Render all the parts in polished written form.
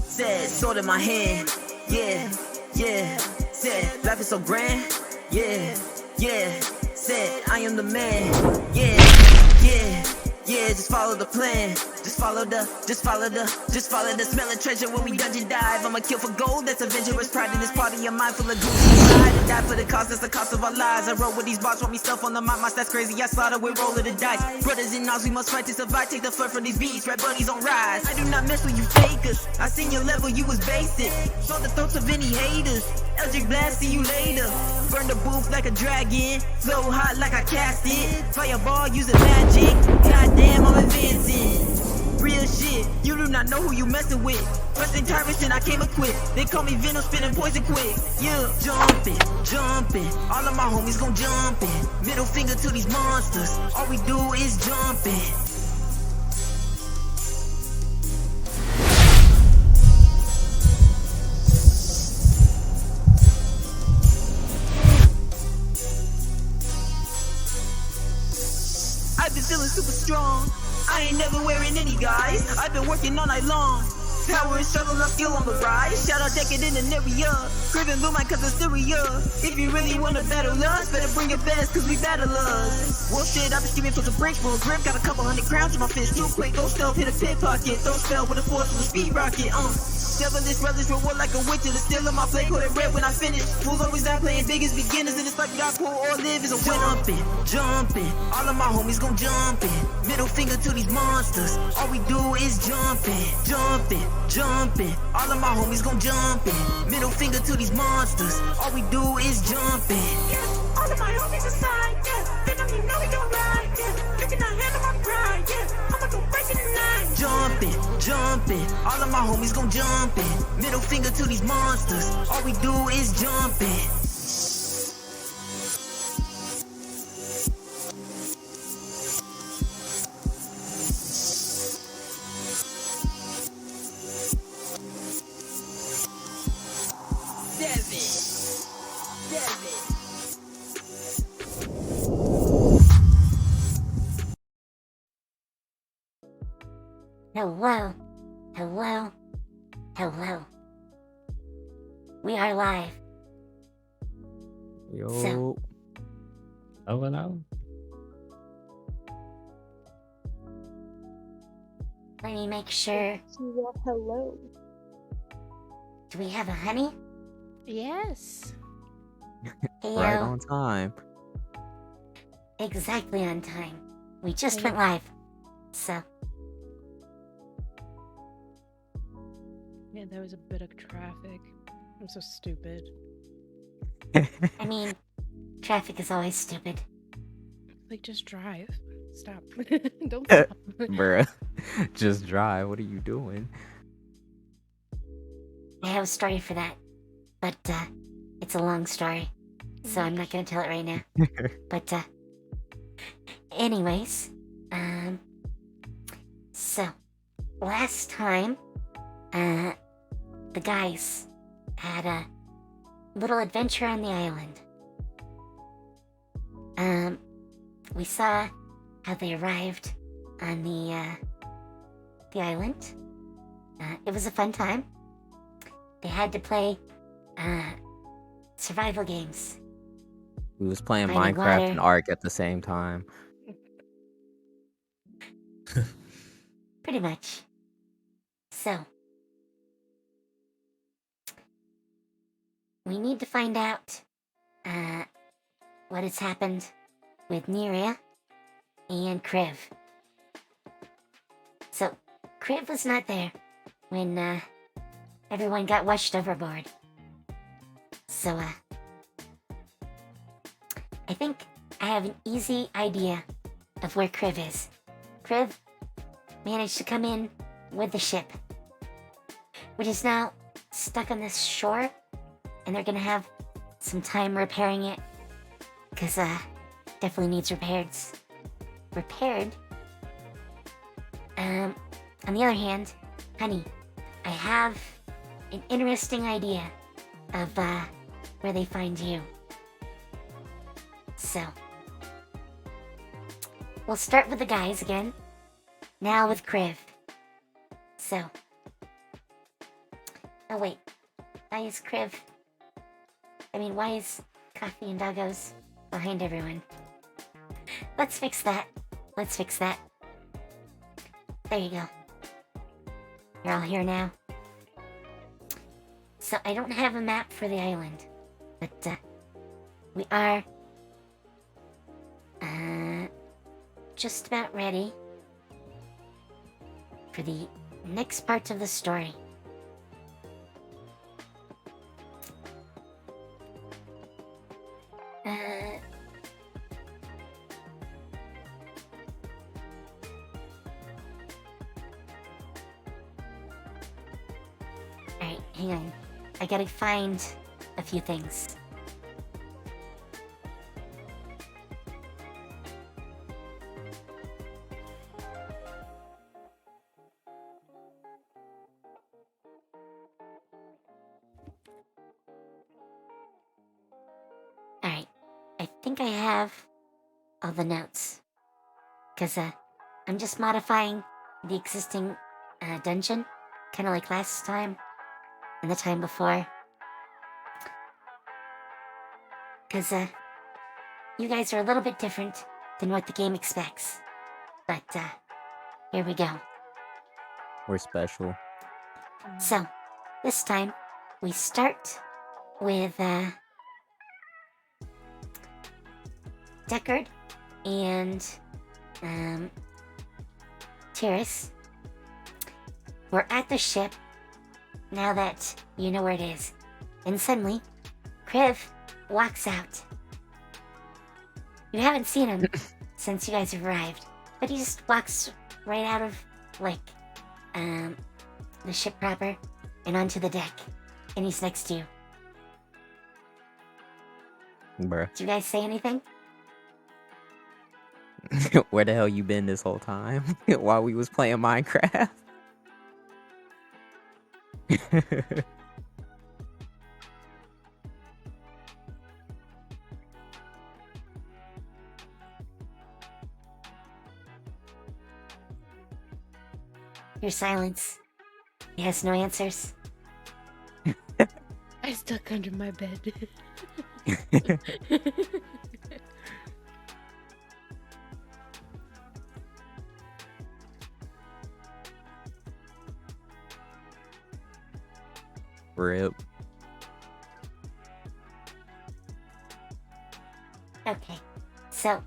Said, sword in my hand, yeah, yeah. Said, life is so grand, yeah, yeah. Said, I am the man, yeah, yeah, yeah. Just follow the plan, just follow the smell of treasure when we dungeon dive. I'ma kill for gold, that's adventurous pride in this part of your mind full of goose. Ride and die for the cause, that's the cost of our lives. I roll with these bars, want me stuff on the mind, my stats crazy. I slaughter with rolling the dice. Brothers in arms, we must fight to survive. Take the fur from these beats, red buddies on rise. I do not mess with you fakers. I seen your level, you was basic. Show the throats of any haters. Eldritch blast, see you later. Burn the booth like a dragon. Flow hot like I cast it. Fireball using magic. Goddamn, I'm advancing. Real shit, you do not know who you messing with. Pressing tyrants and I came equipped. They call me Venom, spinning poison quick. Yeah, jumping, jumping. All of my homies gon' jumping. Middle finger to these monsters. All we do is jumping. I've been feeling super strong. I ain't never wearing any guys. I've been working all night long. Power and struggle, I'm still on the rise. Shout out decadent in area. Craving blue mine cause it's Syria. If you really wanna battle us, better bring your best cause we battle us. Well shit, I've been scheming for some breaks for a grip. Got a couple hundred crowns in my fist. Too quick, go stealth, hit a pit pocket. Throw spell with a force with a speed rocket. Devilish relish reward like a witch to the still on my plate. Call it red when I finish. Fools always out playing big as beginners. And it's like I pull or live is a win. Jumping, jumping. All of my homies gon' jumping. Middle finger to these monsters. All we do is jumping, jumping, jumping. All of my homies gon' jumping. Middle finger to these monsters. All we do is jumping. Yeah, all of my homies aside, yeah. They don't even know we don't ride, yeah. They cannot handle my pride, yeah. I'ma go breaking the night. Jumping, jumping. All of my homies gon' jumping. Middle finger to these monsters. All we do is jumping. Hello, hello, hello. We are live. Yo. So- Hello. Let me make sure. Hello. Do we have a honey? Yes. Hey, Right yo. on time. Exactly on time. We just Hey. went live. So, Yeah, that was a bit of traffic. I'm so stupid. I mean, traffic is always stupid. Like, just drive. Stop. Don't stop. Bruh. Just drive. What are you doing? I have a story for that. But, it's a long story. So I'm not gonna tell it right now. But, anyways, so, last time, the guys had a little adventure on the island. We saw how they arrived on the island. It was a fun time. They had to play, survival games. We was playing Finding Minecraft water. and Ark at the same time. Pretty much. So, we need to find out what has happened with Neria and Kriv. So, Kriv was not there when everyone got washed overboard. So, I think I have an easy idea of where Kriv is. Kriv managed to come in with the ship, which is now stuck on this shore, and they're gonna have some time repairing it, because definitely needs repaired. On the other hand, honey, I have an interesting idea of where they find you. So, we'll start with the guys again. Now with Kriv. So. Oh wait. Why is Kriv? Why is Coffee and Doggos behind everyone? Let's fix that. Let's fix that. There you go. You're all here now. So I don't have a map for the island, but we are just about ready for the next part of the story. Alright, hang on. I gotta find a few things. Alright, I think I have all the notes. Because I'm just modifying the existing dungeon, kind of like last time and the time before. Because you guys are a little bit different than what the game expects. But here we go. We're special. So, this time, we start with Deckard and Tiris. We're at the ship, now that you know where it is. And suddenly, Kriv walks out. You haven't seen him since you guys have arrived, but he just walks right out of, the ship proper and onto the deck. And he's next to you. Bruh. Do you guys say anything? Where the hell you been this whole time? While we was playing Minecraft? Your silence. He has no answers. I stuck under my bed. Rip. Okay, so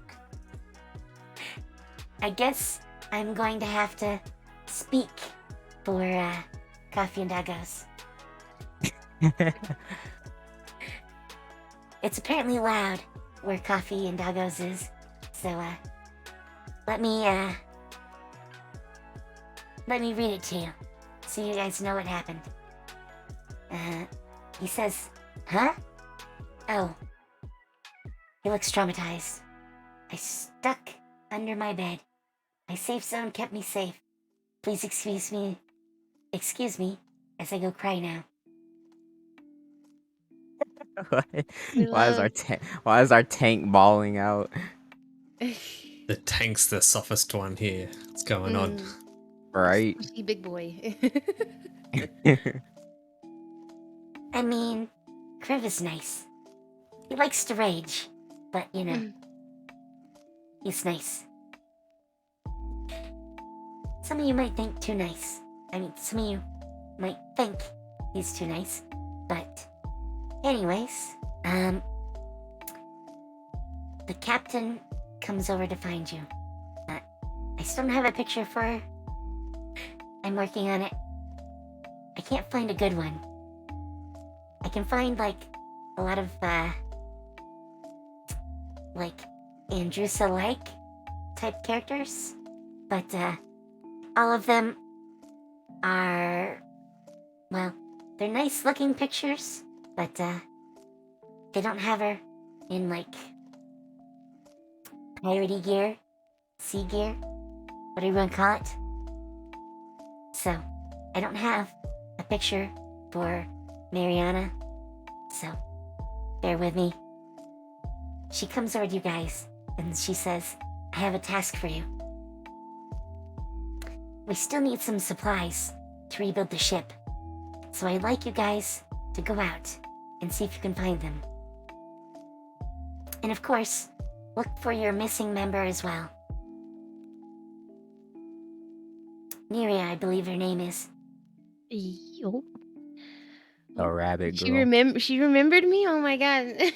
I guess I'm going to have to speak for Coffee and Doggos. It's apparently loud where Coffee and Doggos is, so let me read it to you, so you guys know what happened. He says, huh? Oh. He looks traumatized. I stuck under my bed. My safe zone kept me safe. Please excuse me as I go cry now. Why is our tank bawling out? The tank's the softest one here. What's going on? Right? Pussy big boy. I mean, Kriv is nice. He likes to rage, but you know, he's nice. Some of you might think too nice. Some of you might think he's too nice, but anyways, the captain comes over to find you. I still don't have a picture for her. I'm working on it. I can't find a good one. I can find, a lot of, Andrusa-like type characters, but, all of them are, well, they're nice-looking pictures, but, they don't have her in, piratey gear, sea gear, whatever you want to call it. So, I don't have a picture for Mariana, so bear with me. She comes over to you guys and she says, I have a task for you. We still need some supplies to rebuild the ship. So I'd like you guys to go out and see if you can find them. And of course, look for your missing member as well. Neria, I believe her name is. Yo. The rabbit She girl. She remembered me. Oh my god.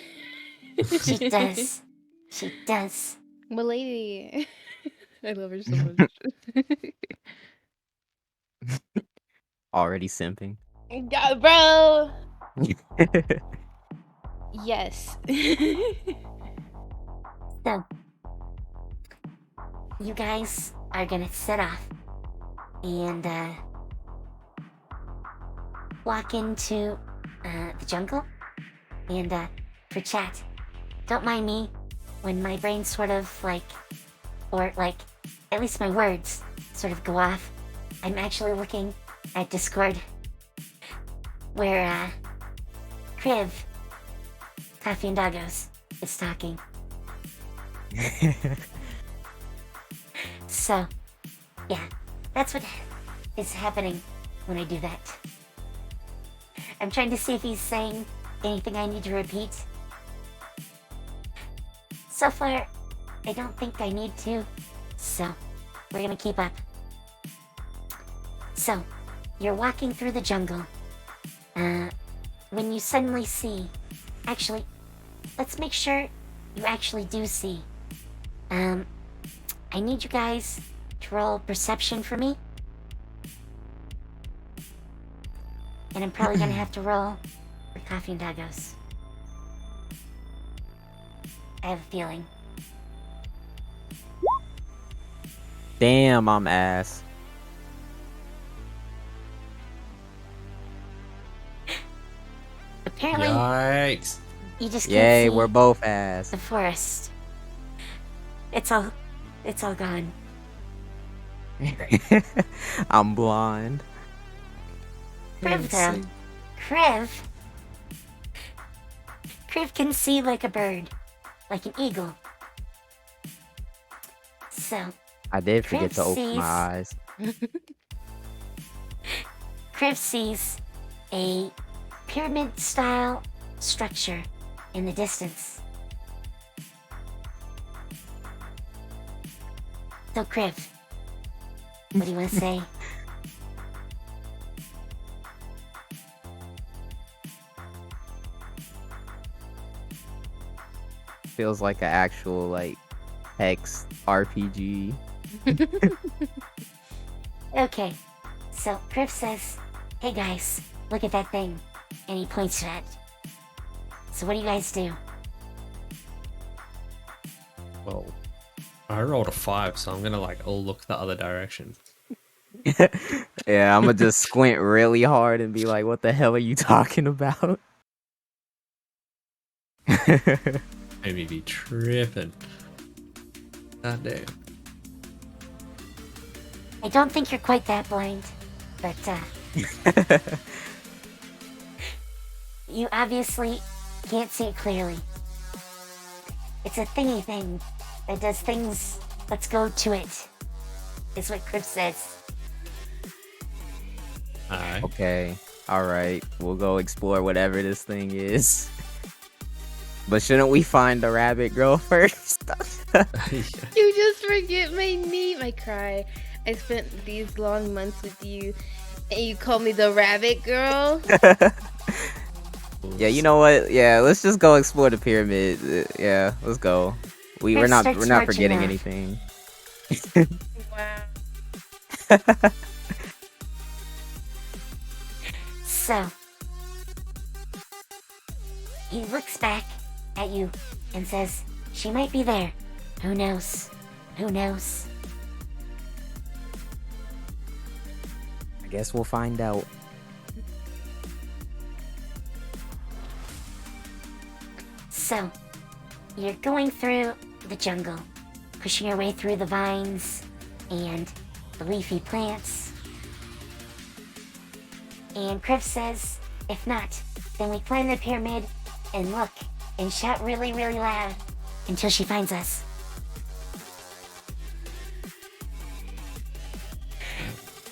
She does. She does. Milady. I love her so much. Already simping. God, bro. Yes. So, you guys are gonna set off and walk into the jungle. And for chat, don't mind me when my brain sort of or at least my words sort of go off. I'm actually looking at Discord where Kriv, Coffee and Doggos, is talking. So, yeah, that's what is happening when I do that. I'm trying to see if he's saying anything I need to repeat. So far, I don't think I need to, so we're gonna keep up. So, you're walking through the jungle. When you suddenly see... Actually, let's make sure you actually do see. I need you guys to roll perception for me. And I'm probably gonna have to roll for Coffee and Doggos. I have a feeling. Damn, I'm ass. Apparently, Yikes. you just can't Yay, see we're both ass. the forest. It's all gone. I'm blind. Kriv, though. Kriv can see like a bird, like an eagle. So, I did forget to open sees- my eyes. Kriv sees a pyramid-style structure in the distance. So, Kriv, what do you want to say? Feels like an actual hex RPG. Okay, so Kriv says, "Hey guys, look at that thing," and he points to it. So what do you guys do? Well, I rolled a 5, so I'm gonna look the other direction. Yeah, I'm gonna just squint really hard and be like, "What the hell are you talking about?" Made me be tripping. God damn. I don't think you're quite that blind, but you obviously can't see it clearly. It's a thingy thing that does things. Let's go to it, is what Kriv says. Alright. Okay, alright, we'll go explore whatever this thing is. But shouldn't we find the rabbit girl first? You just forget my name. I cry. I spent these long months with you, and you call me the rabbit girl. Yeah, you know what? Yeah, let's just go explore the pyramid. Yeah, let's go. We're not forgetting off. anything. Wow. So he looks back at you and says, "She might be there. Who knows? Who knows?" I guess we'll find out. So, you're going through the jungle, pushing your way through the vines and the leafy plants. And Kriv says, "If not, then we climb the pyramid and look and shout really, really loud until she finds us."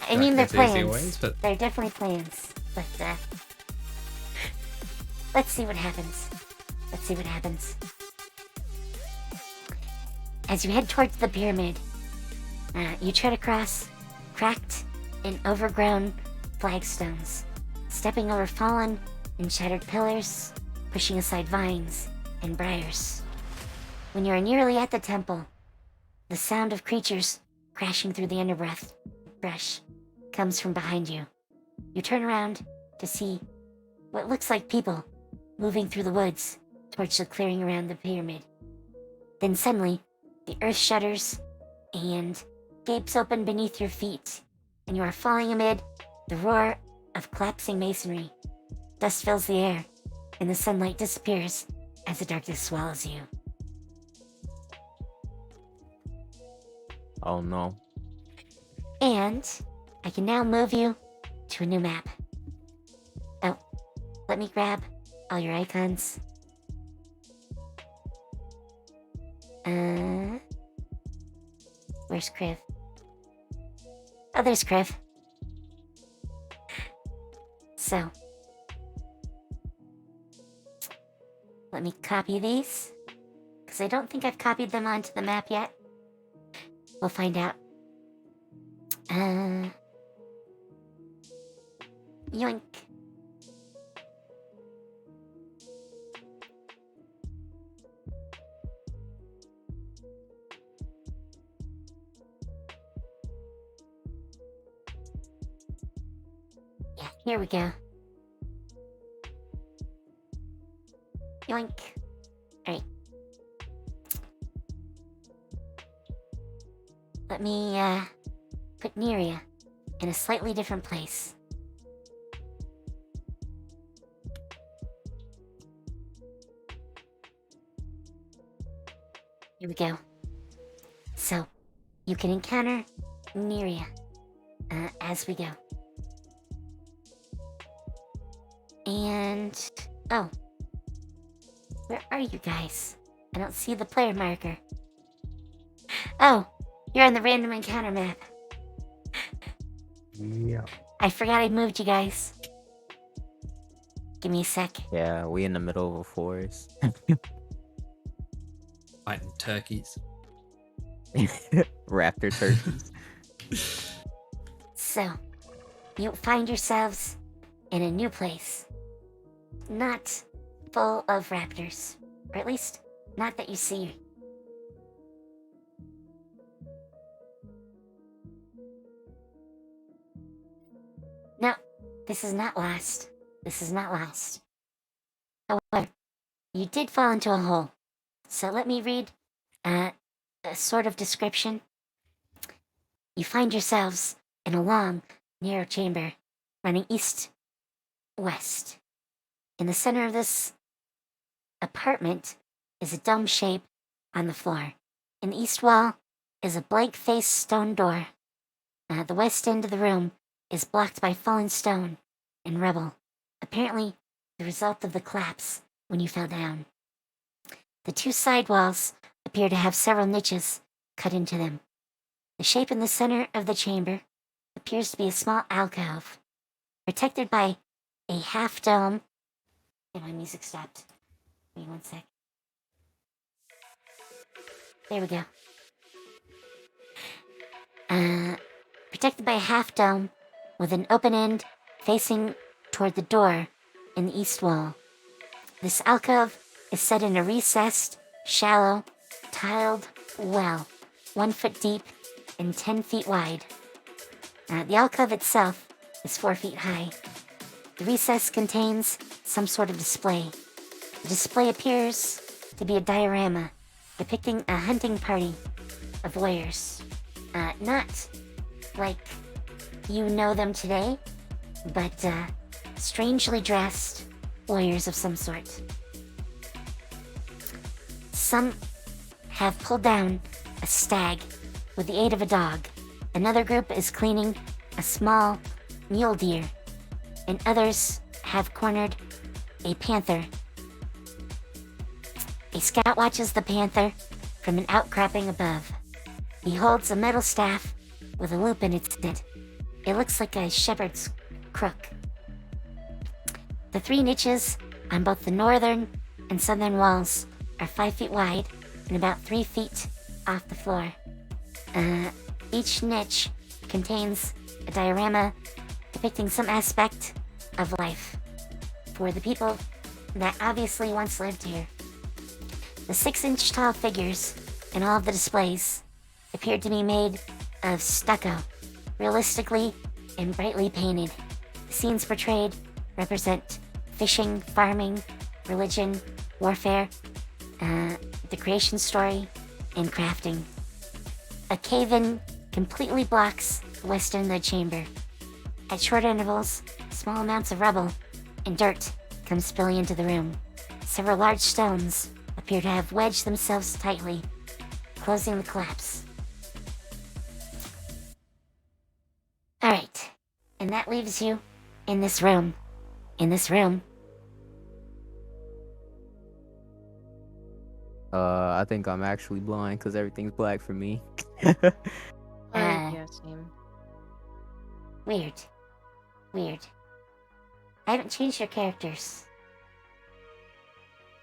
I mean, they're there's easier plans. ways, but They're definitely plans. But, let's see what happens. Let's see what happens. As you head towards the pyramid, you tread across cracked and overgrown flagstones, stepping over fallen and shattered pillars, pushing aside vines and briars. When you are nearly at the temple, the sound of creatures crashing through the brush comes from behind you. You turn around to see what looks like people moving through the woods towards the clearing around the pyramid. Then suddenly, the earth shudders and gapes open beneath your feet, and you are falling amid the roar of collapsing masonry. Dust fills the air, and the sunlight disappears as the darkness swallows you. Oh no. And I can now move you to a new map. Oh, let me grab all your icons. Where's Kriv? Oh, there's Kriv. So, let me copy these, because I don't think I've copied them onto the map yet. We'll find out. Yoink. Yeah, here we go. Yoink. Alright. Let me, put Neria in a slightly different place. Here we go. So, you can encounter Neria as we go. And, oh, where are you guys? I don't see the player marker. Oh, you're on the random encounter map. Yeah. I forgot I moved you guys. Give me a sec. Yeah, we in the middle of a forest. fighting turkeys. Raptor turkeys. So, you find yourselves in a new place. Not full of raptors. Or at least, not that you see. No, this is not lost. This is not lost. However, you did fall into a hole. So let me read a sort of description. You find yourselves in a long, narrow chamber running east-west. In the center of this apartment is a dome shape on the floor. In the east wall is a blank-faced stone door. The west end of the room is blocked by fallen stone and rubble, apparently the result of the collapse when you fell down. The two side walls appear to have several niches cut into them. The shape in the center of the chamber appears to be a small alcove, protected by a half dome. And my music stopped. Give me one sec. There we go. Protected by a half dome with an open end facing toward the door in the east wall. This alcove is set in a recessed, shallow, tiled well, 1 foot deep and 10 feet wide. The alcove itself is 4 feet high. The recess contains some sort of display. The display appears to be a diorama depicting a hunting party of warriors. Not like you know them today, but strangely dressed warriors of some sort. Some have pulled down a stag with the aid of a dog. Another group is cleaning a small mule deer, and others have cornered a panther. A scout watches the panther from an outcropping above. He holds a metal staff with a loop in its end. It looks like a shepherd's crook. The 3 niches on both the northern and southern walls are 5 feet wide and about 3 feet off the floor. Each niche contains a diorama depicting some aspect of life for the people that obviously once lived here. The 6-inch tall figures in all of the displays appeared to be made of stucco, realistically and brightly painted. The scenes portrayed represent fishing, farming, religion, warfare, the creation story, and crafting. A cave-in completely blocks the western of the chamber. At short intervals, small amounts of rubble and dirt come spilling into the room. Several large stones appear to have wedged themselves tightly, closing the collapse. Alright, and that leaves you in this room. In this room. I think I'm actually blind because everything's black for me. Yeah, same. Weird. Weird. I haven't changed your characters.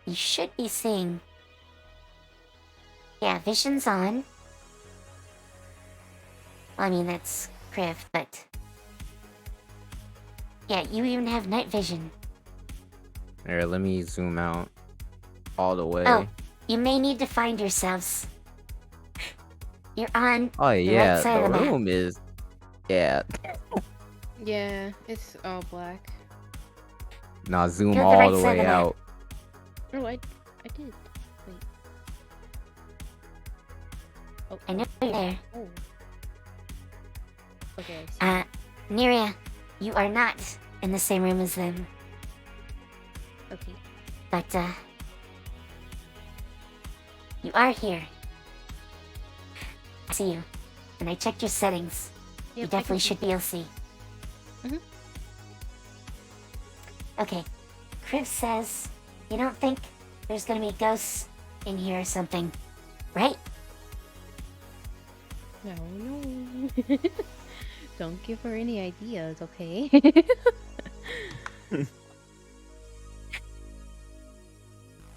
You should be seeing... Yeah, vision's on. Well, I mean, that's Kriv, but... Yeah, you even have night vision. Here, let me zoom out all the way. Oh, you may need to find yourselves. You're on Oh yeah, right side the of the map. room is... Yeah. Yeah, it's all black. Now zoom Go to the all right the side of way the map. out. Oh, I did. Wait. Oh, I know you're there. oh. Okay, I see. Neria, you are not in the same room as them, Okay. but, you are here. I see you, and I checked your settings. You Yep, I can definitely see. should be able to see. Mhm. Okay, Kriv says you don't think there's gonna be ghosts in here or something, right? No, no. Don't give her any ideas, okay?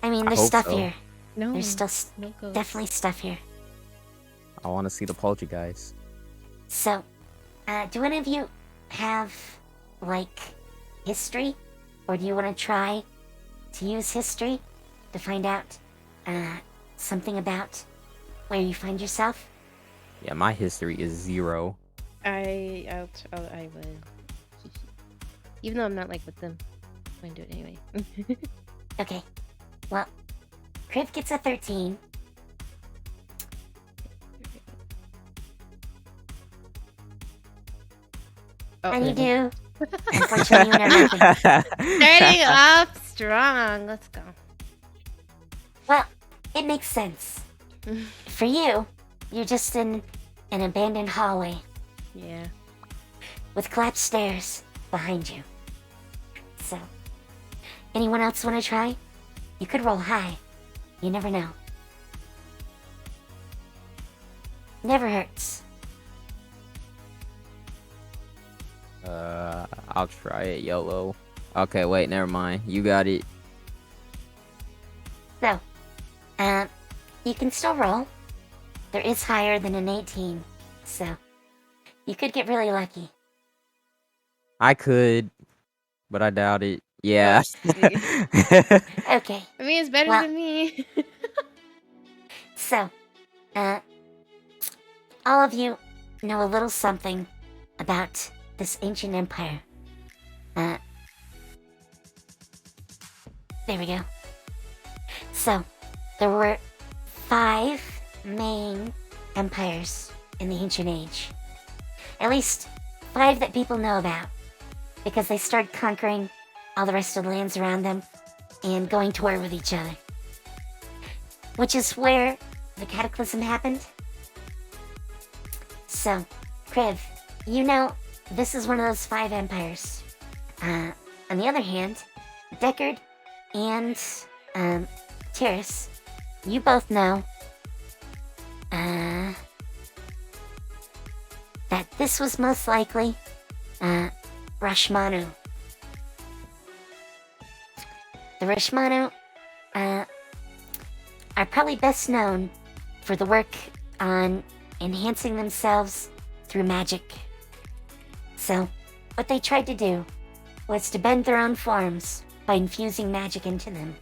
I mean, I there's hope stuff so. here. No. There's still no ghosts. definitely stuff here. I want to see the poltergeist. So, do any of you have, like, history? Or do you want to try to use history to find out, something about where you find yourself? Yeah, my history is 0. I would. Even though I'm not like with them, I'm gonna do it anyway. Okay. Well, Kriv gets a 13. Oh, And you really? do. Unfortunately, you know nothing. Starting off strong. Let's go. Well, it makes sense. For you, you're just in an abandoned hallway Yeah. with collapsed stairs behind you. So, anyone else want to try? You could roll high. You never know. Never hurts. I'll try it, YOLO. Okay, wait, never mind. You got it. So, you can still roll. There is higher than an 18, so you could get really lucky. I could, but I doubt it. Yeah. Okay, I mean, it's better Well- than me. so, all of you know a little something about this ancient empire. There we go. So, there were 5 main empires in the ancient age. At least 5 that people know about, because they started conquering all the rest of the lands around them and going to war with each other. Which is where the cataclysm happened. So, Kriv, you know this is one of those 5 empires. On the other hand, Deckard and Terrace, you both know that this was most likely Rashmanu. The Rashmanu are probably best known for the work on enhancing themselves through magic. So, what they tried to do was to bend their own forms by infusing magic into them.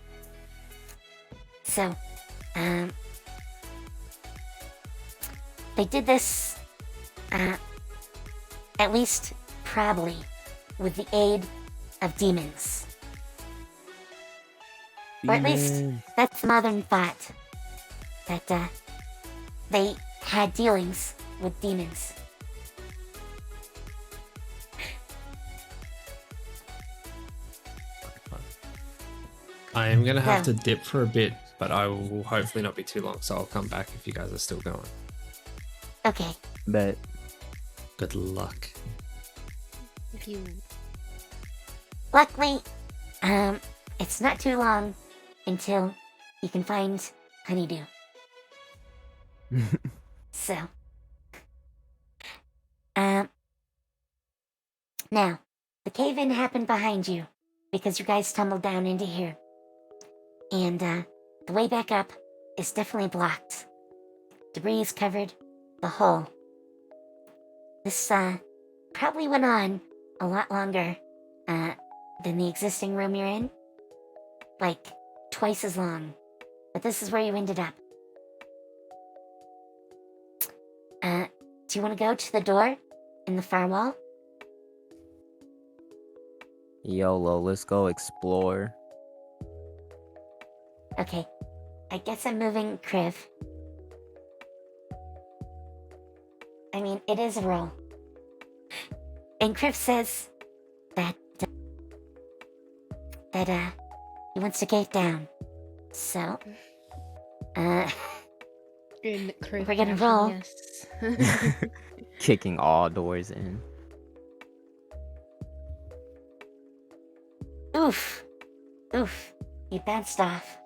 So, they did this, at least probably, with the aid of demons. Or at least, that's the modern thought. That, they had dealings with demons. I am gonna have No. to dip for a bit, but I will hopefully not be too long, so I'll come back if you guys are still going. Okay. Bet. Good luck. If you Luckily, it's not too long until you can find honeydew. So, now, the cave-in happened behind you because you guys tumbled down into here. And, the way back up is definitely blocked. Debris is covered the hole. This, probably went on a lot longer, than the existing room you're in. Like, twice as long. But this is where you ended up. Do you want to go to the door in the far wall? YOLO, let's go explore. Okay. I guess I'm moving Kriv. I mean, it is a roll. And Kriv says that he wants to get down. So, in We're gonna roll. Yes. Kicking all doors in. oof. You bounced off.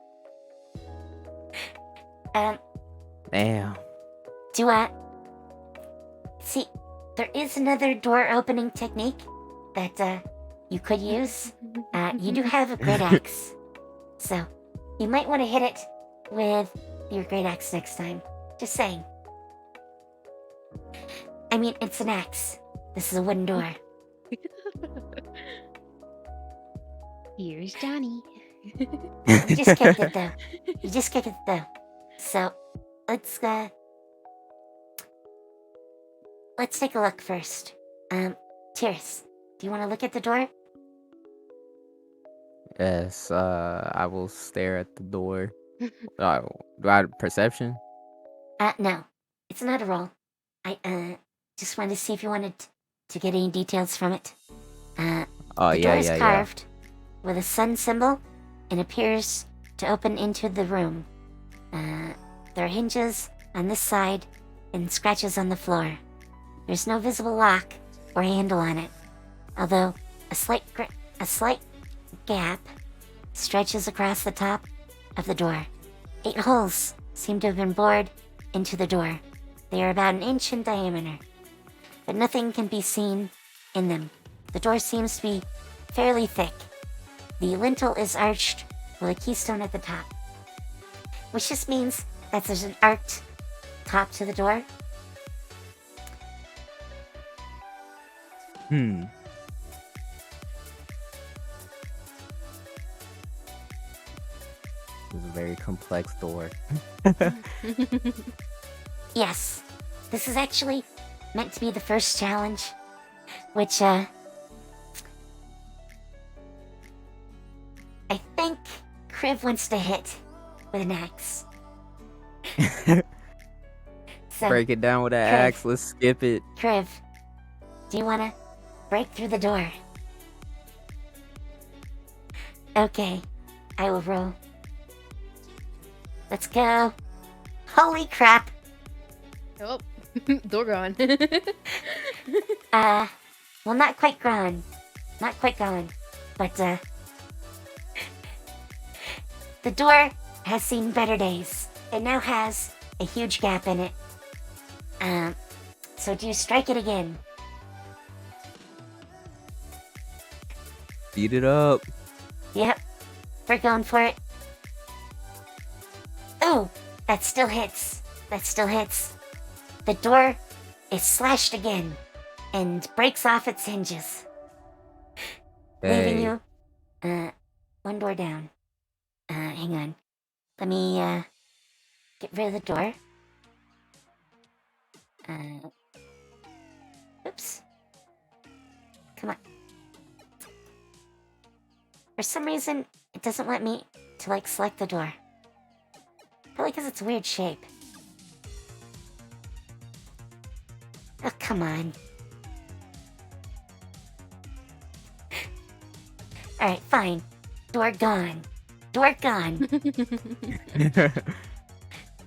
Damn. See, there is another door opening technique that, you could use. You do have a great axe. So, you might want to hit it with your great axe next time. Just saying. I mean, it's an axe. This is a wooden door. Here's Johnny. You just kicked it though. So, let's take a look first. Tears, do you want to look at the door? Yes, I will stare at the door. Do I have perception? No. It's not a roll. I, just wanted to see if you wanted to get any details from it. Oh, The door yeah, is yeah, carved with a sun symbol and appears to open into the room. There are hinges on this side and scratches on the floor. There's no visible lock or handle on it, although a slight gap stretches across the top of the door. 8 holes seem to have been bored into the door. They are about 1 inch in diameter, but nothing can be seen in them. The door seems to be fairly thick. The lintel is arched with a keystone at the top, which just means that there's an arched top to the door. It's a very complex door. Yes, this is actually meant to be the first challenge, which, I think Kriv wants to hit with an axe. So, Break it down with an Kriv. axe. Let's skip it. Kriv, do you want to break through the door? Okay, I will roll. Let's go. Holy crap. Oh, door gone. Well, not quite gone. But, the door has seen better days. It now has a huge gap in it. So do you strike it again? Beat it up. Yep. We're going for it. Oh, that still hits. That still hits. The door is slashed again and breaks off its hinges, leaving Hey. you one door down. Hang on. Let me get rid of the door. Oops. Come on. For some reason, it doesn't let me to like select the door. Probably because it's a weird shape. Oh, come on. Alright, fine. Door gone. Door gone.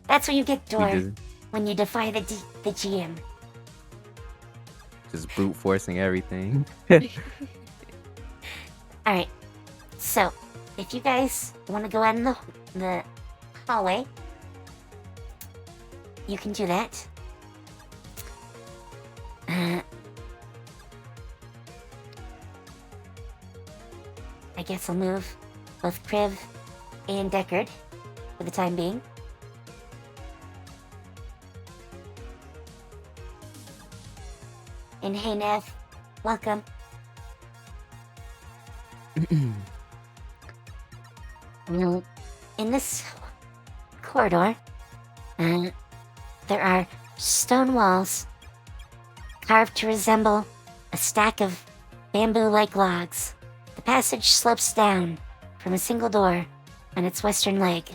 That's what you get, door, just, when you defy the GM. just brute forcing everything. Alright, so, if you guys want to go out in the hallway, you can do that. I guess I'll move both Kriv and Deckard for the time being. And hey Nev, welcome. Well, in this corridor, there are stone walls carved to resemble a stack of bamboo-like logs. The passage slopes down from a single door on its western leg,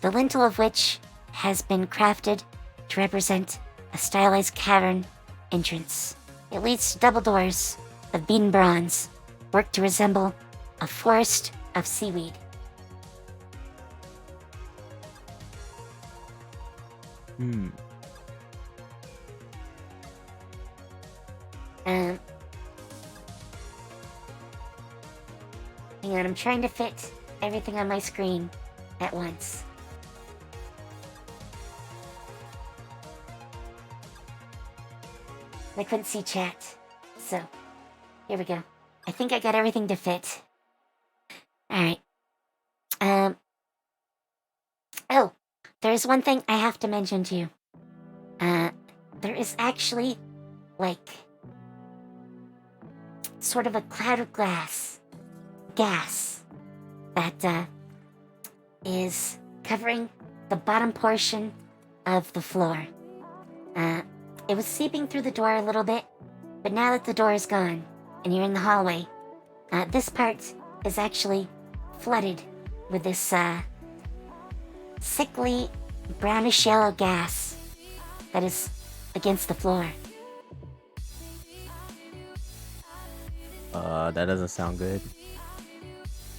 the lintel of which has been crafted to represent a stylized cavern entrance. It leads to double doors of beaten bronze, worked to resemble a forest of seaweed. Hang on, I'm trying to fit everything on my screen at once. I couldn't see chat, so here we go. I think I got everything to fit. Alright. Oh, there's one thing I have to mention to you. There is actually, like, sort of a cloud of gas that is covering the bottom portion of the floor. It was seeping through the door a little bit, but now that the door is gone and you're in the hallway, this part is actually flooded with this sickly brownish yellow gas that is against the floor. That doesn't sound good.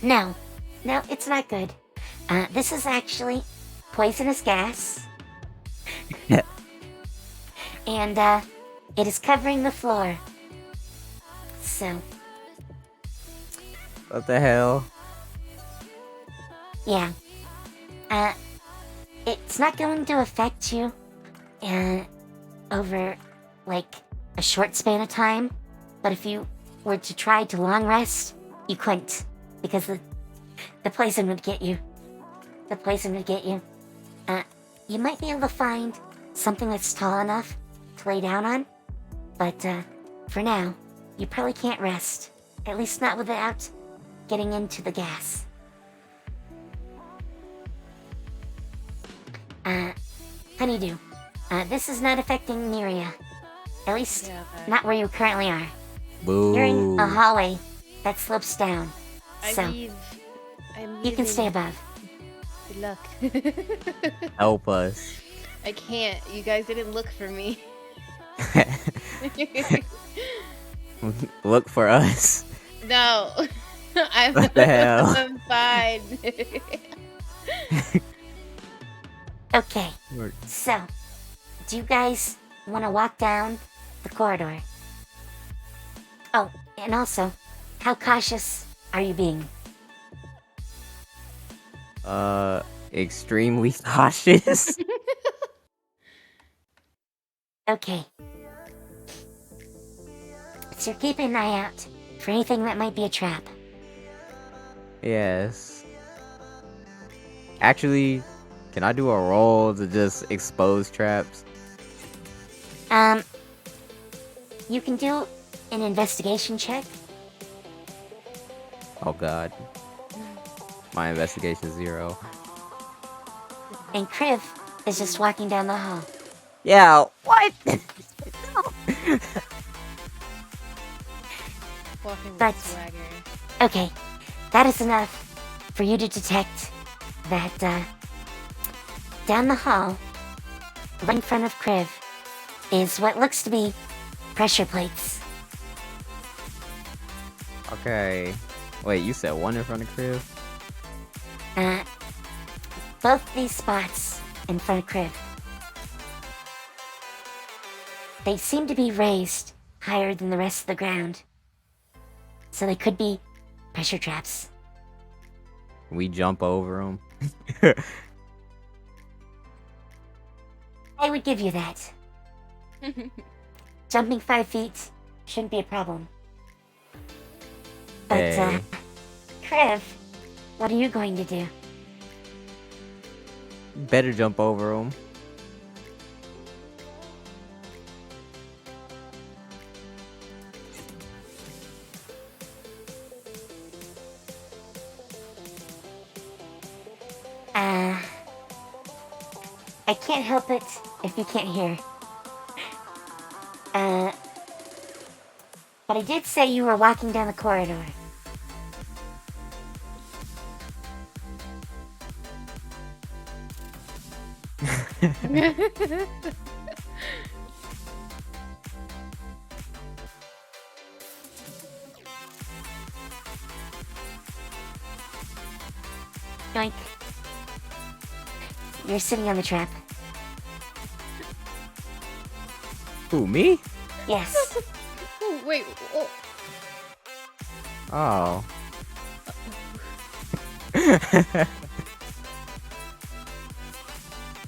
No, it's not good. This is actually poisonous gas. And, it is covering the floor. So. What the hell? Yeah. It's not going to affect you, over, like, a short span of time. But if you were to try to long rest, you couldn't. Because the poison would get you. The poison would get you. You might be able to find something that's tall enough to lay down on. But, for now, you probably can't rest. At least not without getting into the gas. Honeydew, this is not affecting Miria. At least, not where you currently are. Boo. You're in a hallway that slopes down. So, I'm you can stay above. Good luck. Help us. I can't. You guys didn't look for me. Look for us. No. What the hell? I'm fine. Okay, so, do you guys want to walk down the corridor? Oh, and also, how cautious are you being? Extremely cautious. Okay. So you're keeping an eye out for anything that might be a trap. Yes. Actually, can I do a roll to just expose traps? You can do an investigation check. Oh god. My investigation 0. And Kriv is just walking down the hall. Yeah, what? Walking with But- swagger. Okay, that is enough for you to detect that down the hall, right in front of Kriv, is what looks to be pressure plates. Okay. Wait, you said one in front of crib? Both these spots in front of Kriv, they seem to be raised higher than the rest of the ground. So they could be pressure traps. We jump over them. I would give you that. Jumping 5 feet shouldn't be a problem. But, Hey. Kriv, what are you going to do? Better jump over them. I can't help it if you can't hear. But I did say you were walking down the corridor. Yoink. You're sitting on the trap. Who, me? Yes. Oh, wait. Oh. Oh.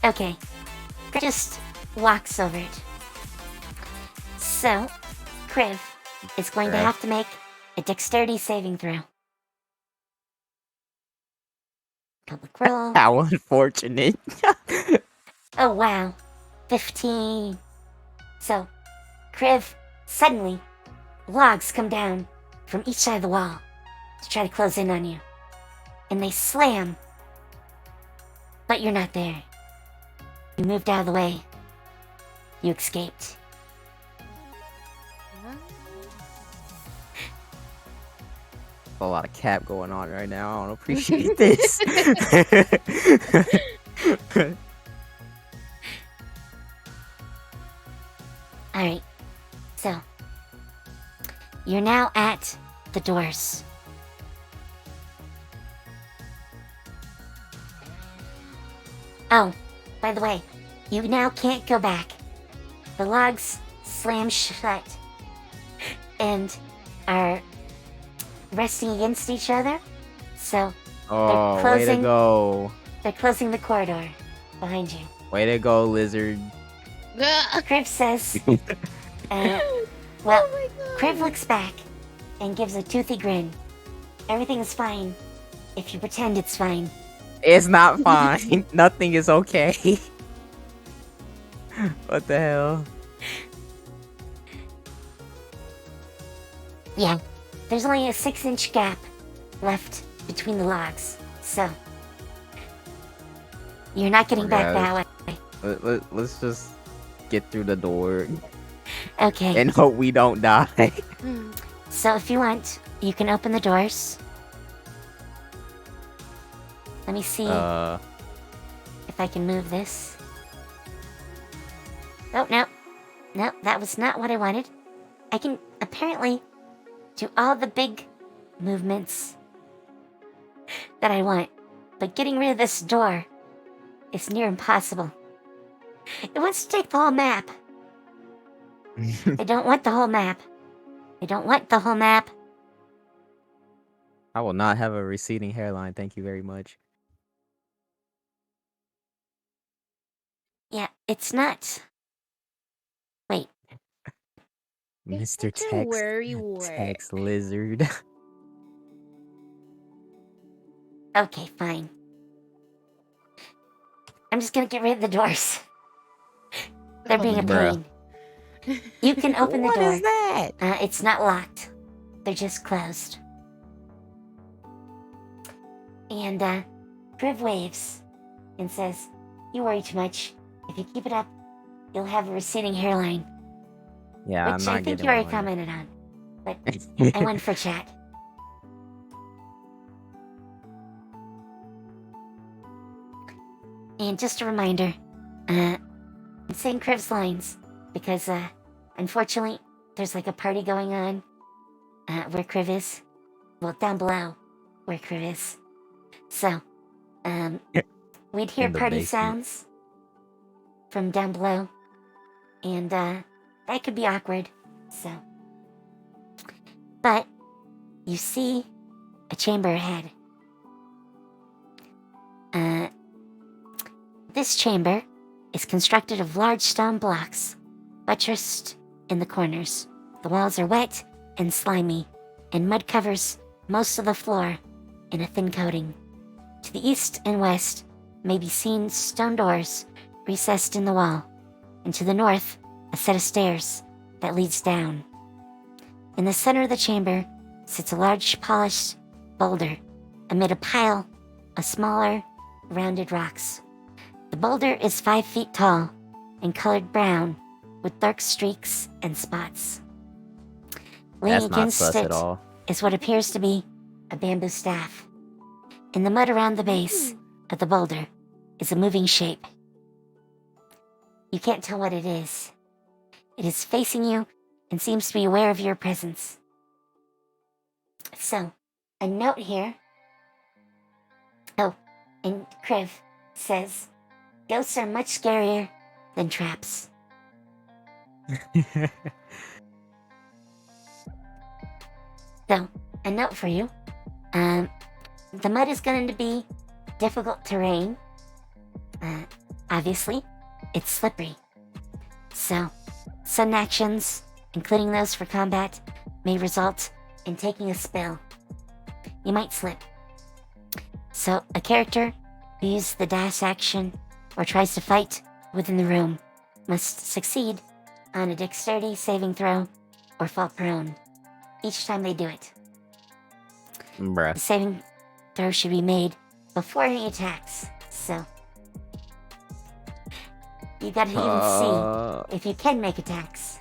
Okay. Just walks over it. So, Kriv is going to Kriv. have to make a dexterity saving throw. Public roll. How unfortunate. Oh wow. 15. So, Kriv, suddenly, logs come down from each side of the wall to try to close in on you. And they slam. But you're not there. You moved out of the way. You escaped. A lot of cap going on right now. I don't appreciate this. Alright. So, you're now at the doors. Oh, by the way, you now can't go back. The logs slam shut and are resting against each other. So, Oh, way to closing- go. they're closing the corridor behind you. Way to go, lizard. Kriv says, well, Oh my god. Kriv looks back and gives a toothy grin. Everything's fine if you pretend it's fine. It's not fine. Nothing is okay. What the hell? Yeah, there's only a 6-inch gap left between the logs, so you're not getting back Okay. that way. Let's just get through the door Okay, and hope we don't die. so if you want, you can open the doors. Let me see if I can move this. Oh, no. No, that was not what I wanted. I can apparently do all the big movements that I want, but getting rid of this door is near impossible. It wants to take the whole map. I don't want the whole map. I don't want the whole map. I will not have a receding hairline. Thank you very much. Yeah, it's not. Wait, It's Mr. such a Text. worry wart. Text lizard. Okay, fine. I'm just gonna get rid of the doors. They're being a Bruh. pain. You can open the What door. is that? It's not locked. They're just closed. And, Priv waves and says, "You worry too much. If you keep it up, you'll have a receding hairline." Yeah, Which I'm not I think getting you already one. commented on. But I went for chat. And just a reminder, I'm saying Criv's lines because, unfortunately, there's like a party going on where Criv is. Well, down below where Criv is. So, we'd hear In the party basement. sounds from down below, and that could be awkward. So, but you see a chamber ahead. This chamber is constructed of large stone blocks, buttressed in the corners. The walls are wet and slimy, and mud covers most of the floor in a thin coating. To the east and west may be seen stone doors recessed in the wall, and to the north, a set of stairs that leads down. In the center of the chamber sits a large polished boulder amid a pile of smaller, rounded rocks. The boulder is 5 feet tall and colored brown with dark streaks and spots. Laying That's not against sus it at all. is what appears to be a bamboo staff. In the mud around the base of the boulder is a moving shape. You can't tell what it is. It is facing you and seems to be aware of your presence. So, a note here. Oh, and Kriv says, "Ghosts are much scarier than traps." So, a note for you. The mud is going to be difficult terrain. Obviously, it's slippery. So, sudden actions, including those for combat, may result in taking a spill. You might slip. So, a character who uses the dash action or tries to fight within the room must succeed on a dexterity saving throw or fall prone each time they do it. Bruh. The saving throw should be made before any attacks, so you gotta even see if you can make attacks.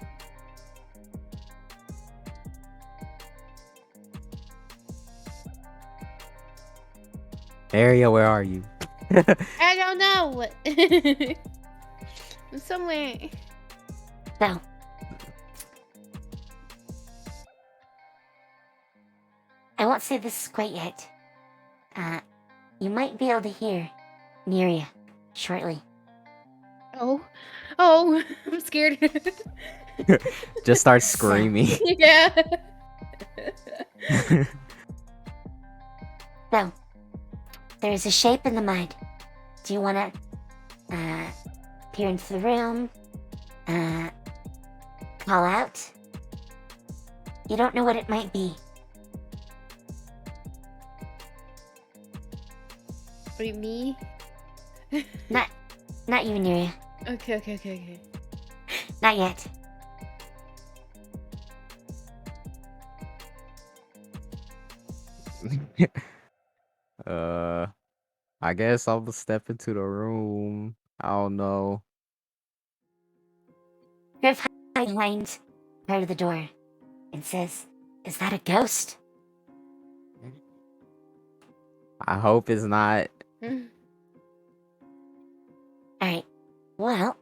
Area, where are you? I don't know. I'm somewhere. So, I won't say this quite yet. You might be able to hear near you shortly. Oh, I'm scared. Just start screaming. Yeah. So, there's a shape in the mud. Do you want to peer into the room? Call out? You don't know what it might be. Wait, me? Not you, Neria. Okay. Not yet. I guess I'll step into the room. I don't know. Griff hides behind part of the door and says, "Is that a ghost?" I hope it's not. Alright, well,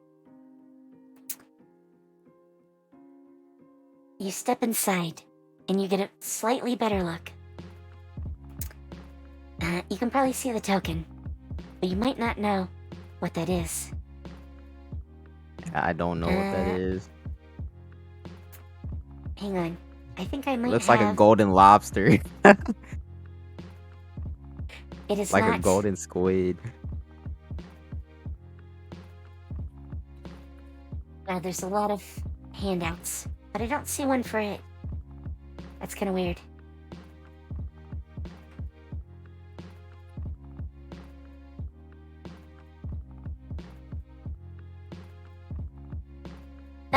you step inside and you get a slightly better look. You can probably see the token, but you might not know what that is. I don't know what that is. Hang on, I think I might Looks have... like a golden lobster. It is like not... a golden squid. There's a lot of handouts, but I don't see one for it. That's kind of weird.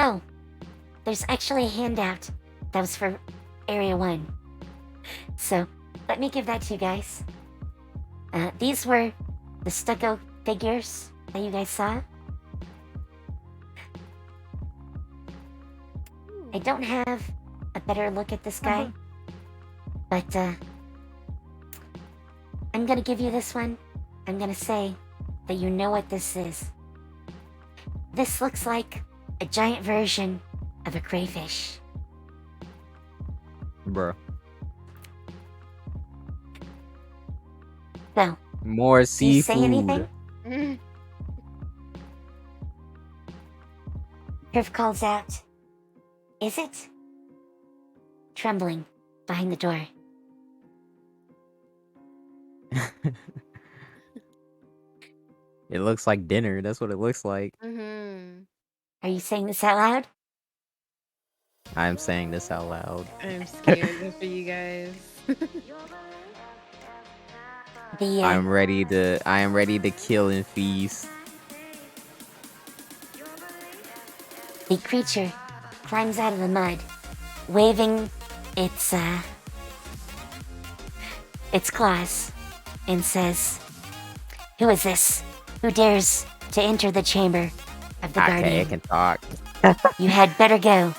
Oh, there's actually a handout that was for Area 1. So, let me give that to you guys. These were the stucco figures that you guys saw. I don't have a better look at this guy, but I'm gonna give you this one. I'm gonna say that you know what this is. This looks like a giant version of a crayfish. Bruh. So, More do you say seafood. anything? Hirv calls out, "Is it?" Trembling behind the door. It looks like dinner. That's what it looks like. Mm-hmm. Are you saying this out loud? I'm saying this out loud. I'm scared for you guys. The I am ready to kill and feast. the creature climbs out of the mud, waving its claws, and says, "Who is this? Who dares to enter the chamber of the Okay, I Guardian? can talk. You had better go,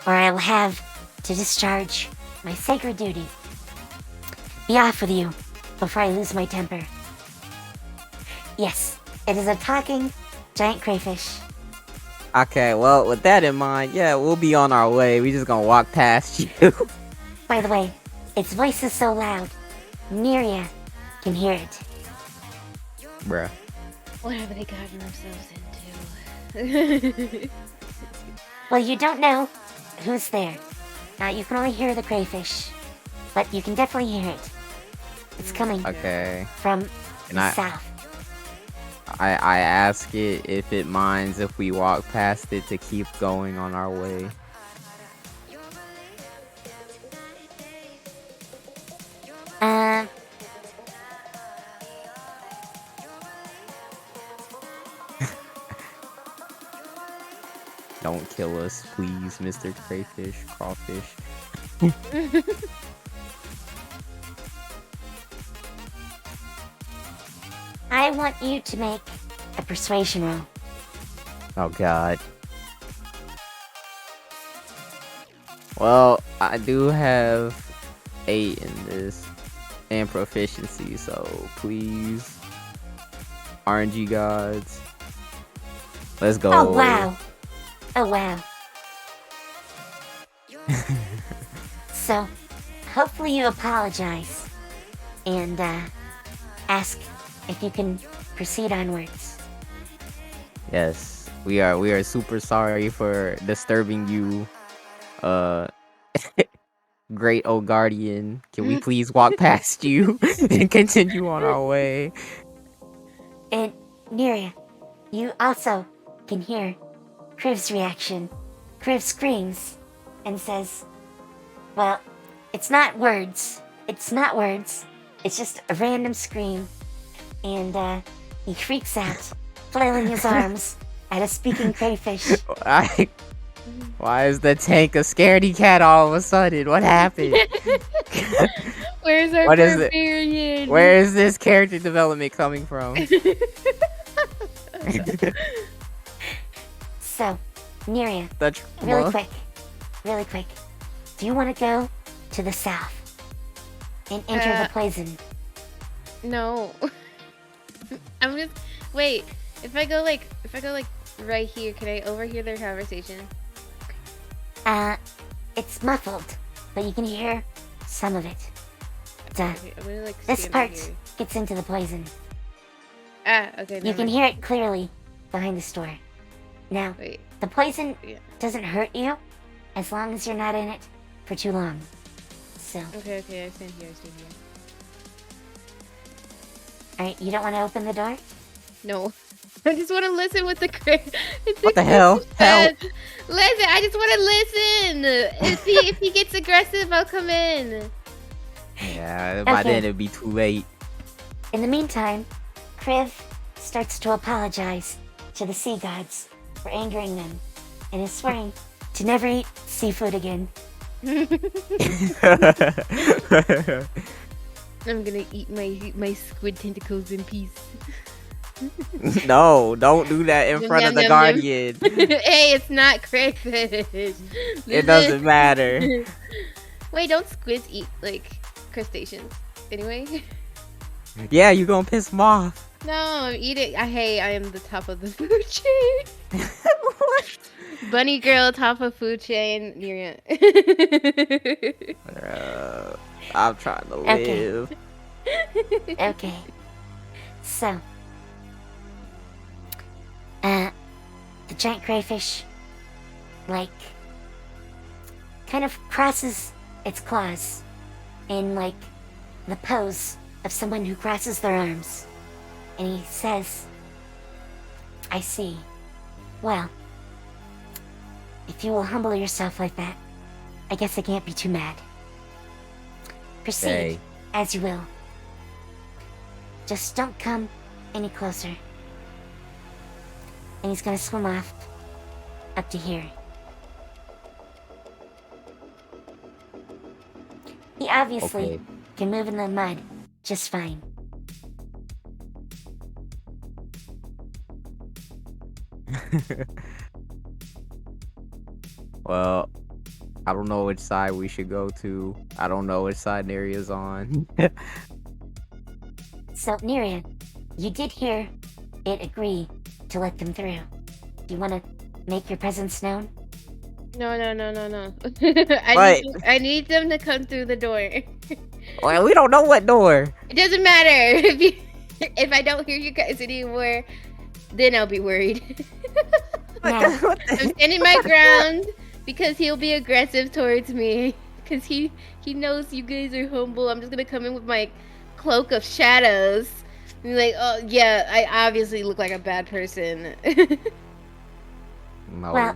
or I will have to discharge my sacred duty. Be off with you before I lose my temper." Yes, it is a talking giant crayfish. Okay, well, with that in mind, yeah, we'll be on our way. We just gonna walk past you. By the way, its voice is so loud, Neria can hear it. Bruh. What have they gotten themselves into? Well, you don't know who's there. You can only hear the crayfish, but you can definitely hear it. It's coming Okay. from And the I- south. I ask it if it minds if we walk past it to keep going on our way. Uh, Don't kill us, please, Mr. Crayfish, Crawfish. I want you to make a persuasion roll. Oh god. Well, I do have 8 in this and proficiency, so please, RNG gods, let's go. Oh, wow. Oh, wow. So, hopefully you apologize and ask if you can proceed onwards. Yes, we are super sorry for disturbing you, great old guardian. Can we please walk past you and continue on our way? And Neria, you also can hear Kriv's reaction. Kriv screams and says, "Well, it's not words. It's not words. It's just a random scream." And he freaks out, flailing his arms at a speaking crayfish. Why is the tank a scaredy cat all of a sudden? What happened? Where's our What is it? barbarian? Where is this character development coming from? So, Neria, The really trauma. quick. Do you want to go to the south and enter the poison? No. I'm just wait. If I go like right here, can I overhear their conversation? It's muffled, but you can hear some of it. Okay, I'm gonna like This stand part right here. gets into the poison. Okay. You never can mind. hear it clearly behind the store. Now, Wait. the poison Yeah. doesn't hurt you as long as you're not in it for too long. So, Okay. I stand here. alright, you don't want to open the door? No. I just want to listen with the What the hell? Help! Listen, I just want to listen. If he gets aggressive, I'll come in. Yeah, by Okay. then it'd be too late. In the meantime, Kriv starts to apologize to the sea gods for angering them. and is swearing to never eat seafood again. I'm gonna eat my squid tentacles in peace. No, don't do that in Yum, front yum, of the yum, guardian. Hey, it's not crayfish. It doesn't matter. Wait, don't squids eat like crustaceans? Anyway. Yeah, you gonna piss him off. No, I'm eating. Hey, I am the top of the food chain. What? Bunny girl, top of food chain. Near I'm trying to Okay. live. Okay. So, the giant crayfish, like, kind of crosses its claws in, like, the pose of someone who crosses their arms. And he says, I see. Well, if you will humble yourself like that, I guess I can't be too mad. Proceed Hey. as you will. Just don't come any closer. And he's gonna swim off up to here. He obviously Okay. can move in the mud just fine. Well, I don't know which side we should go to. I don't know which side Neria's on. So, Neria, you did hear it agree to let them through. Do you want to make your presence known? No. What? I need them to come through the door. Well, we don't know what door. It doesn't matter if I don't hear you guys anymore. Then I'll be worried. Now, I'm standing my ground because he'll be aggressive towards me. Because he knows you guys are humble. I'm just gonna come in with my cloak of shadows. And be like, oh yeah, I obviously look like a bad person. No. Well,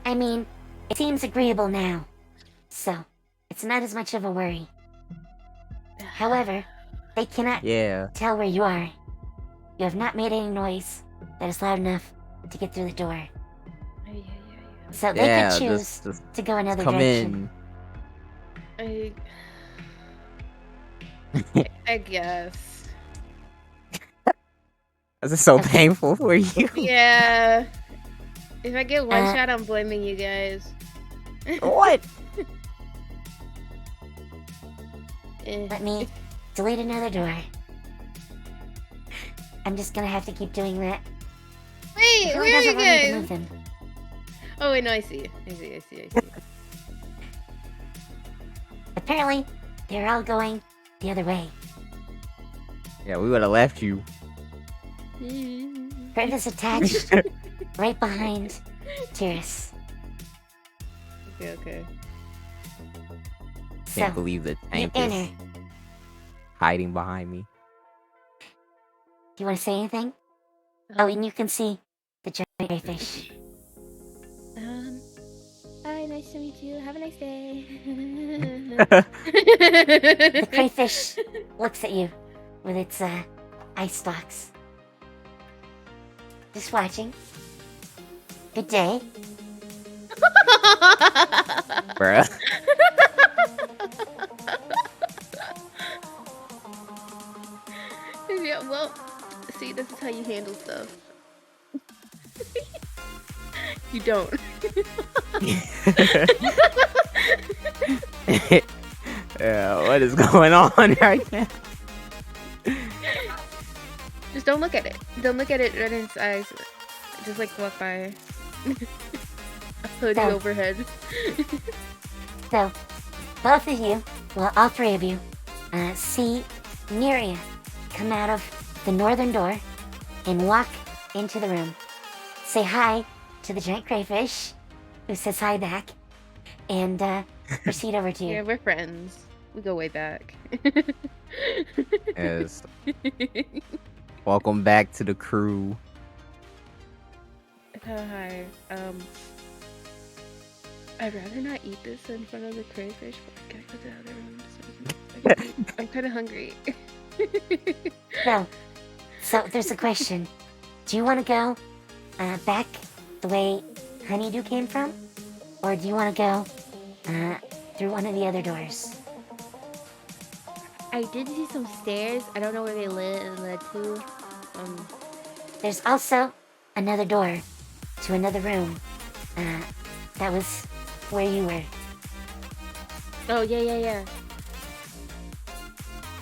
I mean, it seems agreeable now. So, it's not as much of a worry. However, they cannot Yeah. tell where you are. You have not made any noise that is loud enough to get through the door. So they Yeah, could choose just to go another come direction. in. I guess. This is so painful for you. Yeah. If I get one Uh, shot, I'm blaming you guys. What? Eh. Let me delete another door. I'm just gonna have to keep doing that. Wait, It where really are you doesn't want me to guys? move them. Oh wait, no, I see. I see. Apparently, they're all going the other way. Yeah, we would have left you. Brent is attached right behind Tiris. Okay. So, Can't believe the you tank enter. is hiding behind me. Do you want to say anything? Oh, and you can see the giant crayfish. Hi, nice to meet you. Have a nice day. The crayfish looks at you with its eye stalks. Just watching. Good day. Bruh. Yeah, well, see, this is how you handle stuff. You don't. Yeah, what is going on right now? Just don't look at it. Don't look at it right in its eyes. Just like walk by. A hoodie So- overhead. So, both of you, well, all three of you, see Neria come out of the northern door and walk into the room. Say hi to the giant crayfish, who says hi back, and proceed over to you. Yeah, we're friends. We go way back. Yes. Welcome back to the crew. Hi. I'd rather not eat this in front of the crayfish, but I gotta go to the other room so I can eat. I'm kind of hungry. So there's a question. Do you want to go back the way Honeydew came from? Or do you want to go through one of the other doors? I did see some stairs. I don't know where they led to. There's also another door to another room. That was where you were. Oh yeah.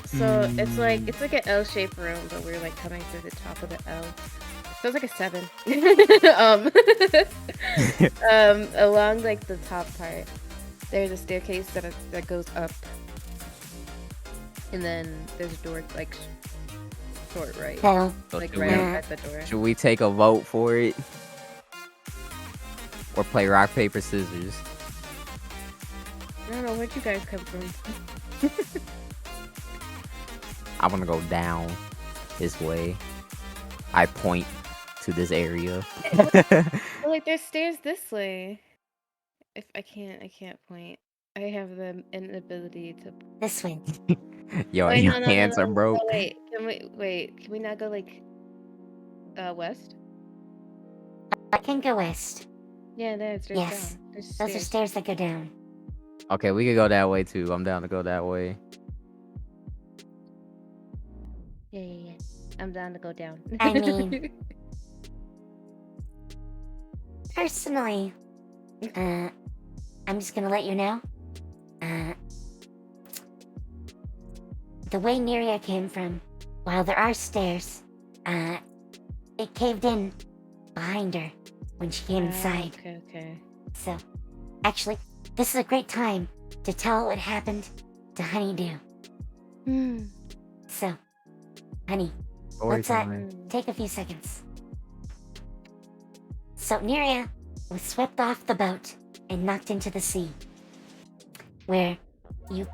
So it's like an L-shaped room, but we're like coming through the top of the L. So it's like a 7. Along like the top part, there's a staircase that goes up, and then there's a door like short right, So, like should right we- at the door. Should we take a vote for it? Or play rock, paper, scissors? I don't know where'd you guys come from. I want to go down this way. I point to this area. Well, like there's stairs this way. If I can't point. I have the inability to. this way. Yo, Wait, your hands are broke. No, wait, can we not go like west? I can go west. Yeah, there's Yes. down. There's Those are stairs that go down. Okay, we could go that way too. I'm down to go that way. Yeah. I'm down to go down. I mean- Personally, I'm just gonna let you know, the way Neria came from, while there are stairs, it caved in behind her when she came inside. Okay. So, actually, this is a great time to tell what happened to Honeydew. So, honey, Story let's time. take a few seconds. So Neria was swept off the boat and knocked into the sea, where you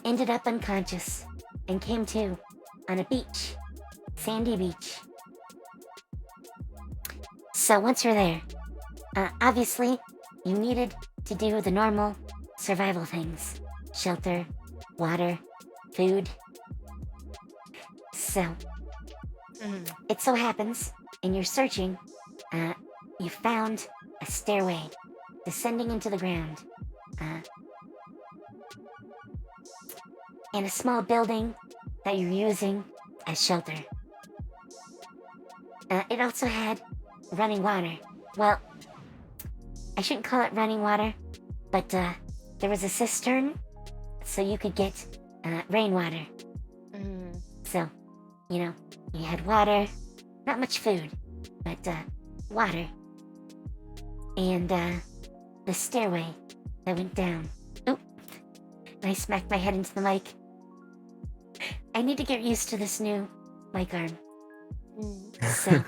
ended up unconscious and came to on a beach, sandy beach. So once you're there, obviously you needed to do the normal survival things: shelter, water, food. So it so happens, in your searching, you found a stairway descending into the ground, and a small building that you're using as shelter. It also had running water. Well, I shouldn't call it running water, but there was a cistern, so you could get rainwater. So, you had water, not much food, but water. And the stairway that went down. Oop! And I smacked my head into the mic. I need to get used to this new mic arm. So,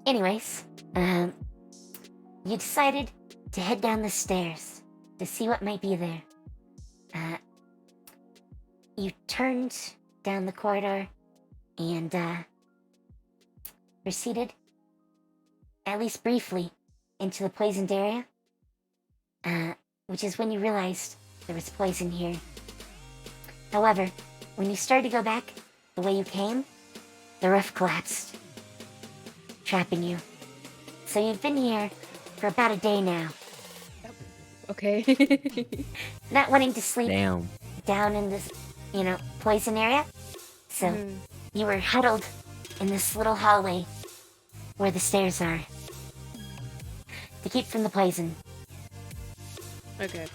anyways, you decided to head down the stairs to see what might be there. You turned down the corridor and proceeded, at least briefly, into the poisoned area, which is when you realized there was poison here. However, when you started to go back the way you came, the roof collapsed, trapping you. So you've been here for about a day now, Okay. not wanting to sleep Damn. down in this, poison area. So you were huddled in this little hallway where the stairs are to keep from the poison. Okay.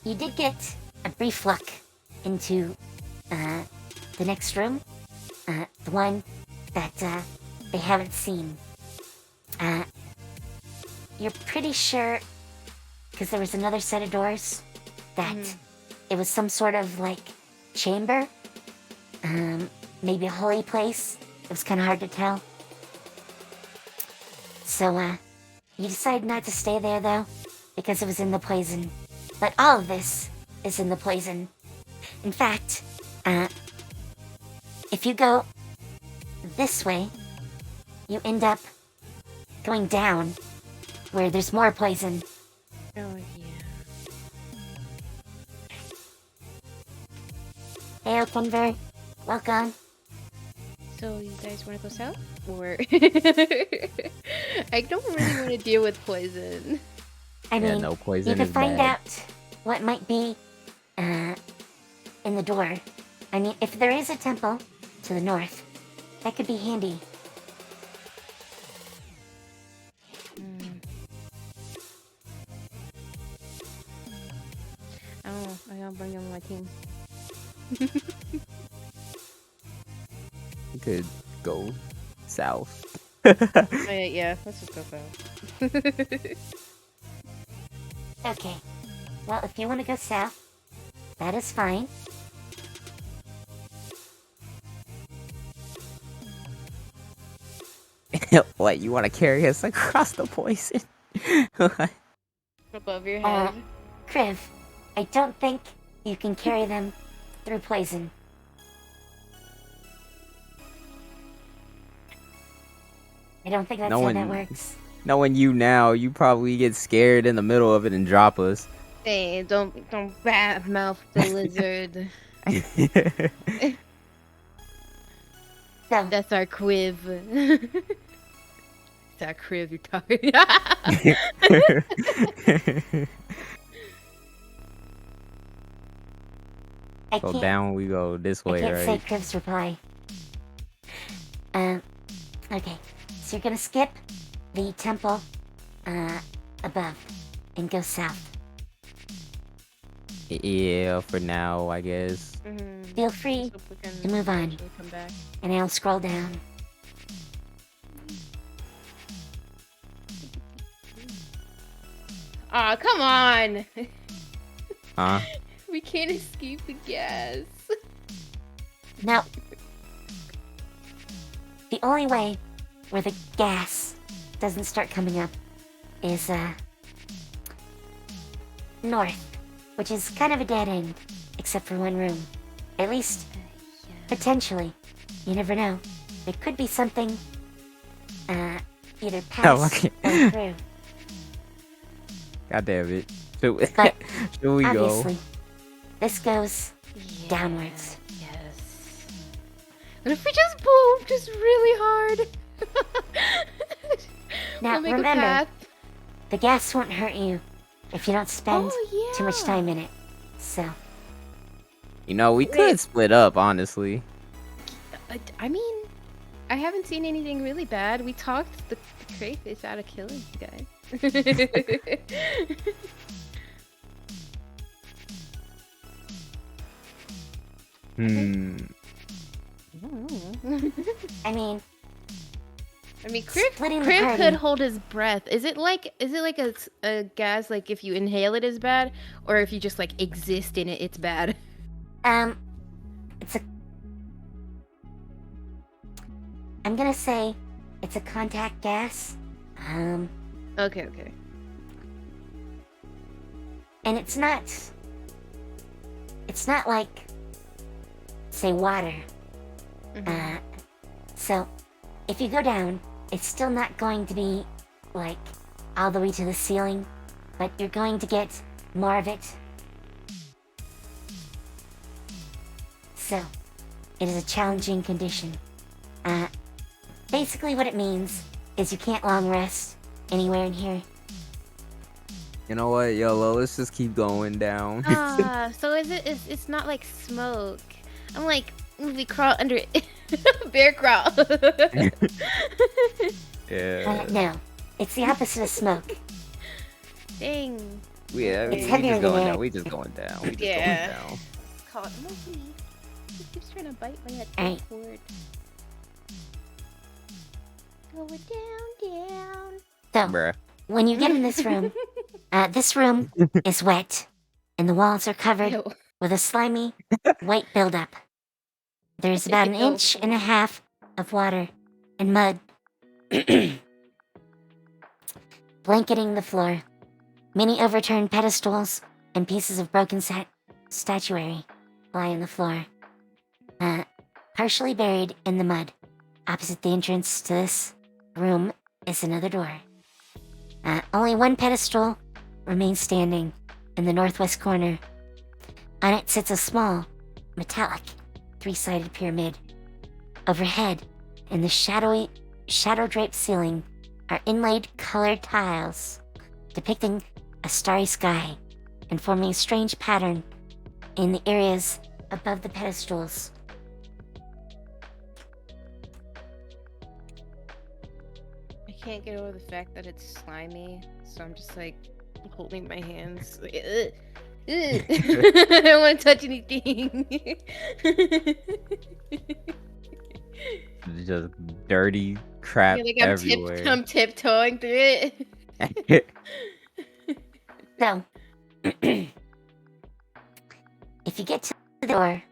You did get a brief look into the next room, the one that they haven't seen. You're pretty sure, because there was another set of doors, that it was some sort of like chamber, maybe a holy place. It was kind of hard to tell. So you decided not to stay there though, because it was in the poison. But all of this is in the poison. In fact, if you go this way, you end up going down where there's more poison. Oh yeah. Hey, Oakenver, welcome. So you guys want to go south, or I don't really want to deal with poison. I Yeah, mean, no poison you could is find bad. out what might be in the door. I mean, if there is a temple to the north, that could be handy. I don't know. I gotta bring him on my team. You could go south. Yeah, let's just go south. Okay. Well, if you want to go south, that is fine. What, you want to carry us across the poison? Above your head. Kriv, I don't think you can carry them through poison. I don't think that's No how one- that works. Knowing you now, you probably get scared in the middle of it and drop us. Hey, don't bad mouth the lizard. So, That's our quiv. It's our crib you're talking. I So can't, down we go this I way, can't say right? Kriv's reply. Okay. So you're gonna skip the temple above and go south. Yeah, for now, I guess. Feel free to move on. Come back. and I'll scroll down. Aw, come on! Huh? We can't escape the gas. Now, the only way where the gas doesn't start coming up is north, which is kind of a dead end, except for one room. At least, potentially. You never know. There could be something, either past okay. or through. God damn it. Should, But should we go? obviously, this goes downwards. Yes. What if we just pull just really hard? Now, We'll make a remember, path. the gas won't hurt you if you don't spend Oh, too much yeah. time in it. So, You know, we could split up, honestly. I mean, I haven't seen anything really bad. We talked the crayfish out of killing you guys. Hmm. I mean, Crib splitting the could party. hold his breath. Is it like a gas like if you inhale it is bad, or if you just like exist in it, it's bad? It's a. I'm gonna say it's a contact gas. Okay. And it's not. It's not like, say, water. So, if you go down, it's still not going to be, like, all the way to the ceiling, but you're going to get more of it. So, it is a challenging condition. Basically what it means is you can't long rest anywhere in here. You know what, YOLO, let's just keep going down. So it's not like smoke. I'm like, we crawl under it. Bear crawl. Yeah. No, it's the opposite of smoke. Dang. Yeah, It's we heavier just than going air. down. We just going down. We just Yeah. going down. It's called Monkey. It keeps trying to bite my head Alright. forward. Going down. So, Bruh. when you get in this room is wet, and the walls are covered Ew. with a slimy, white buildup. There's about an Ew. inch and a half of water and mud blanketing the floor. Many overturned pedestals and pieces of broken statuary lie on the floor. Partially buried in the mud, opposite the entrance to this room is another door. Only one pedestal remains standing in the northwest corner. On it sits a small, metallic, three-sided pyramid. Overhead, in the shadow-draped ceiling, are inlaid colored tiles depicting a starry sky and forming a strange pattern in the areas above the pedestals. I can't get over the fact that it's slimy, so I'm just like holding my hands. Like, ugh, ugh. I don't want to touch anything. Just dirty crap Yeah, like everywhere. I'm tiptoeing through it. So, if you get to the door,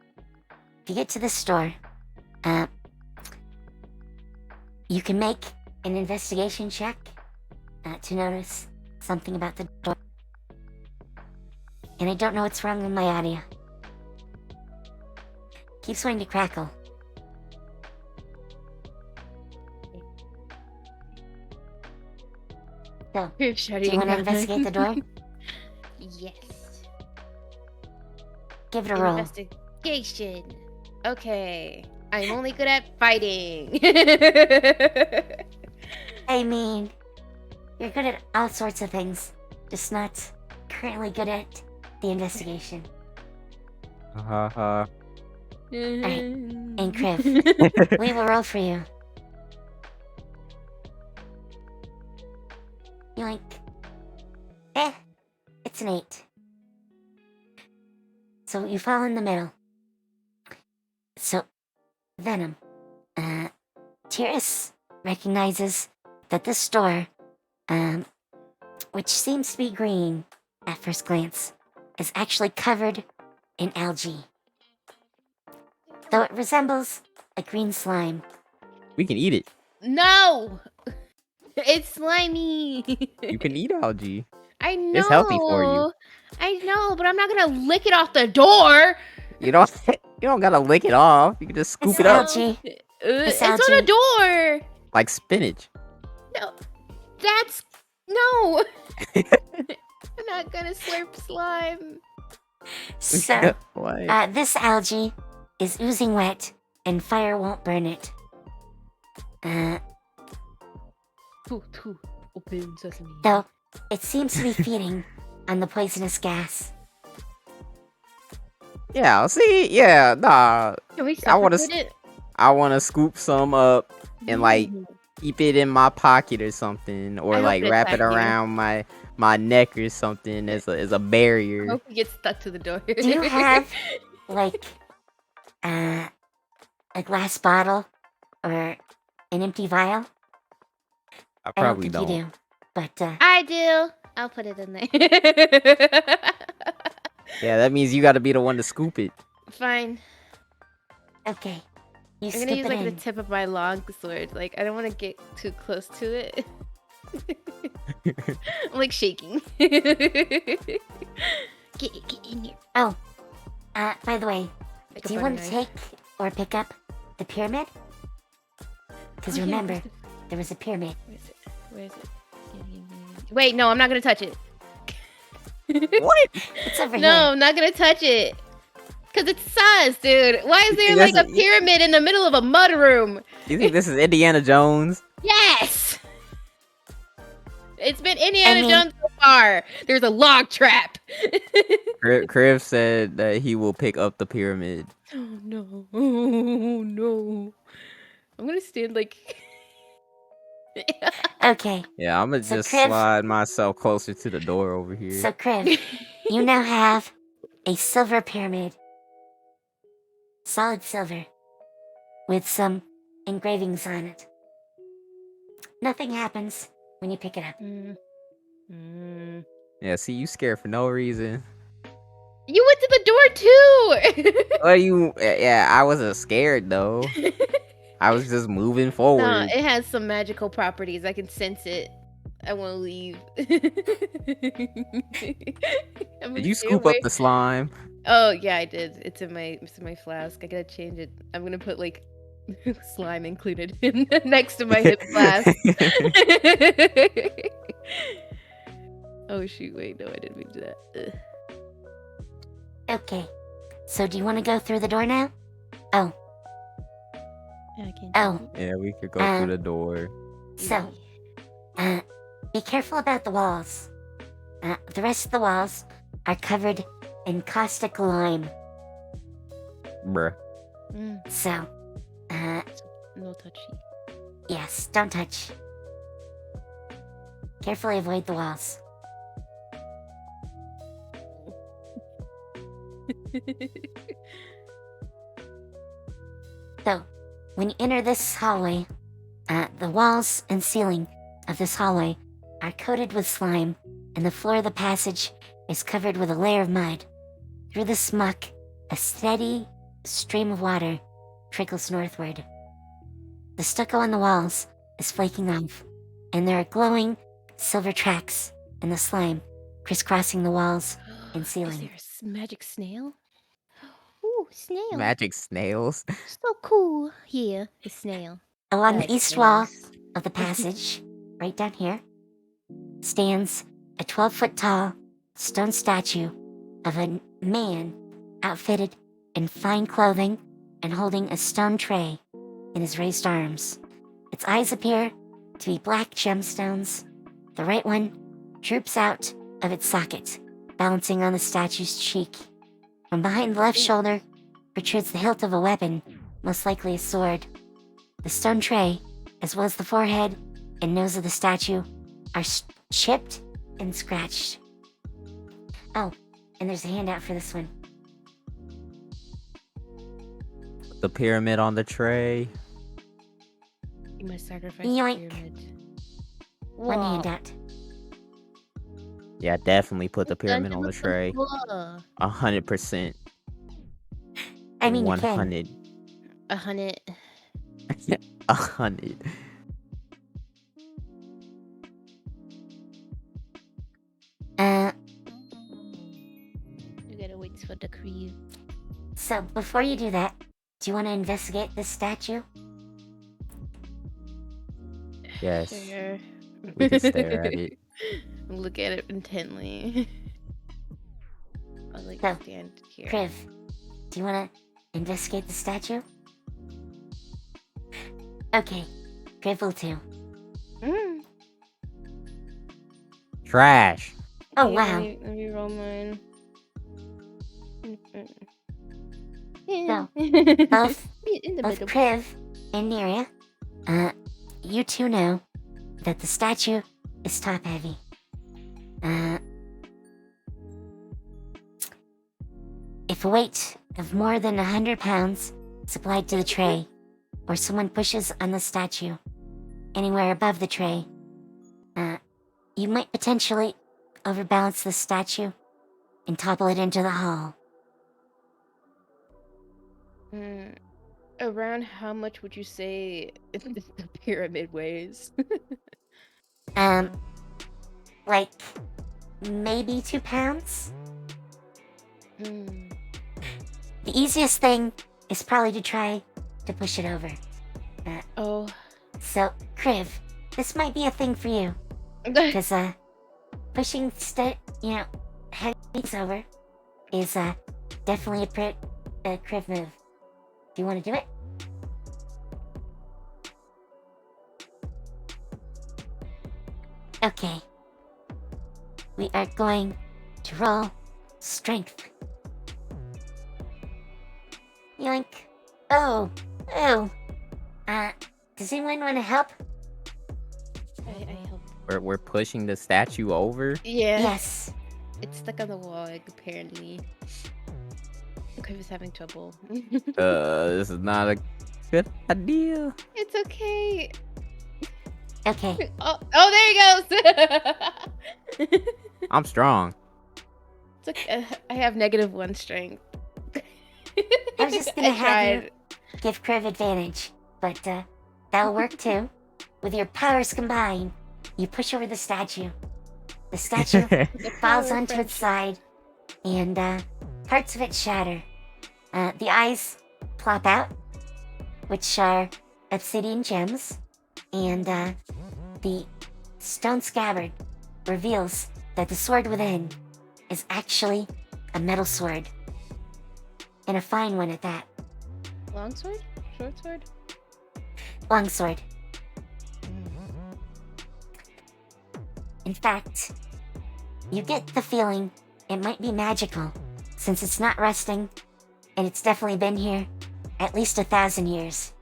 you can make an investigation check to notice something about the door. And I don't know what's wrong with my audio. Keeps wanting to crackle. So, You're do shutting you want to down. investigate the door? Yes. Give it a roll. Investigation. Okay. I'm only good at fighting. I mean, you're good at all sorts of things, just not currently good at the investigation. Haha. And Kriv, we will roll for you. Yoink. It's an 8. So you fall in the middle. So, Venom. Tyrus recognizes that this door, which seems to be green at first glance, is actually covered in algae. Though it resembles a green slime. We can eat it. No! It's slimy. You can eat algae. I know. It's healthy for you. I know, but I'm not gonna lick it off the door. You don't gotta lick it off. You can just scoop It's it up algae. It's algae. on a door. like spinach. No, that's no. I'm not gonna slurp slime. So, What? this algae is oozing wet, and fire won't burn it. Open sesame. Though, it seems to be feeding on the poisonous gas. Yeah, see? Yeah, nah. Can we I wanna separate it? I wanna scoop some up and like No. keep it in my pocket or something, or I hope like it wrap it attacks you. around my neck or something as a I barrier. hope we get stuck to the door. Do you have, like, a glass bottle or an empty vial? I I don't probably think don't. you do. But, I do. I'll put it in there. Yeah, that means you gotta be the one to scoop it. Fine. okay. You I'm scoop gonna use it like in. the tip of my long sword. Like I don't want to get too close to it. I'm like shaking. Get in here. Oh, by the way, Like a do you want to butter knife. take or pick up the pyramid? Because Oh, yeah, remember, where's the- there was a pyramid. Where is it? Where is it? Wait, no, I'm not gonna touch it. What? It's over No, here. I'm not gonna touch it. Cause it's sus, dude. Why is there like a That's- pyramid in the middle of a mud room? You think this is Indiana Jones? Yes. It's been Indiana I mean- Jones so far. There's a log trap. Kriv said that he will pick up the pyramid. Oh no. Oh no. I'm gonna stand like Okay, Yeah, I'm gonna So just Kriv- slide myself closer to the door over here. so Kriv, you now have a silver pyramid. Solid silver. With some engravings on it. Nothing happens when you pick it up. Yeah, see, you scared for no reason. You went to the door too. Well, yeah, I wasn't scared though. I was just moving forward. No, it has some magical properties. I can sense it. I want to leave. Did you scoop up the slime? Oh yeah, I did. It's in my flask. I gotta change it. I'm gonna put like slime included in next to my hip flask. Oh shoot! Wait, no, I didn't mean to do that. Ugh. Okay, so do you want to go through the door now? Oh, I can't. Oh, Yeah, we could go Um, through the door. so, be careful about the walls. The rest of the walls are covered in caustic lime. Bruh. So, No touchy. yes, don't touch. Carefully avoid the walls. So, when you enter this hallway, the walls and ceiling of this hallway are coated with slime, and the floor of the passage is covered with a layer of mud. Through this muck, a steady stream of water trickles northward. The stucco on the walls is flaking off, and there are glowing silver tracks in the slime crisscrossing the walls and Is ceiling. there a magic snail? Ooh, snail. Magic snails. So cool. Yeah, a snail. Along Like the east wall snails. of the passage, right down here, stands a 12-foot tall stone statue of a man outfitted in fine clothing and holding a stone tray in his raised arms. Its eyes appear to be black gemstones. The right one droops out of its socket, balancing on the statue's cheek. From behind the left shoulder protrudes the hilt of a weapon, most likely a sword. The stone tray, as well as the forehead and nose of the statue, are chipped and scratched. Oh, and there's a handout for this one. The pyramid on the tray. You must sacrifice Yoink. the pyramid. One Wow. handout. Yeah, definitely put the pyramid Dungeon on the with some tray. flaw. 100%. I mean, you can. 100. 100. 100. You gotta wait for the crew. So before you do that, do you want to investigate this statue? Yes. Sure. We can stare at it. Look at it intently. I'll like So, stand here. Kriv, do you want to investigate the statue? Okay, Kriv will too. Mm. Trash. Oh Okay, wow. Let me roll mine. So, Yeah. both in the both middle. Kriv and Neria, you two know that the statue is top heavy. If a weight of more than 100 pounds is applied to the tray, or someone pushes on the statue anywhere above the tray, you might potentially overbalance the statue and topple it into the hall. Around how much would you say the pyramid weighs? Like maybe 2 pounds? Hmm. The easiest thing is probably to try to push it over. Oh. So, Kriv, this might be a thing for you. Because, pushing, heavy things over is, definitely a Kriv move. Do you want to do it? Okay. We are going to roll strength. Yoink. Oh. Oh. Does anyone want to help? I help. We're pushing the statue over. Yeah. Yes. It's stuck on the wall, like, apparently. Cliff is having trouble. This is not a good idea. It's okay. Okay. Oh, there he goes. I'm strong. It's okay. I have -1 strength. I was just gonna I have you tried. give Kriv advantage, but that'll work too. With your powers combined, you push over the statue. The statue falls power onto its side, and parts of it shatter. The eyes plop out, which are Obsidian Gems, and the stone scabbard reveals that the sword within is actually a metal sword. And a fine one at that. Long sword? Short sword? longsword. In fact, you get the feeling it might be magical, since it's not rusting, and it's definitely been here at least 1,000 years.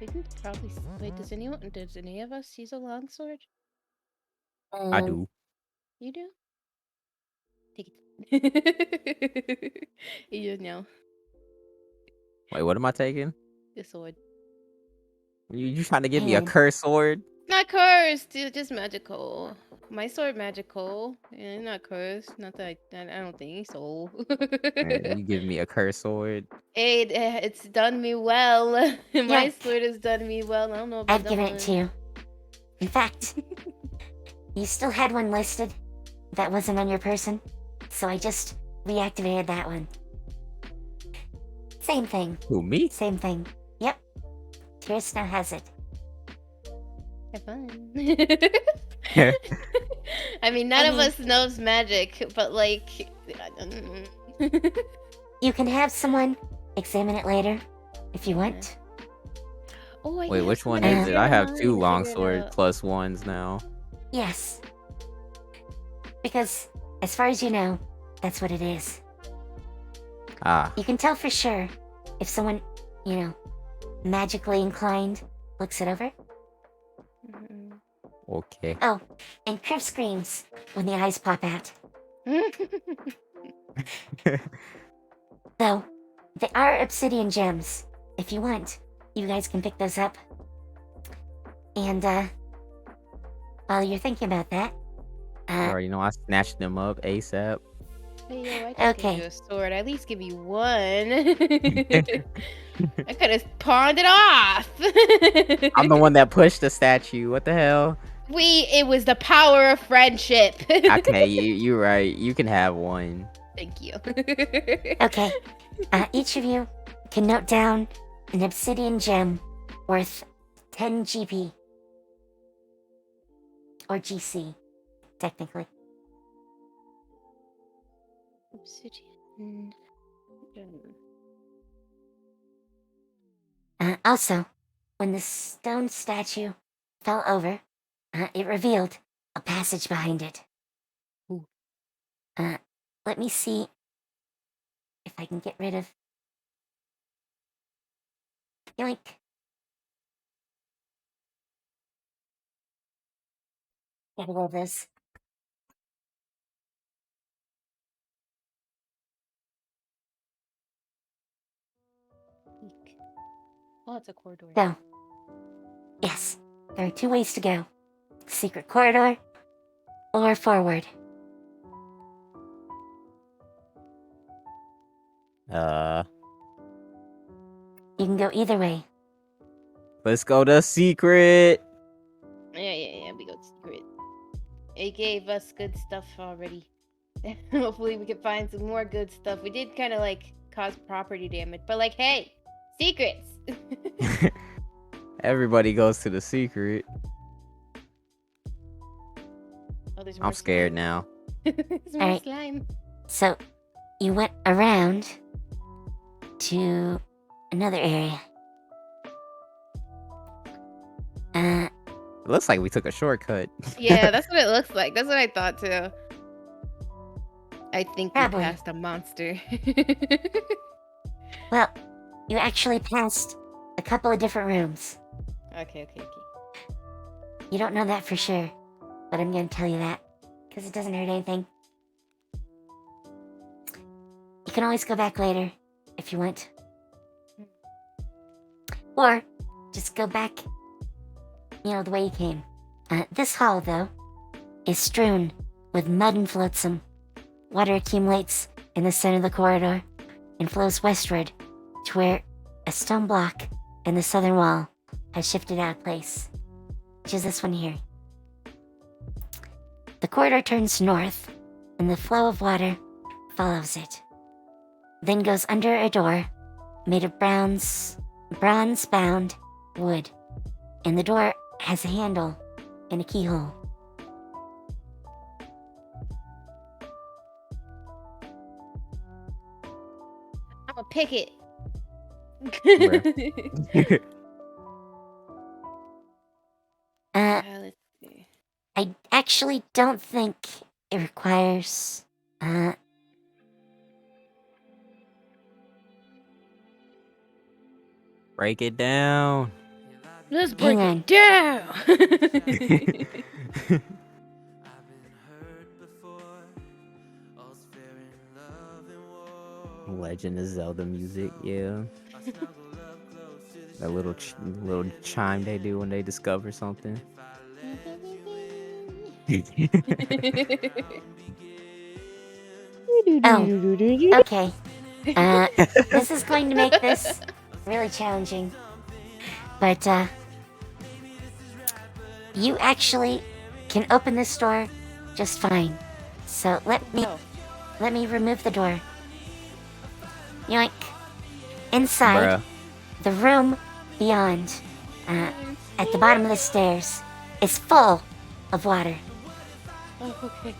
We can probably. Wait, does any of us use a longsword? I do. You do? Take it. You just know. Wait, what am I taking? The sword. You trying to give me a And cursed sword? Not cursed, it's just magical. My sword magical. Yeah, not cursed. Not that I don't think so. You give me a cursed sword? It's done me well. My Yeah. sword has done me well. I don't know about I've that given one. it to you. In fact, you still had one listed that wasn't on your person, so I just reactivated that one. Same thing. Who, me? Same thing. Yep. Tiris now has it. Have fun. Yeah. I mean, none I of mean- us knows magic, but like. You can have someone examine it later, if you want. Oh, I Wait, can which one someone is it? examine I have mine 2 and figure it longsword out. plus 1s now. Yes. Because, as far as you know, that's what it is. Ah, You can tell for sure if someone, magically inclined looks it over. Mhm. okay. Oh, and Criv screams when the eyes pop out. Though, they are Obsidian Gems. If you want, you guys can pick those up. And, while you're thinking about that, Alright, I snatched them up ASAP. Hey, yo, I just Okay. gave you a sword. At least give you one. I could have pawned it off. I'm the one that pushed the statue. What the hell? It was the power of friendship. Okay, you're right. You can have one. Thank you. okay, each of you can note down an Obsidian Gem worth 10 GP. Or GC, technically. Obsidian. Also, when the stone statue fell over, it revealed a passage behind it. Ooh. Let me see if I can get rid of. Yoink. Get rid of this. Eek. Oh, it's a corridor. So, yes, there are 2 ways to go: secret corridor or forward. You can go either way. Let's go to secret. Yeah. We got secret. It gave us good stuff already. Hopefully, we can find some more good stuff. We did kind of like cause property damage, but like, hey, secrets. Everybody goes to the secret. Oh, there's more I'm scared slime. now. There's more Alright. slime. So, you went around to another area. It looks like we took a shortcut. Yeah, that's what it looks like. That's what I thought too. I think we Probably. passed a monster. Well, you actually passed a couple of different rooms. Okay. You don't know that for sure, but I'm gonna tell you that, because it doesn't hurt anything. You can always go back later, if you want. Or, just go back, the way you came. This hall, though, is strewn with mud and flotsam. Water accumulates in the center of the corridor and flows westward to where a stone block in the southern wall has shifted out of place, which is this one here. The corridor turns north, and the flow of water follows it. Then goes under a door made of bronze-bound wood, and the door has a handle and a keyhole. I'm gonna pick it. Let's see. I actually don't think it requires. Break it down. Let's break on. it down. Legend of Zelda music, yeah. That little chime they do when they discover something. Oh, okay. This is going to make this really challenging. But, you actually can open this door just fine. So let me remove the door. Yoink. Inside, Bruh. the room beyond, at the bottom of the stairs, is full of water. Oh, okay.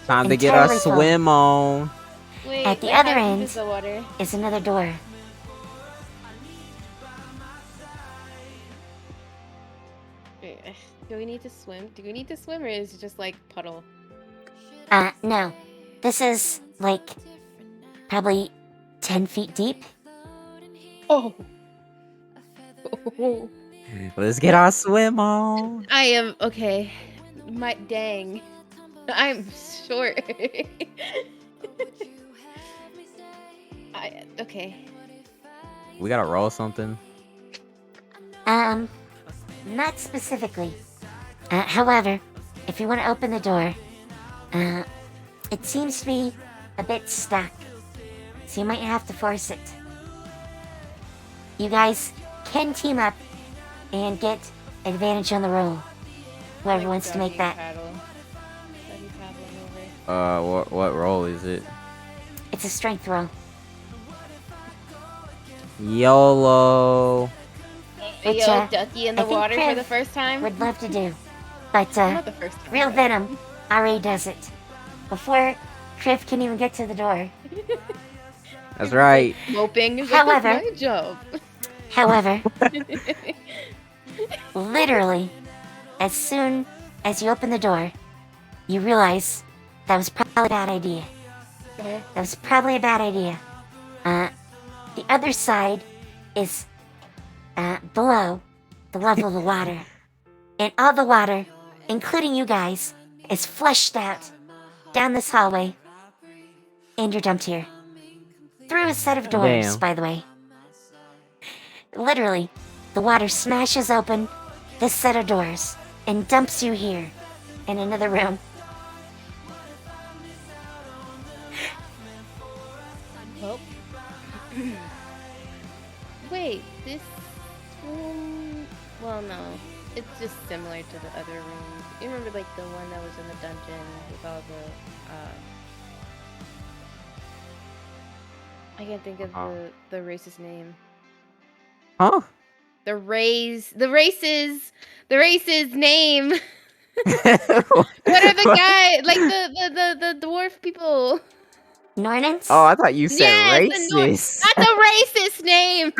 Time to get our Entirely full. swim on. Wait, At the what other happens end- to the water? Is another door. Wait, do we need to swim? Do we need to swim, or is it just like puddle? No. This is, like, probably 10 feet deep. Oh. Let's get our swim on. I am okay. My dang, I'm short. Okay. We gotta roll something. Not specifically. However, if you want to open the door, it seems to be a bit stuck. So you might have to force it. You guys can team up and get advantage on the roll. Whoever wants to make that. What roll is it? It's a strength roll. YOLO. Which, Yo, ducky in I the think water for Kriv the first time. would love to do. But, Not the first time. Real Venom already does it. Before Kriv can even get to the door. That's right. Moping. Is However- like, that's my job. However, literally, as soon as you open the door, you realize that was probably a bad idea. That was probably a bad idea. The other side is below the level of the water. And all the water, including you guys, is flushed out down this hallway. And you're dumped here. Through a set of doors, Damn. by the way. Literally, the water smashes open this set of doors and dumps you here in another room. Well. Wait, this room. Well, no. It's just similar to the other rooms. You remember, like, the one that was in the dungeon with all the, I can't think of the race's name. Huh? The race's name. What are the guy like the dwarf people? Nornans? Oh, I thought you said Yes, racist. Not the racist names.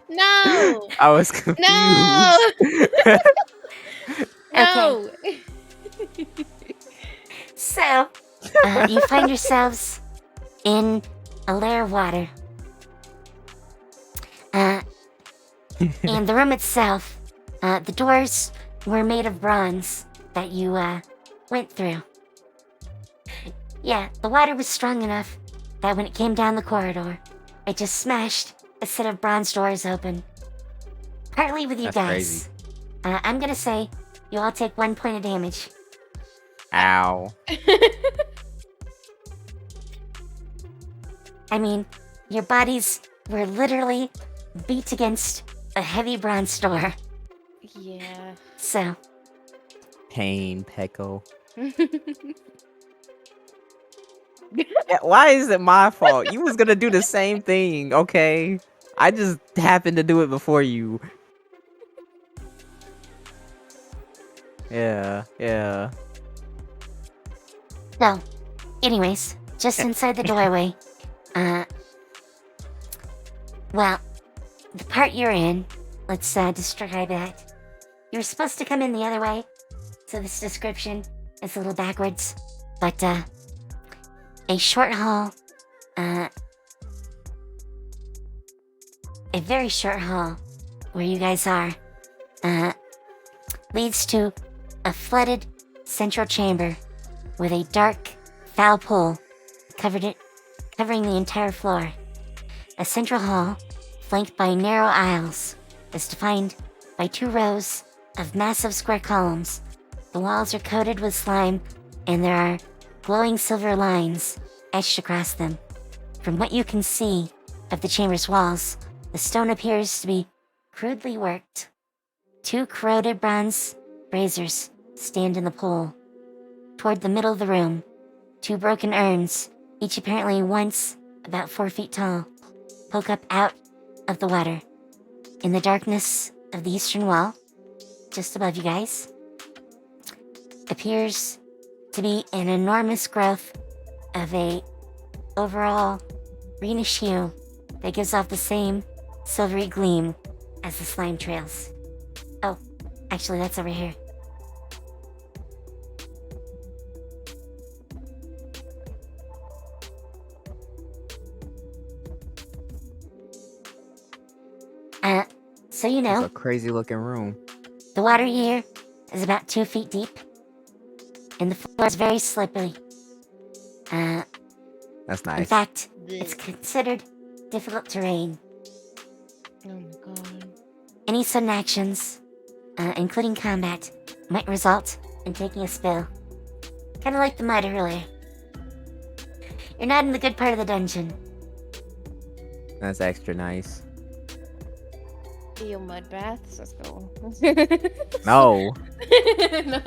No. I was confused. No. No. So, you find yourselves in a layer of water. And the room itself, the doors were made of bronze that you went through. Yeah, the water was strong enough that when it came down the corridor, it just smashed a set of bronze doors open. Partly with you That's guys. crazy. I'm gonna say you all take 1 point of damage. Ow. I mean, your bodies were literally beat against a heavy bronze door. Yeah. So, Pain, Pecco. Yeah, why is it my fault? You was gonna do the same thing, okay? I just happened to do it before you. Yeah. so, anyways, just inside the doorway. Well, the part you're in, let's describe that. You were supposed to come in the other way, so this description is a little backwards. But, a short hall, a very short hall where you guys are, leads to a flooded central chamber with a dark, foul pool covering the entire floor. A central hall, flanked by narrow aisles, is defined by 2 rows of massive square columns. The walls are coated with slime, and there are glowing silver lines etched across them. From what you can see of the chamber's walls, the stone appears to be crudely worked. 2 corroded bronze braziers stand in the pool. Toward the middle of the room, 2 broken urns, each apparently once about 4 feet tall, poke up out of the water. In the darkness of the eastern wall, just above you guys, appears to be an enormous growth of a overall greenish hue that gives off the same silvery gleam as the slime trails. Oh, actually that's over here. So you know, It's a crazy looking room. the water here is about 2 feet deep, and the floor is very slippery. That's In nice. fact, it's considered difficult terrain. Oh my god. Any sudden actions, including combat, might result in taking a spill. Kinda like the mud earlier. You're not in the good part of the dungeon. That's extra nice. Yo, mud baths. Let's go. No. No.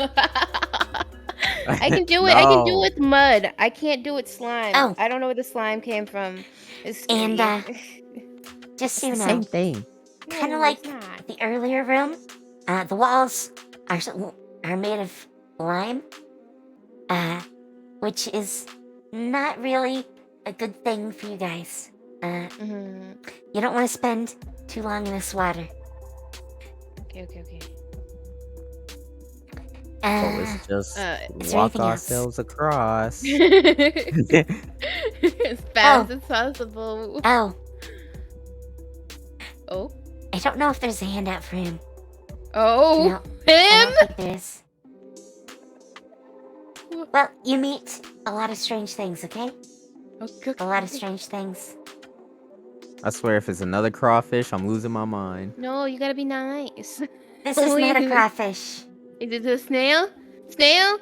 I can do it. I can do No. it with mud. I can't do it with slime. Oh. I don't know where the slime came from. It's And, scary. Just so you It's the know, same thing. kinda No, like it's not. the earlier room, the walls are made of lime, which is not really a good thing for you guys. Mhm. You don't want to spend too long in this water. Okay. So let's just is there walk anything else? ourselves across. As fast as possible. Oh, Oh. I don't know if there's a handout for him. Oh. No, I Him? don't think there is. Well, you meet a lot of strange things, okay? Okay. A lot of strange things. I swear, if it's another crawfish, I'm losing my mind. No, you gotta be nice. This is not a Please. crawfish. Is it a snail? Snail?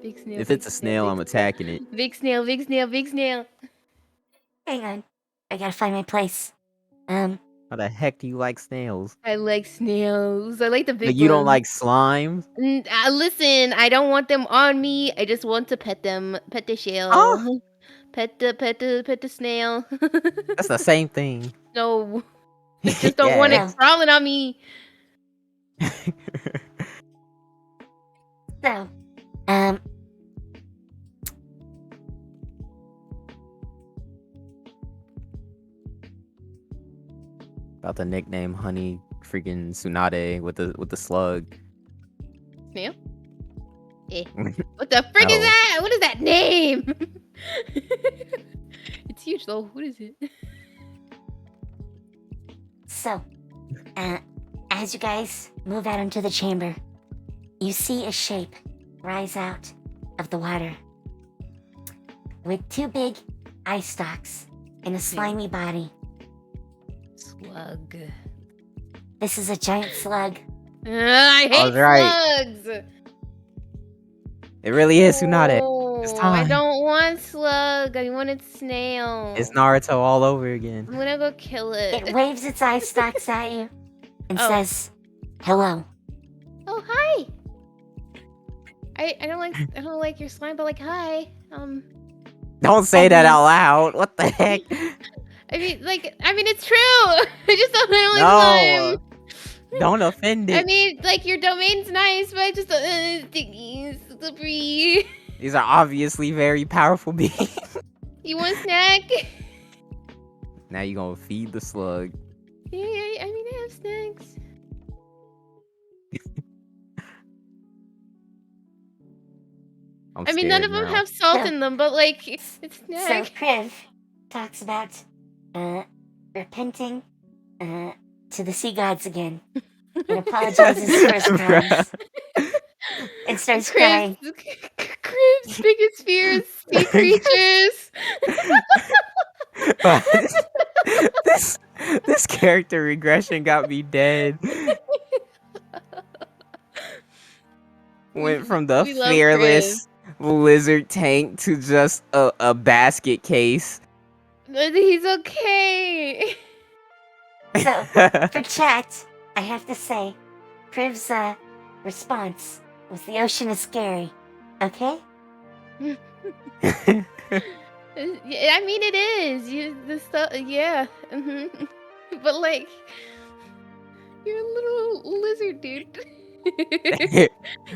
Big snail. If big it's a snail, I'm attacking it. Big snail, big snail, big snail. Hang on. I gotta find my place. How the heck do you like snails? I like snails. I like the big But you don't ones. like slime? Listen, I don't want them on me. I just want to pet them. Pet the shell. Oh. Pet the snail. That's the same thing. No. I just don't want Yes. it crawling on me. So, About the nickname Honey freaking Tsunade with the slug. Snail? Eh. What the frick is No. that? What is that name? It's huge though. What is it? So, as you guys move out into the chamber, you see a shape rise out of the water with 2 big eye stalks and a slimy body. Slug. This is a giant slug. I hate All right. slugs. It really is Tsunade. It's Oh, I time. don't want slug. I wanted snail. It's Naruto all over again. I'm gonna go kill it. It waves its eye stalks at you and Oh. says, "Hello." Oh, hi. I don't like your slime, but like hi. Don't say that out loud. What the heck? I mean it's true. I just don't like No. slime. Don't offend I it. mean, like your domain's nice, but I just sticky, slippery. These are obviously very powerful beings. You want a snack? Now you gonna feed the slug. Yeah, I mean, I have snacks. I'm I mean, none of scared them now. have salt No. in them, but like, it's So snack. Kriv talks about repenting to the sea gods again and apologizes for his crimes and starts crying. Crib's biggest fear is sea creatures. this this character regression got me dead. Went from the We love fearless lizard tank to just a basket case. But he's okay. So for chat, I have to say, Kriv's response was the ocean is scary. Okay? Yeah, I mean, it is. The stuff, yeah. But like, you're a little lizard, dude.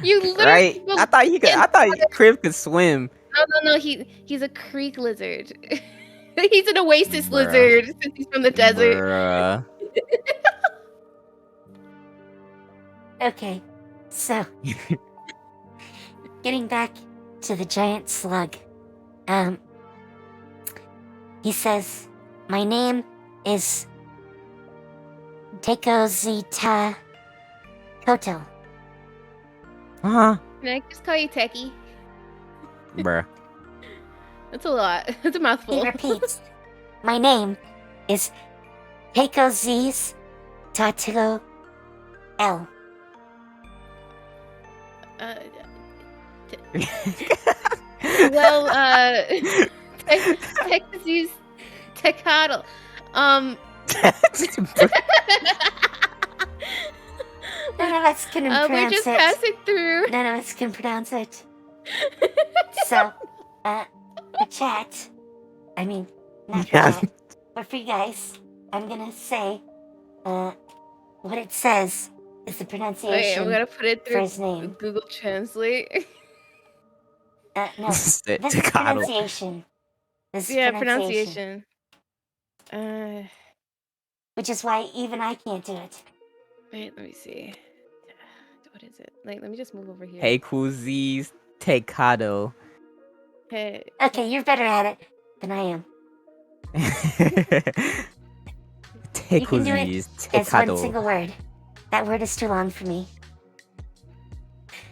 You literally. Right? I thought Crib could swim. No. He's a creek lizard. He's an oasis Bruh. lizard since he's from the desert. Bruh. Okay. So getting back to the giant slug. He says, my name is Tekozita Koto. Huh? Can I just call you Techie? Bruh. That's a lot. That's a He mouthful. repeats, my name is Tekozis Tatilo L. Uh, well, Texas Tecatl. None of us can We're pronounce just it. passing through. None of us can pronounce it. So, for chat, I mean, not for Yeah. chat, but for you guys, I'm gonna say, what it says is the Wait, pronunciation I'm gonna put it for through his name. Google Translate. No, this is Tecatl. pronunciation. This is Yeah, pronunciation. pronunciation. Which is why even I can't do it. Wait, let me see. What is it? Like, let me just move over here. Heikuzis Tecado. Hey. Okay, you're better at it than I am. You can do it Heikuzis as one Tecado. single word. That word is too long for me.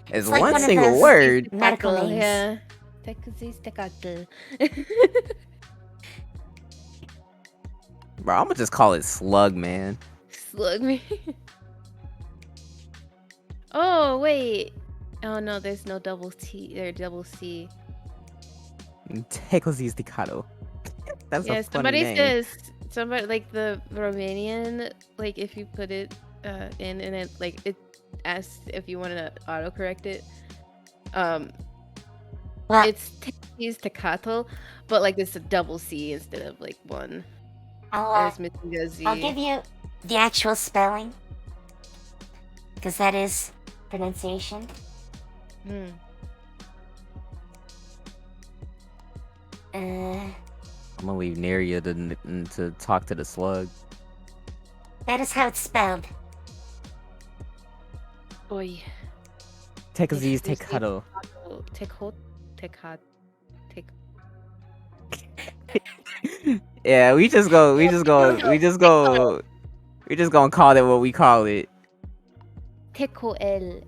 It's like one one of single those word. medical names. Yeah. Texas Tecatl. Bro, I'm gonna just call it slug, man. Slug me. Oh, wait. Oh, no, there's no double T or double C. Heikuzis Tecado. That's Yeah, a funny somebody name. says, somebody, like, the Romanian, like, if you put it in and it, like, it asks if you want to autocorrect it. Well, It's Texas Tecatl, but, like, it's a double C instead of, like, one. I'll It's missing a Z. I'll give you the actual spelling. Because that is pronunciation. Hmm. I'm gonna leave Neria to talk to the slug. That is how it's spelled. Oi. Heikuzis Texas Tecado. Tecat. Yeah, we just gonna call it what we call it. Teco L.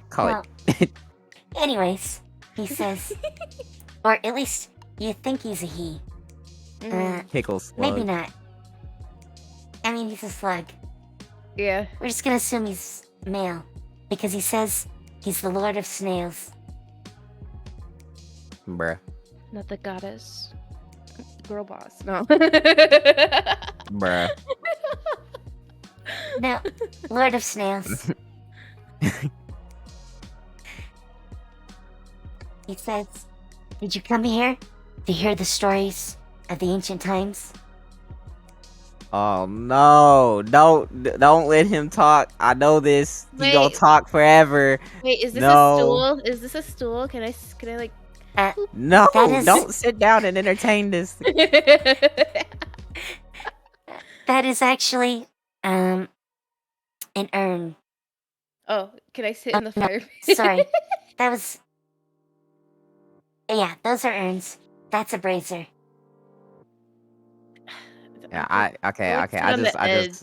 Call Well, anyways, he says, or at least you think he's a he. it. Pickles. Maybe not. I mean, he's a slug. Yeah. We're just gonna assume he's male. Because he says he's the Lord of Snails. Bruh. Not the goddess. Girl boss. No. Bruh. No, Lord of Snails. He says, did you come here to hear the stories of the ancient times? Oh no! Don't let him talk. I know this. He gonna Wait. talk forever. Wait, is this a No. stool? Is this a stool? Can I like? No, That is- don't sit down and entertain this. That is actually an urn. Oh, can I sit in the no, fire? Sorry, that was. Yeah, those are urns. That's a brazier. Yeah, I would sit on the edge.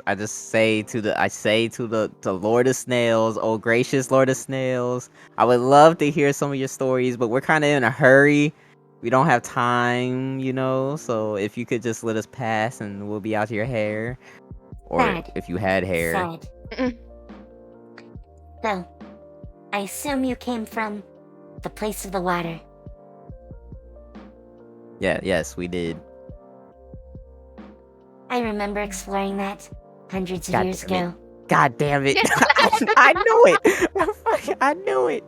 I just say to the Lord of Snails, oh gracious Lord of Snails, I would love to hear some of your stories, but we're kind of in a hurry. We don't have time, you know. So if you could just let us pass, and we'll be out your hair, or Sad. if you had hair. Sad. So, I assume you came from the place of the water. Yeah, yes, we did. I remember exploring that hundreds of God years damn it. ago. God damn it! I knew it. I knew it.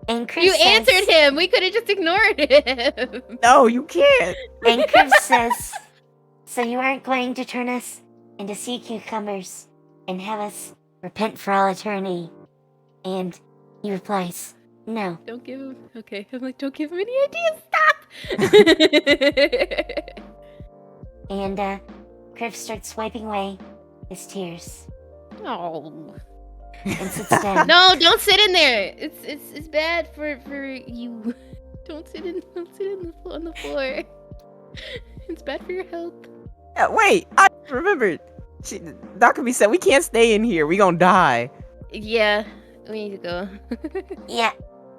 And Chris You says, answered him. We could have just ignored him. No, you can't. And Chris says, so you aren't going to turn us into sea cucumbers and have us repent for all eternity? And he replies, no. Don't give him. Okay, I'm like, don't give him any ideas. Stop. And Criff starts wiping away his tears Oh. and sits down. No, don't sit in there. It's bad for you. Don't sit on the floor. It's bad for your health. Wait, I remembered. Dr. B said we can't stay in here. We gonna die. Yeah, we need to go. Yeah,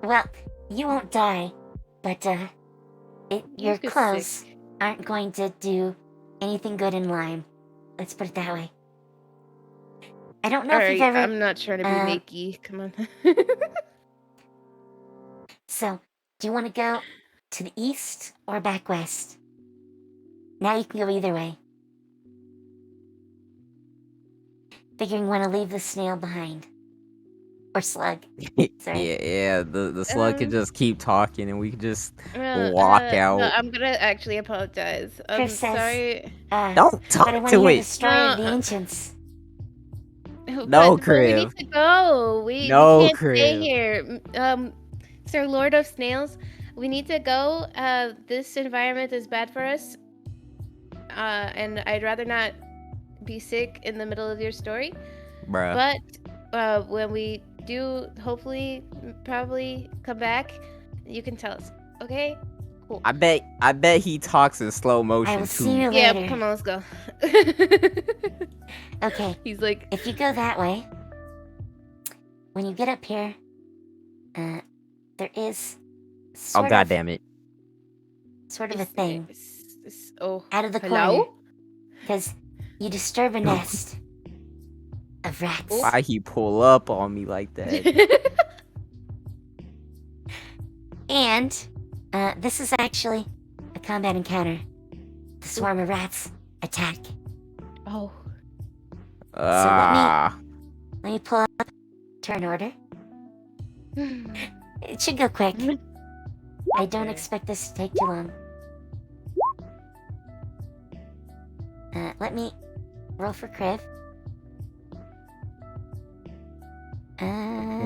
well, you won't die, but your just get clothes sick. aren't going to do anything good in Lyme. Let's put it that way. I don't know if you've Alright, ever. I'm not trying to be makey. Come on. So, do you want to go to the east or back west? Now you can go either way. Figuring you want to leave the snail behind. Or slug. Sorry. Yeah. The slug could just keep talking, and we could just Well, walk No, out. I'm gonna actually apologize. I'm Chris says, sorry. Don't talk but I want to hear the it. story of the No, ancients. No, but we need Criv. to go. We No, can't stay Criv. here. Sir Lord of Snails, we need to go. This environment is bad for us. And I'd rather not be sick in the middle of your story. Bruh. But when we do, hopefully, probably come back, you can tell us. Okay? Cool. I bet he talks in slow I motion will too. see you Yeah, later. come on, let's go. Okay, He's like, if you go that way, when you get up here, there is Oh god damn it. sort of a thing oh, out of the corner. hello? Because you disturb a nest of rats. Why he pull up on me like that? And this is actually a combat encounter. The swarm of rats attack. Oh. Ah. Let me pull up turn order. It should go quick. I don't expect this to take too long. Let me roll for Criv.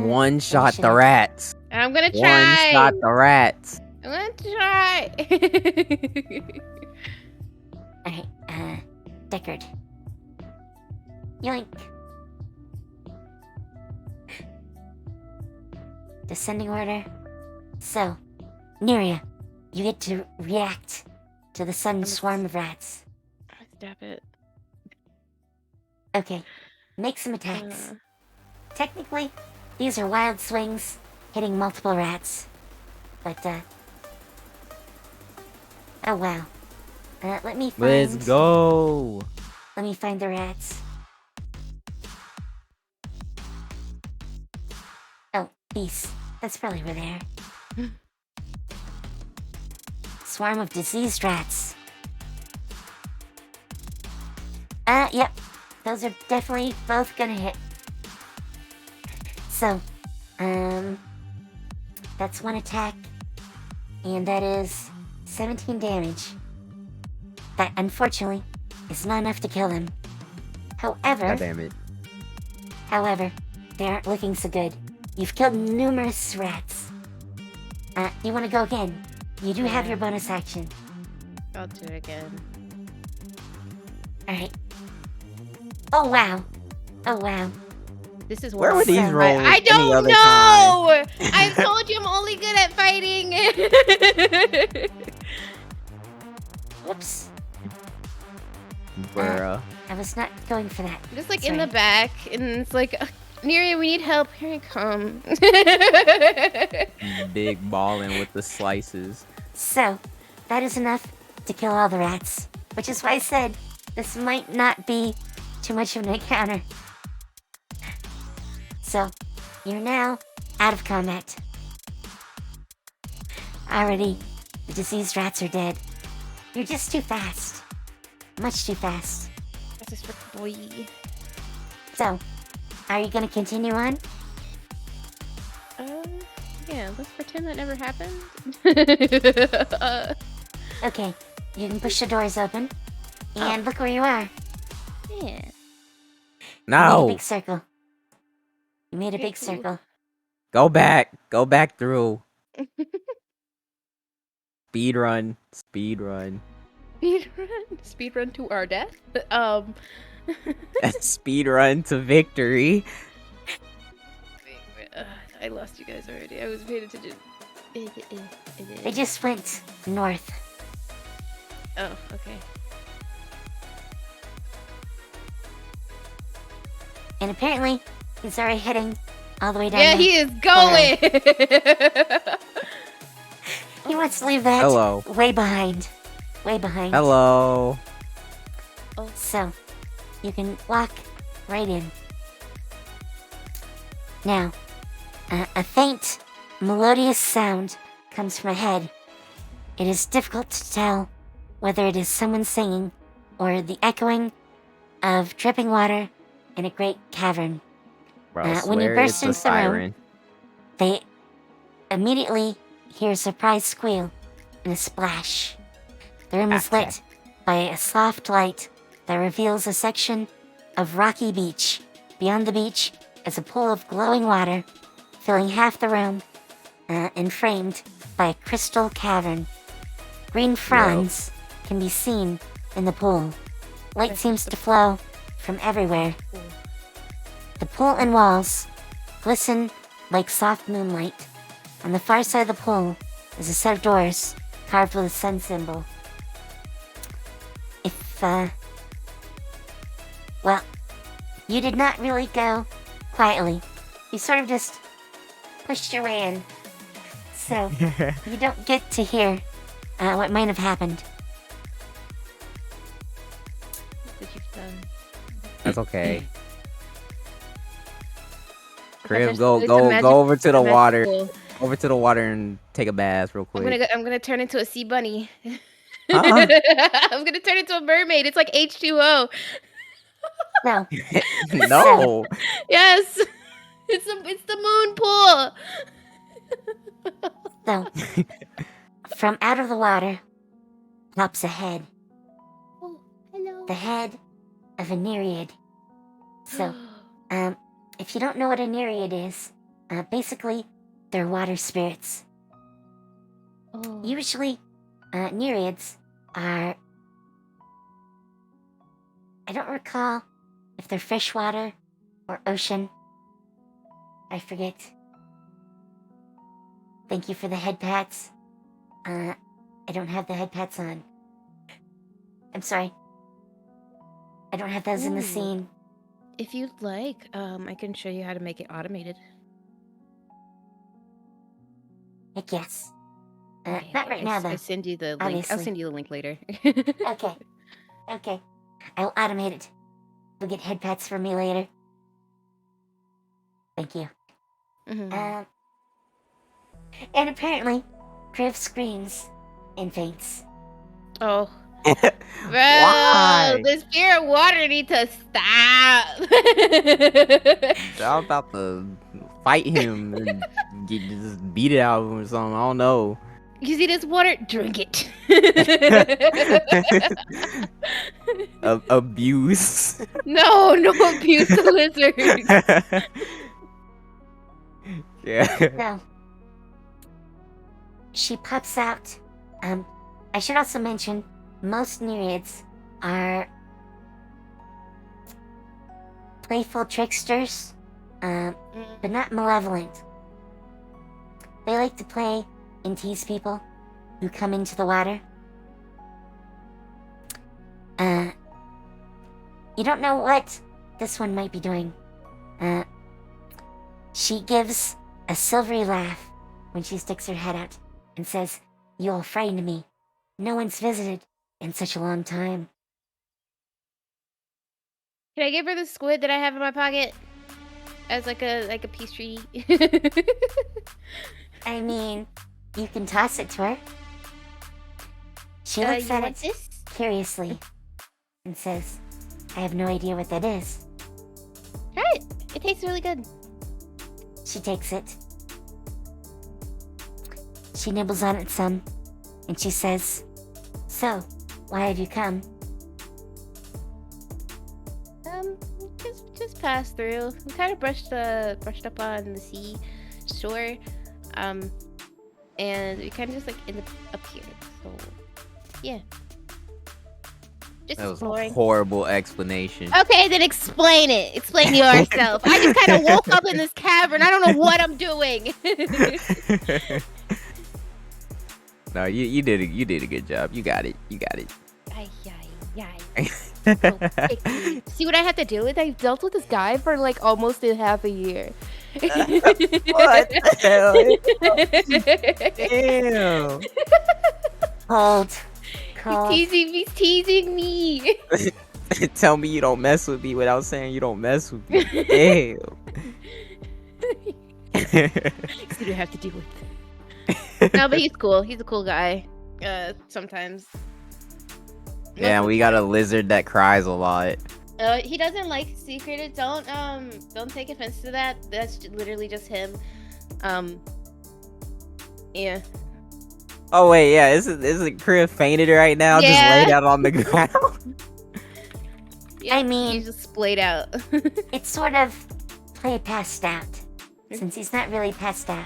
One shot should the I- rats. I'm gonna One try. shot the rats. I'm gonna try. Alright, Deckard. Yoink. Descending order. So, Neria, you get to react to the sudden swarm of rats. Stop it. Okay, make some attacks. Technically, these are wild swings hitting multiple rats. But, oh wow. Let me find... Let's go. Let me find the rats. Oh, beasts. That's probably where they are. Swarm of diseased rats. Yep. Those are definitely both gonna hit. So, that's one attack. And that is 17 damage. That, unfortunately, is not enough to kill them. However, God damn it. they aren't looking so good. You've killed numerous rats. You want to go again? You do have your bonus action. I'll do it again. All right. Oh wow. Oh wow. This is Where were these So- rolls? I any don't other know. time? I told you I'm only good at fighting. Whoops. Bruh. I was not going for that. Just like Sorry. in the back, and it's like, Neria, we need help. Here I come. Big balling with the slices. So, that is enough to kill all the rats. Which is why I said this might not be too much of an encounter. So, you're now out of combat. Already, the diseased rats are dead. You're just too fast. Much too fast. This is for boy. So, are you gonna continue on? Yeah, let's pretend that never happened. Okay, you can push the doors open. And look where you are. Yeah. You made a No. big circle. You made a Okay, big cool. circle. Go back. Go back through. Speed run. Speed run. Speed run to our death. Speed run to victory. I lost you guys already. I was paying attention. They just went north. Oh, okay. And apparently, he's already heading all the way down Yeah, there. he is going. He wants to leave that Hello. way behind. Way behind. Hello. So, you can walk right in. Now, a faint, melodious sound comes from ahead. It is difficult to tell whether it is someone singing or the echoing of dripping water in a great cavern. Bro, When you swear burst it's a into the room- siren. They immediately hear a surprised squeal and a splash. The room is Okay. lit by a soft light that reveals a section of rocky beach. Beyond the beach is a pool of glowing water, filling half the room, and framed by a crystal cavern. Green fronds can be seen in the pool. Light seems to flow from everywhere. The pool and walls glisten like soft moonlight. On the far side of the pool is a set of doors carved with a sun symbol. Well, you did not really go quietly. You sort of just pushed your way in. So, you don't get to hear what might have happened. What you've done. That's okay. It's Crib, a go magic- over to the magical- water. Over to the water and take a bath real quick. I'm gonna turn into a sea bunny. Huh? I'm gonna turn into a mermaid. It's like H2O. No, No. Yes. It's the moon pool. so, from out of the water pops a head. Oh, hello. The head of a nereid. So, if you don't know what a nereid is, basically, they're water spirits. Oh. Usually, nereids are... I don't recall if they're freshwater or ocean. I forget. Thank you for the head pats. I don't have the head pats on. I'm sorry. I don't have those in the Ooh. scene. If you'd like, I can show you how to make it automated. Heck yes. Okay, Not right now, I though. send you the link. Obviously. I'll send you the link later. Okay. Okay. I'll automate it. You'll get head pats from me later. Thank you. Mhm. And apparently, Kriv screams and faints. Oh. Why? Bro, the spirit water need to stop. I'm about to fight him and just beat it out of him or something. I don't know. You see this water? Drink it. Abuse. No abuse the lizard. Yeah. So, she pops out. I should also mention, most Nereids are playful tricksters, but not malevolent. They like to play and tease people who come into the water. You don't know what this one might be doing. She gives a silvery laugh when she sticks her head out and says, "You all frightened me. No one's visited in such a long time." Can I give her the squid that I have in my pocket as like a peace treaty? I mean, you can toss it to her. She looks you at want it this? curiously and says, "I have no idea what that is." Try it. It tastes really good. She takes it. She nibbles on it some, and she says, "So, why have you come?" Just pass through. We kind of brushed up on the sea shore, and we kind of just like ended up here. So, yeah. Just That was a exploring. horrible explanation. Okay, then explain it. Explain yourself. I just kind of woke up in this cavern. I don't know what I'm doing. No, you did a good job. You got it. Ay. So picky. See what I have to deal with? I've dealt with this guy for like almost a half a year. What the hell? Damn. Cold. He's teasing me. Tell me you don't mess with me without saying you don't mess with me. Damn. See what I have to deal with. No, but he's cool. He's a cool guy. Sometimes. Yeah, we got a lizard that cries a lot. He doesn't like secreted. Don't take offense to that. That's literally just him. Yeah. Oh wait, yeah, isn't Crib fainted right now? Yeah. Just laid out on the ground. Yeah, I mean- he's just splayed out. It's sort of play passed out, since he's not really passed out.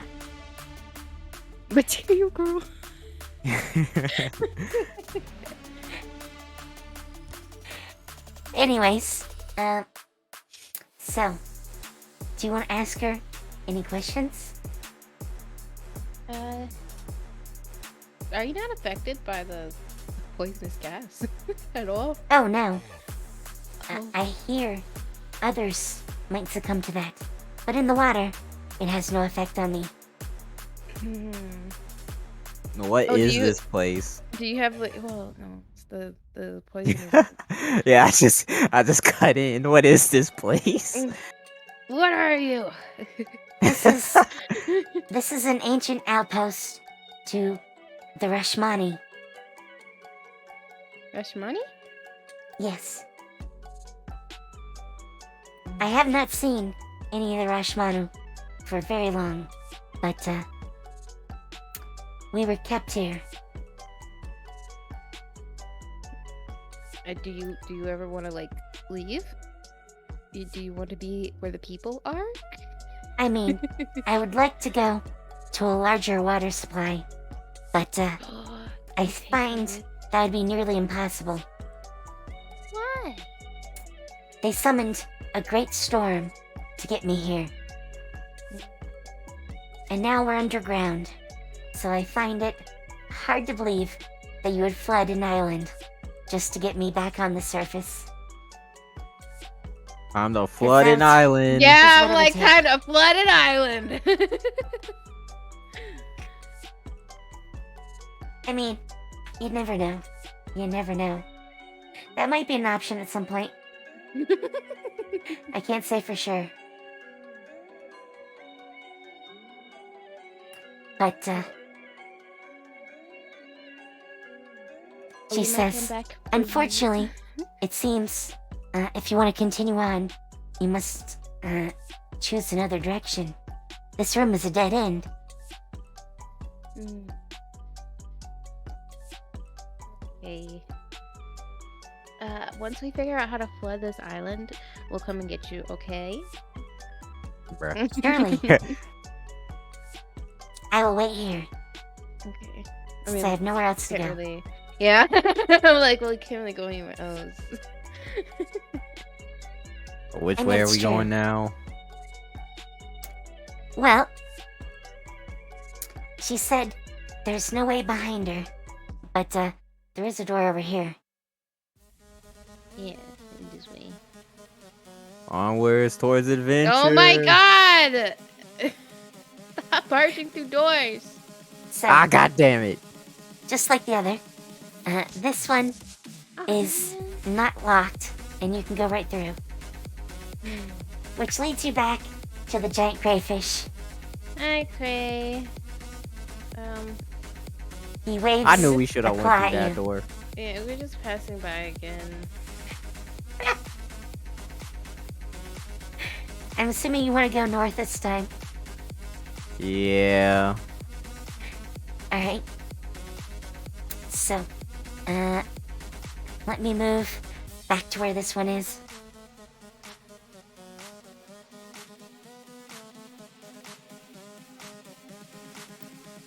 Material girl. Anyways, so, do you want to ask her any questions? Are you not affected by the poisonous gas at all? Oh no. Oh. I hear others might succumb to that, but in the water, it has no effect on me. What Oh, is do you- this place? Do you have like? Well, no, it's the poisonous. Yeah, I just cut in. What is this place? What are you? This is an ancient outpost to the Rashmani. Rashmani? Yes. I have not seen any of the Rashmanu for very long, but we were kept here. Do you ever want to like leave? Do you want to be where the people are? I mean, I would like to go to a larger water supply, but I find that would be nearly impossible. Why? They summoned a great storm to get me here. And now we're underground, so I find it hard to believe that you would flood an island just to get me back on the surface. I'm the flooding sounds- island. Yeah, That's I'm what it like would take. kind of flooded island. I mean, you'd never know. You never know. That might be an option at some point. I can't say for sure. But, she says, unfortunately, it seems if you want to continue on, you must choose another direction. This room is a dead end. Okay. Once we figure out how to flood this island, we'll come and get you, okay? Bruh. Surely. I will wait here, Okay. since I have nowhere else to go. can't really... Yeah. I'm like, well, we can't really go anywhere else. Which And way are it's we true. going now? Well, she said there's no way behind her, but there is a door over here. Yeah, this way. Onwards towards adventure. Oh my god! Stop barging through doors. So, Ah, god damn it. just like the other, this one is not locked, and you can go right through. Which leads you back to the giant crayfish. Hi, Cray. He waves I knew we should a have claw went through at that you. door. Yeah, we're just passing by again. I'm assuming you want to go north this time. Yeah. Alright. So, let me move back to where this one is.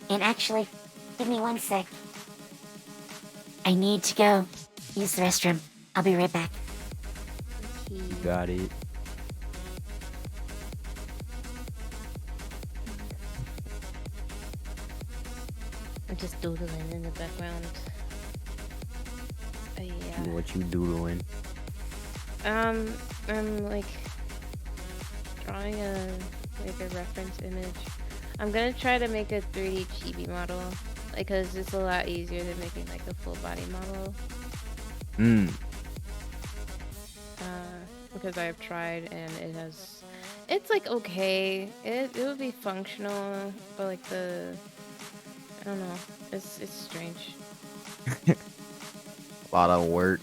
And actually, give me 1 sec. I need to go use the restroom. I'll be right back. You got it. I'm just doodling in the background. Yeah. What you doing? I'm like drawing a reference image. I'm gonna try to make a 3D chibi model, like, cause it's a lot easier than making like a full body model. Because I've tried and it's like okay. It would be functional, but like I don't know. It's strange. A lot of work.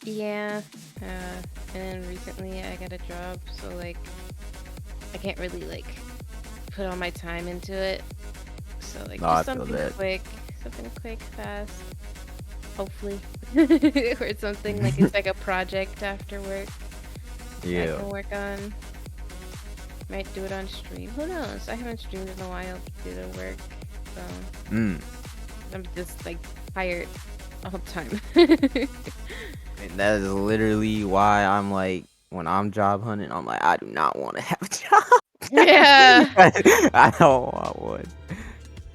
Yeah. And then recently I got a job, so like I can't really like put all my time into it. So like No, I just feel something that. something quick, fast. Hopefully. Or something like it's like a project after work. I Yeah. can work on. Might do it on stream. Who knows? I haven't streamed in a while due to work. So I'm just like tired all the time. And that is literally why I'm like, when I'm job hunting, I'm like, I do not want to have a job. Yeah. I don't want one.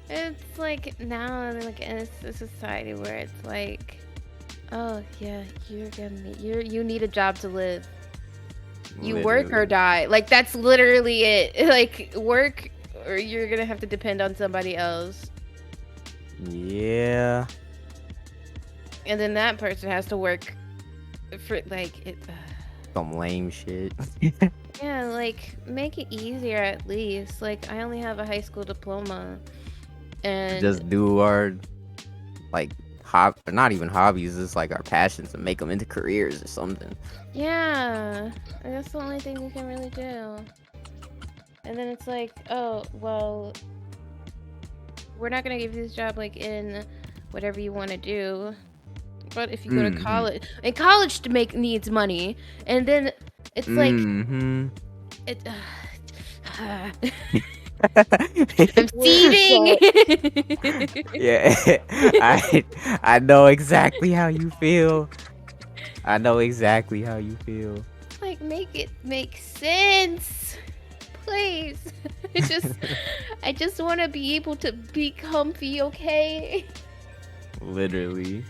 It's like now like in a society where it's like, oh yeah, you need a job to live. You work or Literally. die. Like that's literally it. Like work or you're gonna have to depend on somebody else. Yeah. And then that person has to work for like it. Some lame shit. Yeah, like make it easier at least. Like I only have a high school diploma, and Just do our, like, not even hobbies, it's like our passions and make them into careers or something. yeah, that's the only thing you can really do. And then it's like, oh well, we're not gonna give you this job like in whatever you want to do. But if you go to college, and college to make needs money, and then it's like it. I'm seething. Yeah, I know exactly how you feel. I know exactly how you feel. Like make it make sense, please. I just want to be able to be comfy, okay? Literally.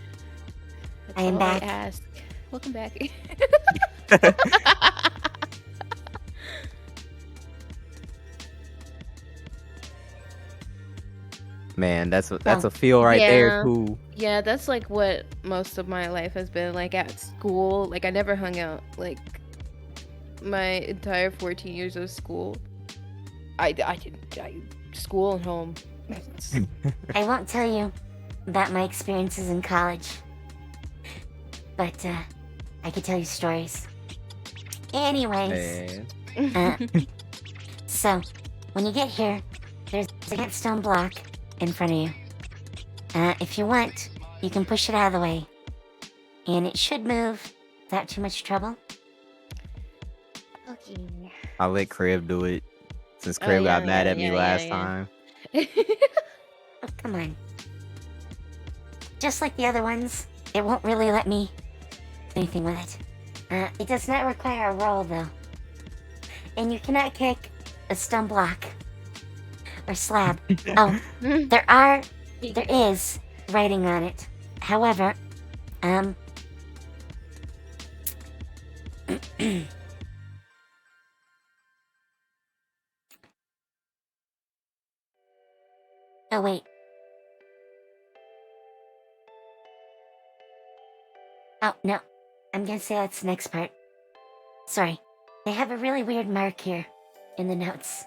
That's I am all back. I ask. Welcome back. Man, that's a feel right there Yeah. too. Yeah, that's like what most of my life has been like at school. Like I never hung out like my entire 14 years of school. I school and home. I won't tell you about my experiences in college, but I could tell you stories. Anyways, Man. so when you get here, there's a stone block in front of you. If you want, you can push it out of the way. And it should move without too much trouble. Okay. I'll let Crib do it since Oh, Crib yeah, got mad yeah, at me yeah, last yeah. time. Oh, come on. Just like the other ones, it won't really let me do anything with it. It does not require a roll, though. And you cannot kick a stone block or slab. Oh, there is writing on it. However, oh wait. Oh, no. I'm gonna say that's the next part. Sorry. They have a really weird mark here in the notes.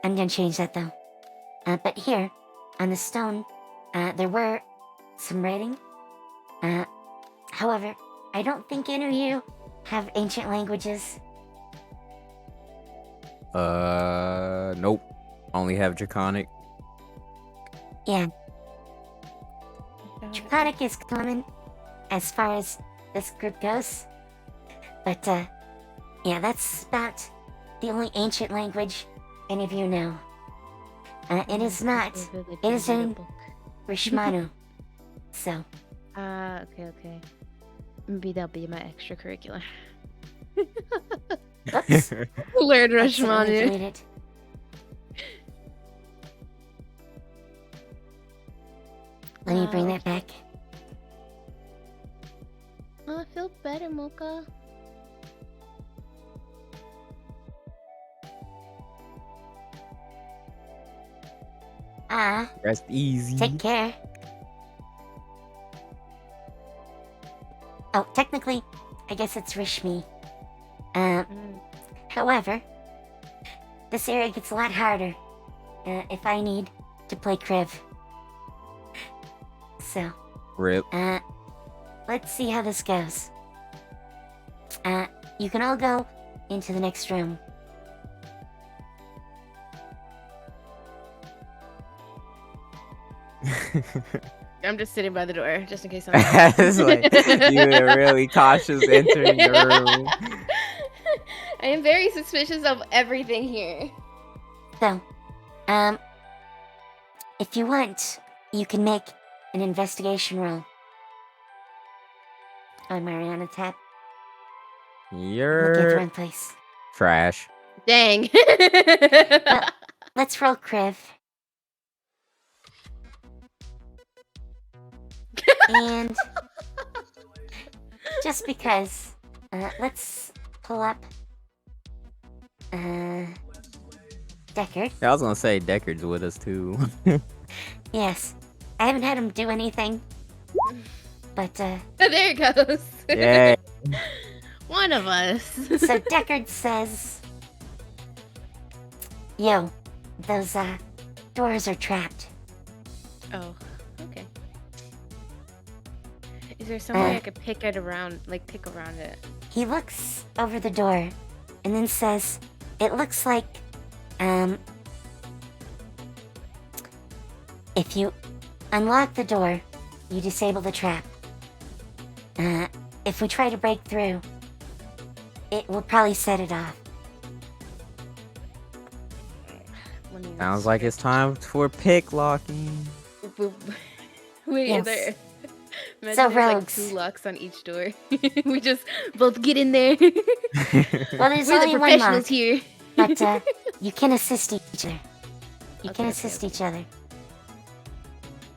I'm gonna change that though. But here, on the stone, there were some writing. However, I don't think any of you have ancient languages. Nope. Only have Draconic. Yeah, Draconic is common as far as this group goes. But, yeah, that's about the only ancient language any of you know. It is not. It is in Rishmanu. So, Okay. Maybe that'll be my extracurricular. oops. Learn Accidentally Rashmanu. deleted. Let me bring that back. Oh, I feel better, Mocha. Rest easy. Take care. Oh, technically, I guess it's Rishmi. However, this area gets a lot harder if I need to play Kriv. So, Rip. let's see how this goes. You can all go into the next room. I'm just sitting by the door, just in case It's like you were really cautious entering the room. I am very suspicious of everything here. So, if you want, you can make an investigation roll. On Mariana tab. Look at the You're wrong place. trash. Dang. Let's roll Kriv. And just because, let's pull up Deckard. Yeah, I was gonna say Deckard's with us too. Yes, I haven't had him do anything, but Oh, there it goes. Yay. One of us. so Deckard says, "Yo, those doors are trapped." Oh, okay. Is there some way I could pick around it? He looks over the door and then says, "It looks like, if you unlock the door, you disable the trap. If we try to break through, it will probably set it off." Sounds like it's time for pick locking. Wait, Yes. there. Imagine So, there's rogues. like 2 locks on each door. We just both get in there. Well, there's We're the only one professionals lock, here. but you can assist each other. You can Okay, assist okay. each other.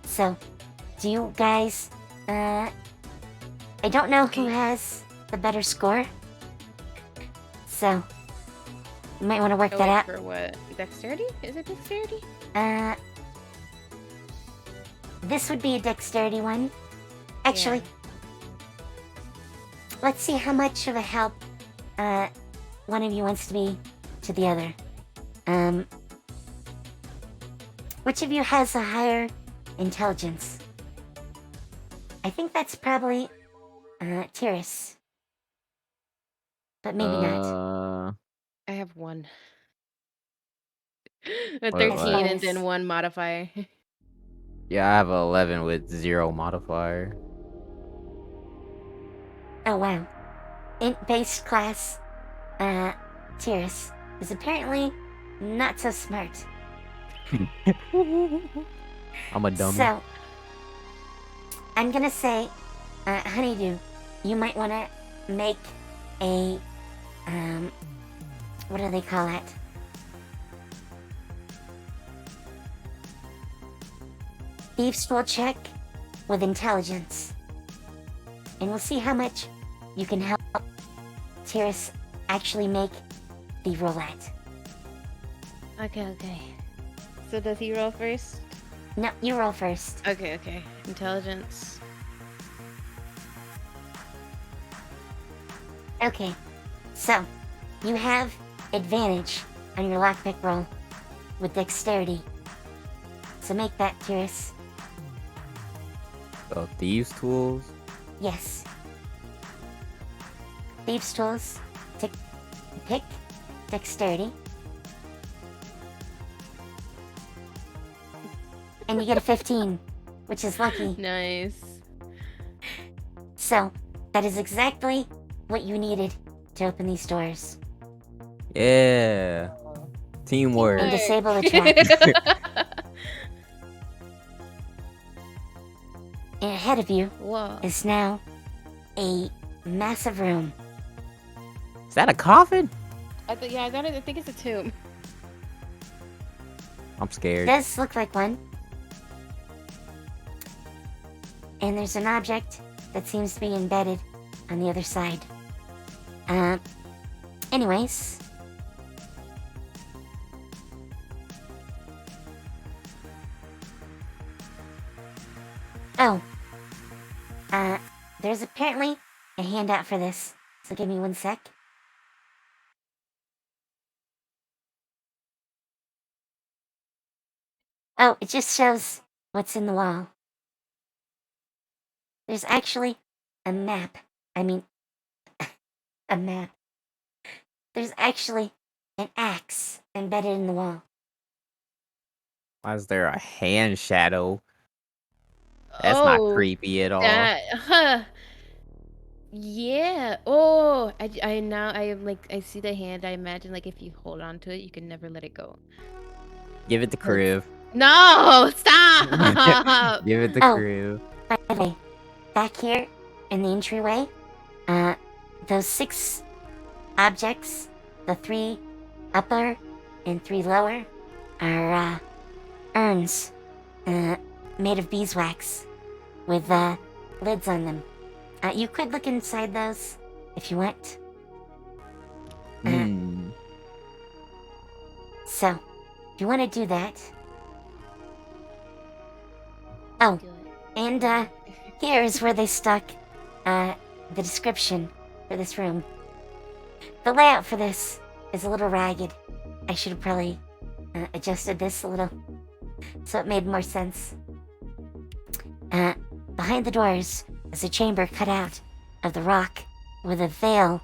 So, do you guys, I don't know who has the better score. So, you might want to work Oh, that wait, out. for what? Dexterity? Is it dexterity? This would be a dexterity one. Actually, let's see how much of a help one of you wants to be to the other. Which of you has a higher intelligence? I think that's probably Tiris. But maybe not. I have 1. A Wait, 13 and what? then 1 modifier. Yeah, I have a 11 with 0 modifier. Oh wow. Int-based class, Tiris, is apparently not so smart. I'm a dummy. So, I'm gonna say, Honeydew, you might wanna make a, what do they call it? Thieves' tool check with intelligence. And we'll see how much you can help Tiris actually make the roulette. Okay. So does he roll first? No, you roll first. Okay. Intelligence. Okay, so you have advantage on your lockpick roll with dexterity. So make that, Tiris. So thieves' tools. Yes. Thieves' tools. Pick dexterity. And you get a 15, which is lucky. Nice. So, that is exactly what you needed to open these doors. Yeah. Teamwork. And disable the trap. And ahead of you Whoa. is now a massive room. Is that a coffin? I think it's a tomb. I'm It scared. does look like one. And there's an object that seems to be embedded on the other side. Anyways. Oh. There's apparently a handout for this. So give me 1 sec. Oh, it just shows what's in the wall. There's actually a map. I mean, a map. There's actually an axe embedded in the wall. Why is there a hand shadow? That's not creepy at all. Yeah. Oh, I see the hand. I imagine like if you hold on to it, you can never let it go. Give it the crib. No, stop. Give it the Oh. crib. By the way, back here in the entryway, those 6 objects, the 3 upper and 3 lower, are urns made of beeswax with lids on them. You could look inside those if you want. So, if you want to do that. Oh, and here's where they stuck the description for this room. The layout for this is a little ragged. I should have probably adjusted this a little so it made more sense. Behind the doors is a chamber cut out of the rock with a veil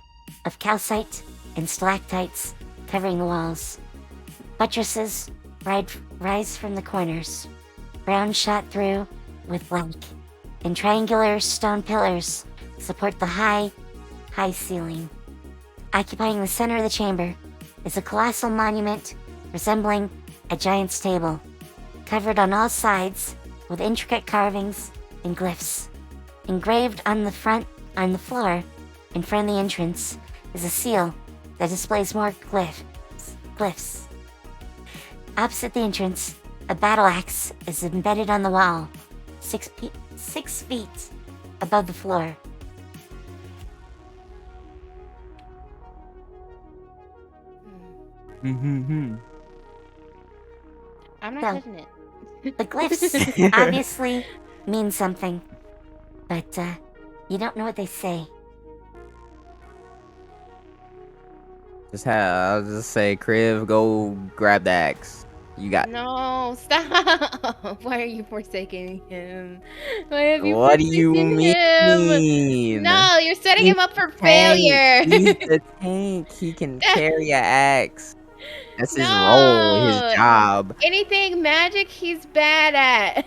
of calcite and stalactites covering the walls. Buttresses rise from the corners, brown shot through with black, and triangular stone pillars support the high ceiling. Occupying the center of the chamber is a colossal monument resembling a giant's table, covered on all sides with intricate carvings and glyphs. Engraved on the floor in front of the entrance is a seal that displays more glyphs. Opposite the entrance, a battle axe is embedded on the wall, 6 feet above the floor. I'm not So, touching it. The glyphs obviously mean something, but you don't know what they say. I'll just say, Crib, go grab the axe. You got. No, stop. Why are you forsaking him? Why have you What do you forsaken mean? him? No, you're setting He's him up for Tank. failure. He's the tank. He can carry an axe. That's his role, his job. Anything magic, he's bad at.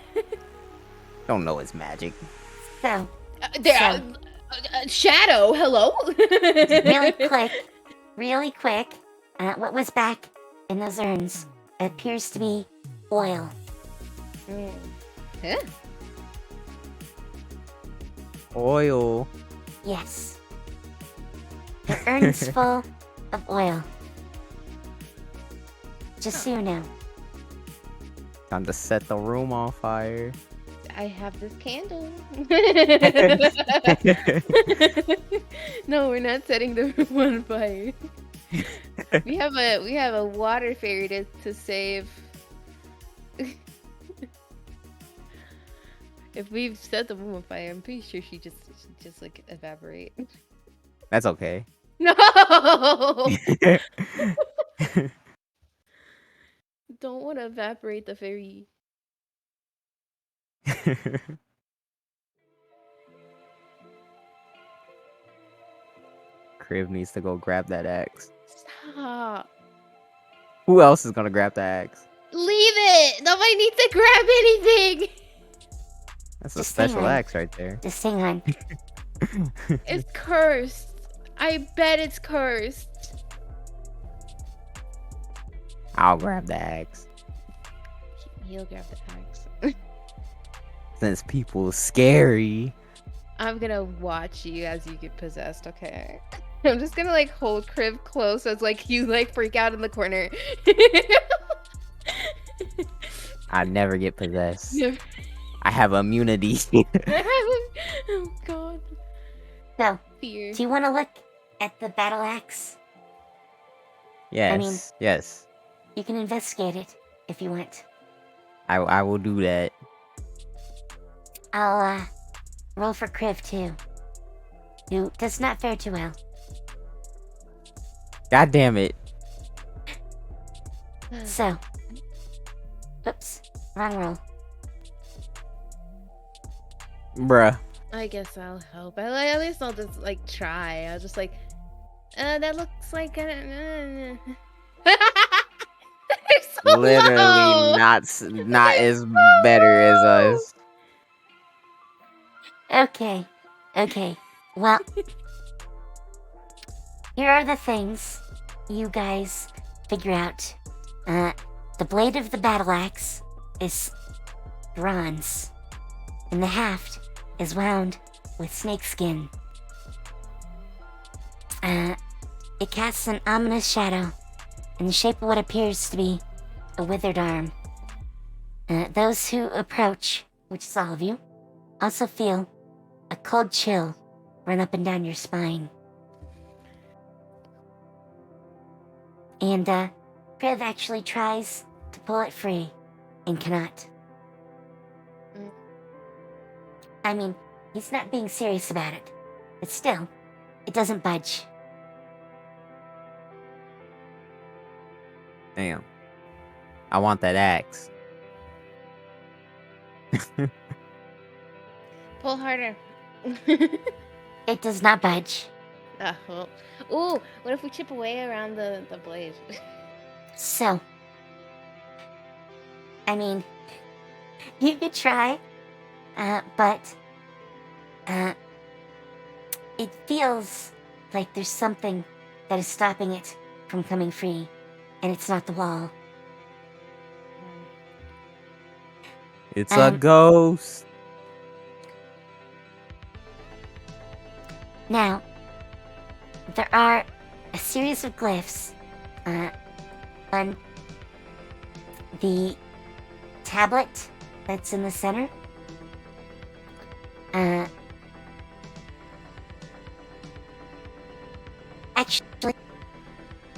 Don't know it's magic. So, Shadow, hello. really quick, what was back in those urns appears to be oil. Huh? Oil. Yes. The urn's full of oil. Just so you know. Time to set the room on fire. I have this candle. No, we're not setting the room on fire. We have a water fairy to save. If we've set the room on fire, I'm pretty sure she just like evaporate. That's okay. No. Don't want to evaporate the fairy. Crib needs to go grab that axe. Stop. Who else is gonna grab the axe? Leave it. Nobody needs to grab anything. That's a Just hang special on. axe right there. Just hang on. It's cursed. I bet it's cursed. I'll grab the axe. He'll grab the axe. Since people are scary. I'm gonna watch you as you get possessed, okay? I'm just gonna like hold Crib close as like you like freak out in the corner. I never get possessed. Never- I have immunity. Oh god. So, Fear. do you want to look at the battle axe? Yes. mean- Yes. You can investigate it if you want. I will do that. I'll roll for Kriv too, who does not fare too well. God damn it. So, oops, wrong roll. Bruh. I guess I'll help. At least I'll just like try. I'll just like, that looks like a. So Literally low. not as better as us. Okay. Well, here are the things you guys figure out. The blade of the battle axe is bronze, and the haft is wound with snakeskin. It casts an ominous shadow in the shape of what appears to be a withered arm. Those who approach, which is all of you, also feel a cold chill run up and down your spine. And Kriv actually tries to pull it free and cannot. I mean, he's not being serious about it, but still, it doesn't budge. Damn. I want that axe. Pull harder. It does not budge. Well. Ooh, what if we chip away around the blade? So, I mean, you could try, but it feels like there's something that is stopping it from coming free, and it's not the wall. It's a ghost. Now, there are a series of glyphs on the tablet that's in the center.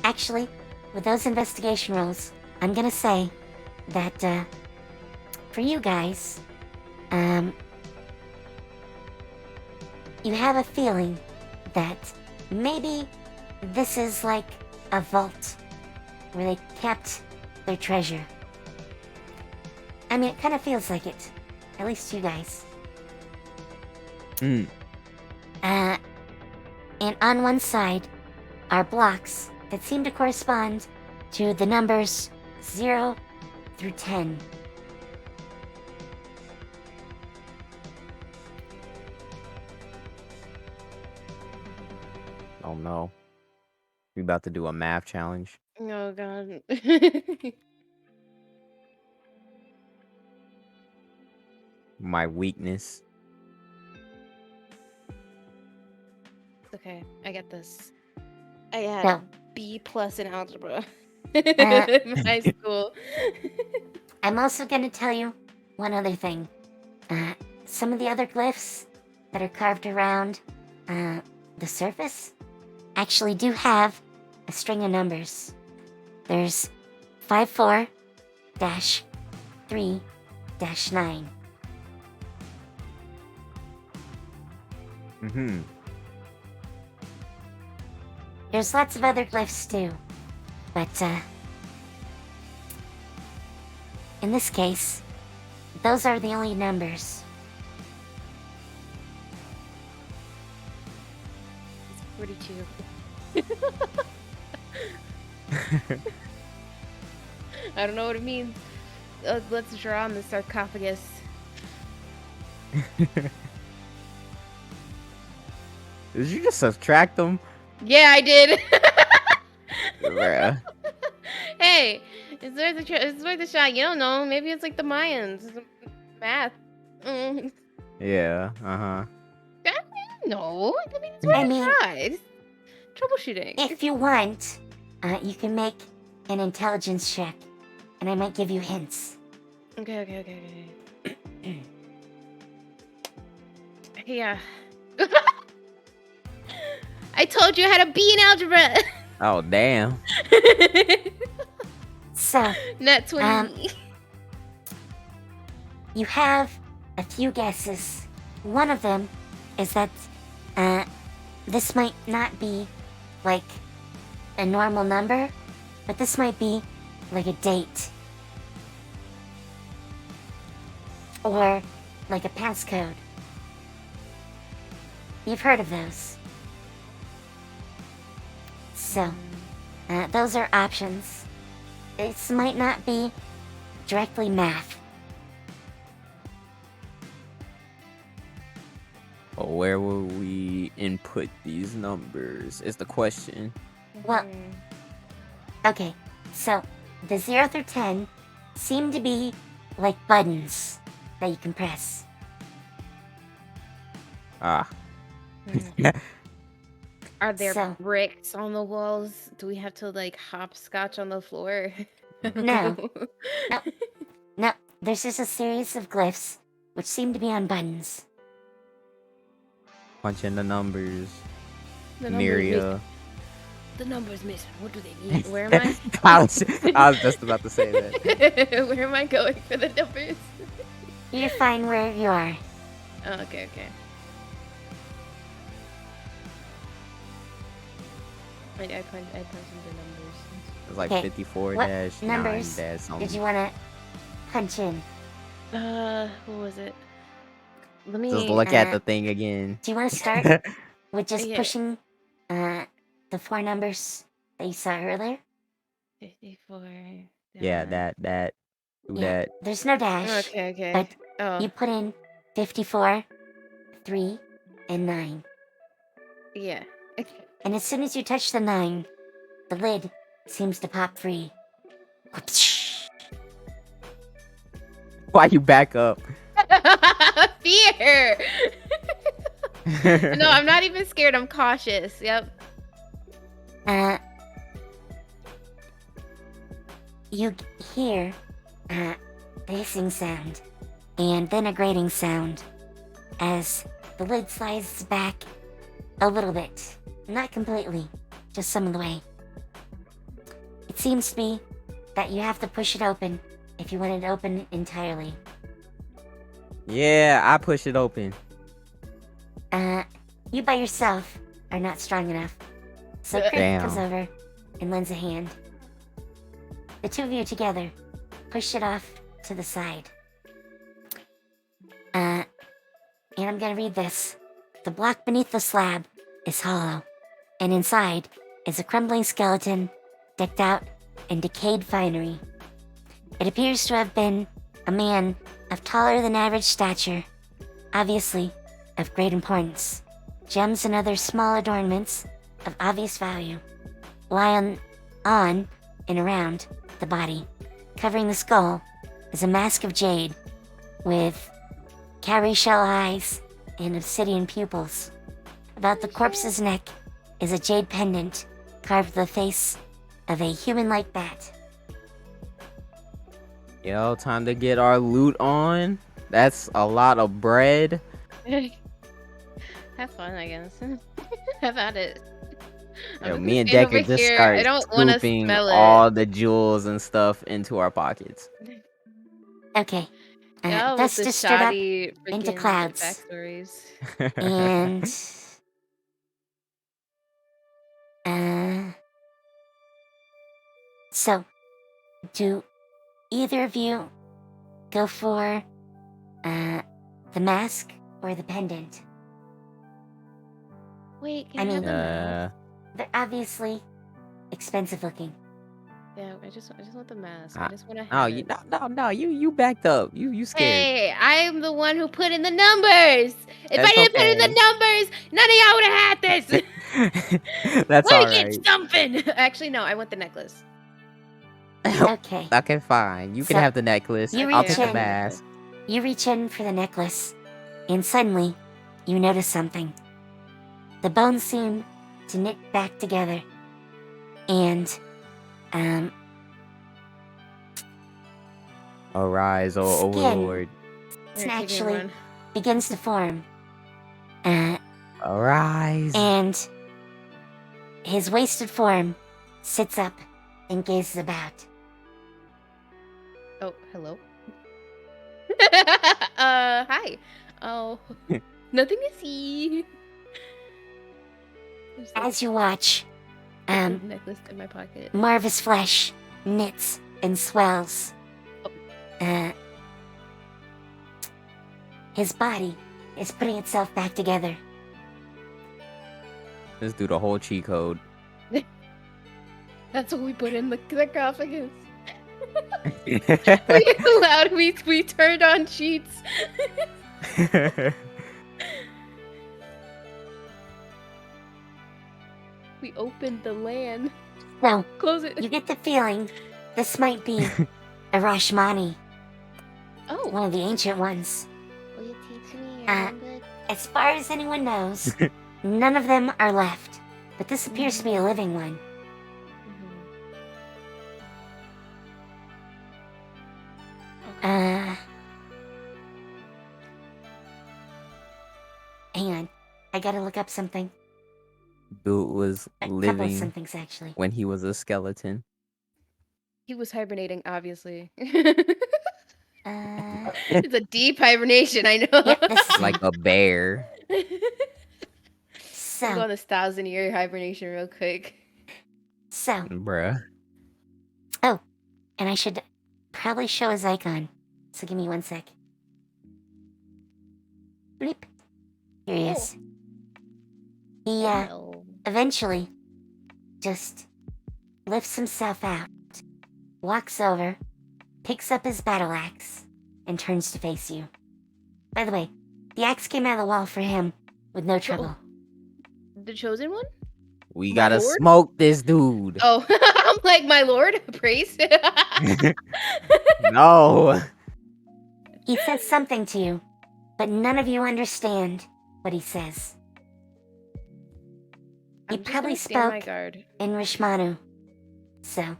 Actually, with those investigation rolls, I'm gonna say that for you guys, you have a feeling that maybe this is like a vault where they kept their treasure. I mean, it kind of feels like it. At least you guys. And on one side are blocks that seem to correspond to the numbers 0 through 10. Oh no. We about to do a math challenge. Oh god. My weakness. Okay, I get this. I had No. B+ in algebra in high school. I'm also going to tell you one other thing. Some of the other glyphs that are carved around the surface actually do have a string of numbers. There's 54-3-9. Mm-hmm. There's lots of other glyphs too, but in this case, those are the only numbers. It's 42. I don't know what it means. Let's draw on the sarcophagus. Did you just subtract them? Yeah, I did. Bruh. Hey, it's worth a shot. You don't know. Maybe it's like the Mayans. Math. Yeah, uh-huh. No, I mean, it's worth a shot. It's troubleshooting. If you want, you can make an intelligence check, and I might give you hints. Okay. Yeah. I told you I had a B in algebra. Oh, damn. So, Net 20. you have a few guesses. One of them is that this might not be like a normal number, but this might be like a date. Or like a passcode. You've heard of those. So, those are options. This might not be directly math. But where will we input these numbers is the question. Well, okay, so the 0 through 10 seem to be like buttons that you can press. Ah. Are there So- bricks on the walls? Do we have to like hopscotch on the floor? No. No, there's just a series of glyphs which seem to be on buttons. Punch in the numbers. The number's missing. Miria. The number's missing. What do they mean? Where am I? I was just about to say that. Where am I going for the numbers? You're fine where you are. Oh, okay. I punched in the numbers. It's like Okay, 54 what dash numbers 9 dash something. did you want to punch in? What was it? Let me Just look at the thing again. Do you want to start with just Yeah. pushing the 4 numbers that you saw earlier? 54. Yeah, that. Do Yeah. that. There's no dash. Okay. But Oh, you put in 54, 3, and 9. yeah. And as soon as you touch the 9, the lid seems to pop free. Whoopsh. Why you back up? Fear. No, I'm not even scared. I'm cautious. Yep. You hear the hissing sound and then a grating sound as the lid slides back a little bit. Not completely, just some of the way. It seems to be that you have to push it open if you want it open entirely. Yeah, I push it open. You by yourself are not strong enough. So Chris Damn. comes over and lends a hand. The two of you together push it off to the side. And I'm gonna read this. The block beneath the slab is hollow, and inside is a crumbling skeleton decked out in decayed finery. It appears to have been a man of taller than average stature, obviously of great importance. Gems and other small adornments of obvious value lie on and around the body. Covering the skull is a mask of jade with cowrie shell eyes and obsidian pupils. About the corpse's neck is a jade pendant carved with the face of a human-like bat. Yo, time to get our loot on. That's a lot of bread. Have fun, I guess. Have at it. I'm Yo, just me gonna and stand Decker over just here. start I don't want to scooping smell all it. the jewels and stuff into our pockets. Okay. Yeah, with Dust the is stirred up shoddy into freaking clouds. backstories. and so do either of you go for the mask or the pendant? Wait, can I I have mean- the mask? They're obviously expensive looking. Yeah, I just want the mask. I just want to No, have you it. no, you backed up. You scared. Hey, I'm the one who put in the numbers. If That's I didn't put in okay. the numbers, none of y'all would have had this. That's Let all me right. get something. Actually, no, I want the necklace. Okay. Okay, fine. You can So, have the necklace. you I'll reach take the in. mask. You reach in for the necklace, and suddenly, you notice something. The bones seem to knit back together, and, Arise, O Skin. Overlord. it's Here, take me actually one. begins to form. Arise. And his wasted form sits up and gazes about. Oh, hello. Hi. Oh, nothing to see. There's the As you watch, necklace in my pocket. more of his flesh knits and swells. His body is putting itself back together. Let's do the whole cheat code. That's what we put in the sarcophagus. We allowed. We turned on cheats. We opened the land. No, Close it. you get the feeling this might be a Rashmani, Oh. one of the ancient ones. Will you teach me your Uh, language? As far as anyone knows, none of them are left, but this appears to be a living one. Hang on. I gotta look up something. Dude was A couple of living somethings, actually. when he was a skeleton. He was hibernating, obviously. Uh, It's a deep hibernation, I know. yep, this is Like a bear. We'll go So, on this 1,000-year hibernation real quick. Bruh. and I should probably show his icon. So give me 1 sec. Bleep. Here he is. He, Well, eventually just lifts himself out, walks over, picks up his battle axe, and turns to face you. By the way, the axe came out of the wall for him with no trouble. the chosen one? We My gotta lord? smoke this dude. Oh, I'm like, my lord, praise. No. He says something to you, but none of you understand what he says. He I'm just probably gonna stand my spoke guard. in Rishmanu. So.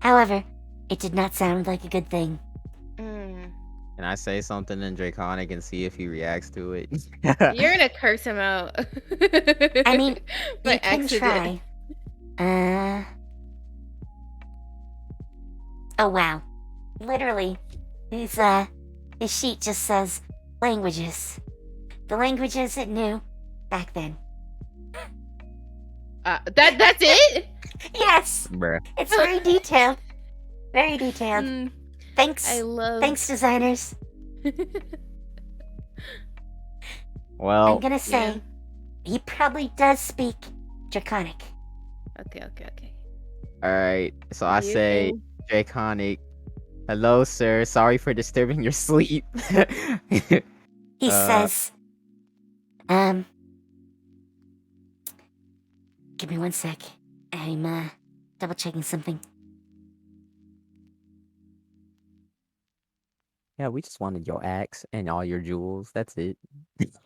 However, it did not sound like a good thing. Mm. Can I say something in Draconic and see if he reacts to it? You're gonna curse him out. I mean, by you can accident. try. Oh wow. Literally, his sheet just says languages. The languages it knew back then. That's it? Yes! Bruh. It's very detailed. Very detailed. Mm, Thanks. I love. Thanks, designers. Well, I'm gonna say he probably does speak Draconic. Okay. alright. So I You say, can- Draconic, hello, sir. Sorry for disturbing your sleep. He says, Give me one sec. I'm double checking something. Yeah, we just wanted your axe and all your jewels. That's it.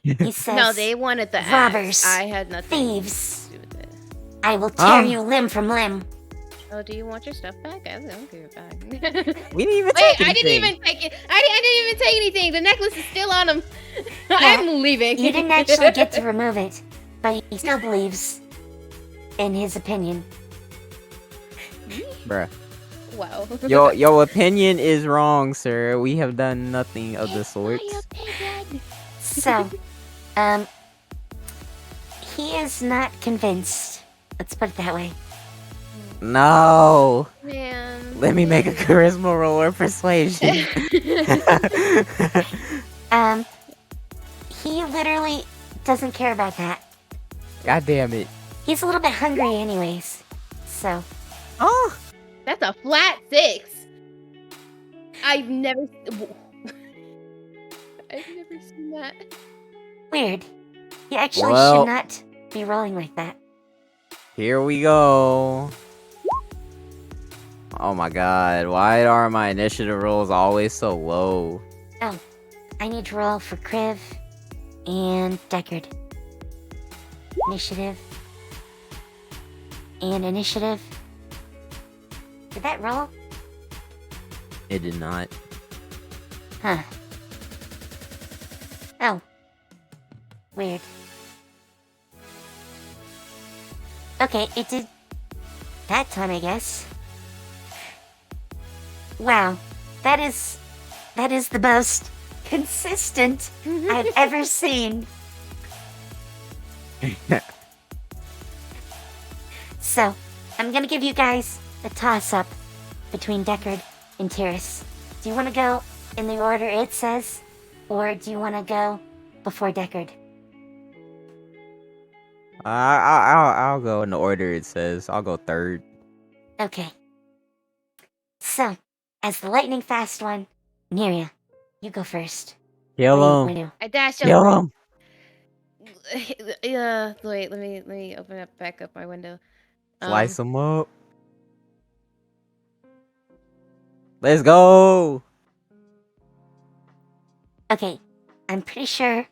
He says, No, they wanted the robbers, axe. I had nothing thieves. to do with it. I will tear you limb from limb. Oh, do you want your stuff back? I don't give it back. We didn't even Wait, take I didn't anything. even take it. I didn't even take anything. The necklace is still on him. I'm leaving. You didn't actually get to remove it, but he still believes in his opinion. Bruh. Wow. Your opinion is wrong, sir. We have done nothing of the sort. So, he is not convinced. Let's put it that way. No. Man. Let me make a charisma roll or persuasion. He literally doesn't care about that. God damn it. He's a little bit hungry anyways. So, Oh. That's a flat 6. I've never seen that. weird. He actually Well- should not be rolling like that. Here we go. Oh my god. Why are my initiative rolls always so low? Oh, I need to roll for Kriv and Deckard. Initiative. And initiative. Did that roll? It did not. Huh. Oh. Weird. Okay, it did that time, I guess. Wow. That is the most consistent I've ever seen. So, I'm gonna give you guys a toss-up between Deckard and Tiris. Do you want to go in the order it says, or do you want to go before Deckard? I'll go in the order it says. I'll go third. Okay. So, as the lightning fast one, Neria, you go first. Kill What do him. you do? I dashed Kill over. him. Wait, let me open up back up my window. Slice him up. Let's go. Okay, I'm pretty sure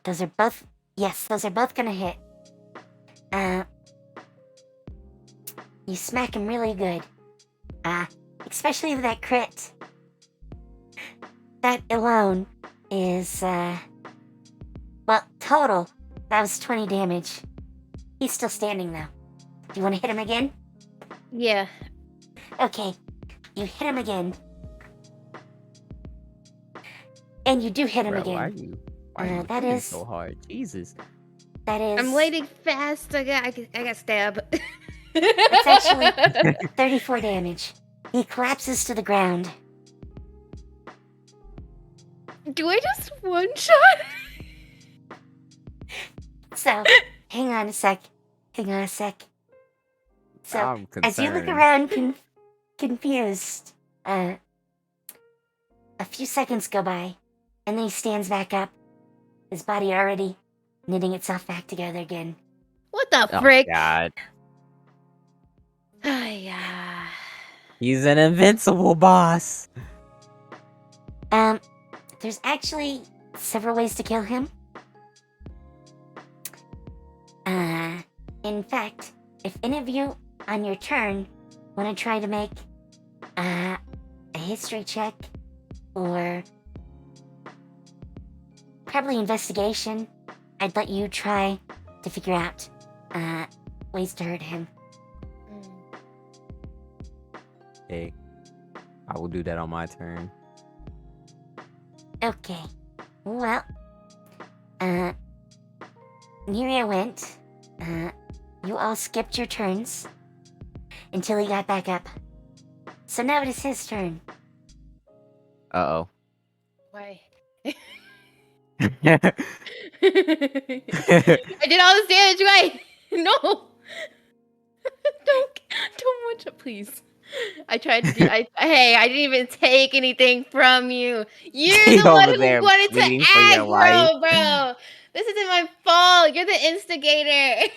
those are both. Yes, those are both gonna hit. You smack him really good. Especially with that crit. That alone is, well, total, that was 20 damage. He's still standing though. Do you want to hit him again? Yeah. Okay, you hit him again. And you do hit him Bruh, again. why are you that hitting is- so hard? Jesus. That is. I'm waiting fast. I got stabbed. It's actually 34 damage. He collapses to the ground. Do I just one shot? So, hang on a sec. So, I'm as you look concerned. around confused, a few seconds go by, and then he stands back up, his body already knitting itself back together again. What the Oh, frick? God. Yeah. He's an invincible boss. There's actually several ways to kill him. In fact, if any of you on your turn want to try to make a history check or probably investigation, I'd let you try to figure out ways to hurt him. Hey, I will do that on my turn. Okay. Well, Neria went. You all skipped your turns until he got back up. So now it is his turn. Uh-oh. Why? Oh. I did all this damage, right? No. Don't watch it, please. I tried to do. Hey, I didn't even take anything from you. You're He the one over who there wanted to pleading for your life. aggro, bro. This isn't my fault. You're the instigator.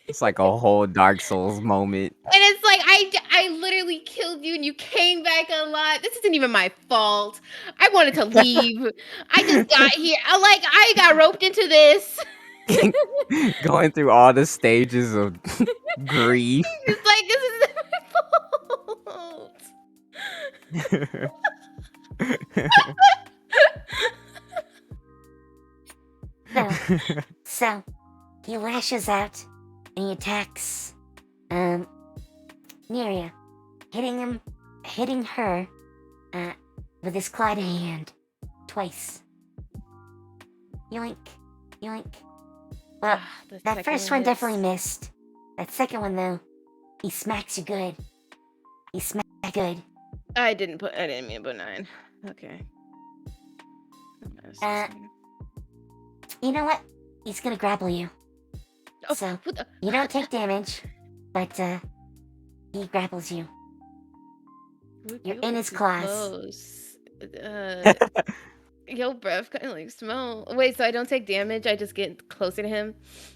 It's like a whole Dark Souls moment. And it's like I literally killed you and you came back alive. This isn't even my fault. I wanted to leave. I just got here. I got roped into this. Going through all the stages of grief. It's like this isn't my fault. So he lashes out and he attacks Neria, hitting her with his clawed hand twice. Yoink, yoink. Well, The that second first one hits. definitely missed. That second one though, he smacks you good. He smacks you good. I didn't mean to put 9. Okay. You know what? He's gonna grapple you. Oh, So what the- you don't take damage, but he grapples you. You're in his claws. Close. Yo, breath kind of like smell. Wait, so I don't take damage? I just get closer to him?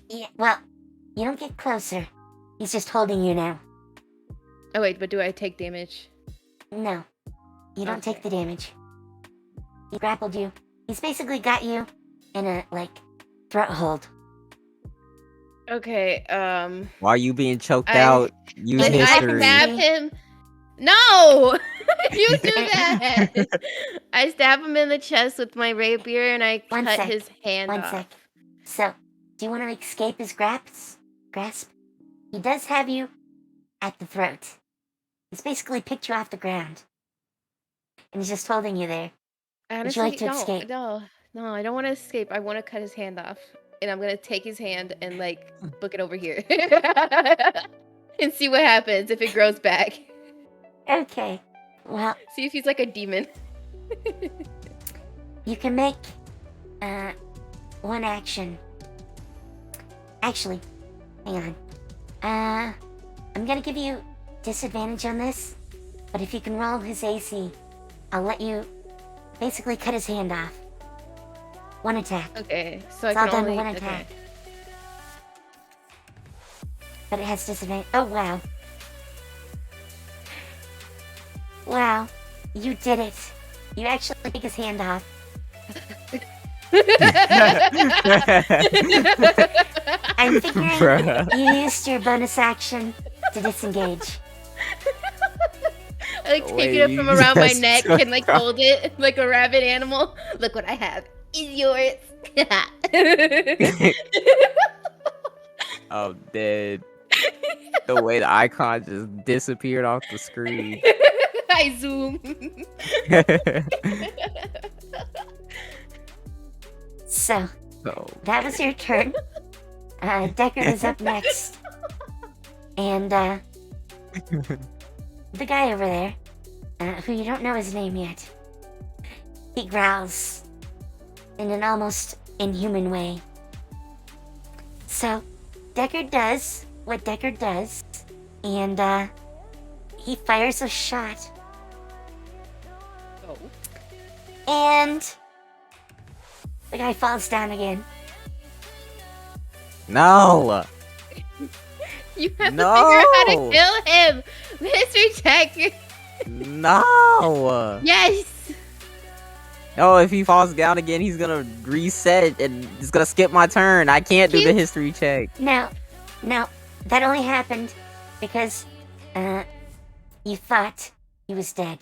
Yeah, well, you don't get closer. He's just holding you now. Oh wait, but do I take damage? No, you don't take Okay. the damage. He grappled you. He's basically got you in a throat hold. Okay, While you being choked I- out, use Like, I history. stab him. No! You do that! I stab him in the chest with my rapier and I One cut sec, his hand One off. sec. So, do you want to escape his grasp? He does have you at the throat. He's basically picked you off the ground. And he's just holding you there. Would you like to escape? No, I don't want to escape. I want to cut his hand off. And I'm going to take his hand and book it over here. And see what happens if it grows back. Okay. Well, See if he's like a demon. you can make one action. Actually, hang on. I'm gonna give you disadvantage on this, but if you can roll his AC, I'll let you basically cut his hand off. One attack. Okay, so It's I all can done only... with one attack. But it has disadvantage. Oh, wow. Wow. You did it. You actually take his hand off. I'm figuring Bruh. you used your bonus action to disengage. I take Wait, it up from around my that's neck so and hold it like a rabid animal. Look what I have. It's yours. I'm dead. The way the icon just disappeared off the screen. I zoom. So, So, that was your turn. Deckard is up next. And, the guy over there, who you don't know his name yet, he growls in an almost inhuman way. So, Deckard does what Deckard does, and, he fires a shot. Oh. And the guy falls down again. no! You have No. to figure out how to kill him. History check. No! Yes. No, if he falls down again, he's gonna reset and it's gonna skip my turn. I can't do the history check. No, that only happened because, you thought he was dead.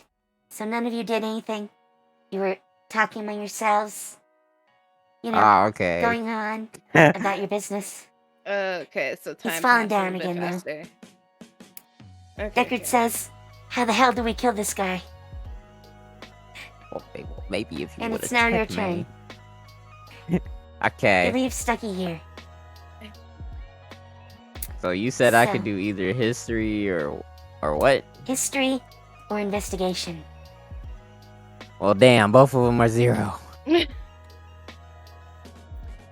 So none of you did anything. You were talking among yourselves. You know, Ah, okay. going on about your business. Okay, so time. He's falling passes a down bit again, though. faster. Okay, Deckard okay. says, "How the hell do we kill this guy?" Well, maybe if you And would've it's now your checked turn. me. You Okay, leave Stucky here. so you said I could So- do either history or what? History or investigation? Well, damn, both of them are 0.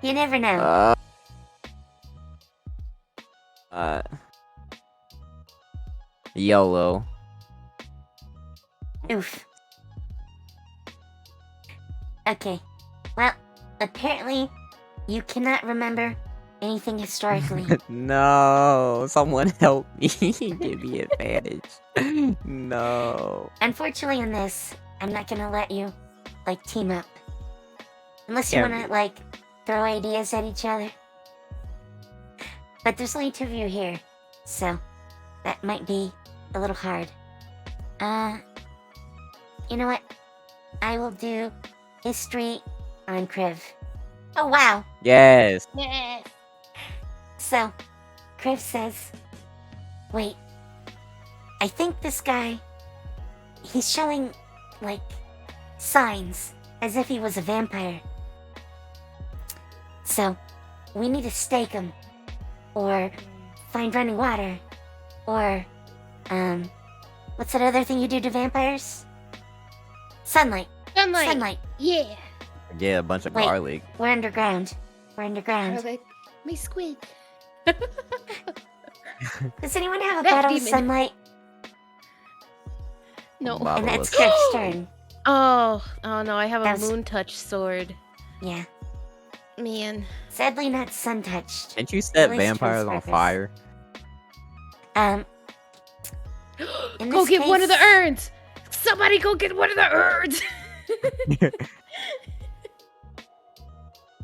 You never know. YOLO. Oof. Okay. Well, apparently, you cannot remember anything historically. No, someone help me. Give me advantage. No. Unfortunately, in this, I'm not gonna let you, like, team up. Unless you Can't wanna, be. like, throw ideas at each other. But there's only 2 of you here, so that might be a little hard. You know what? I will do history on Kriv. Oh, wow. Yes. Yes. So, Kriv says, wait, I think this guy, he's showing, like, signs as if he was a vampire. So, we need to stake him, or find running water, or, what's that other thing you do to vampires? Sunlight. Sunlight. Sunlight. Yeah. Yeah, a bunch of Wait. garlic. We're underground. We're underground. Garlic. My squid. Does anyone have a That bottle of demon. sunlight? No. Bottle And that's of- Kriv's turn. Oh no, I have That a was- moon touch sword. Yeah. Man. Sadly not sun touched. Can't you set At least vampires Kriv's on purpose. fire? In Go this get one of the case- urns! Somebody go get one of the urns!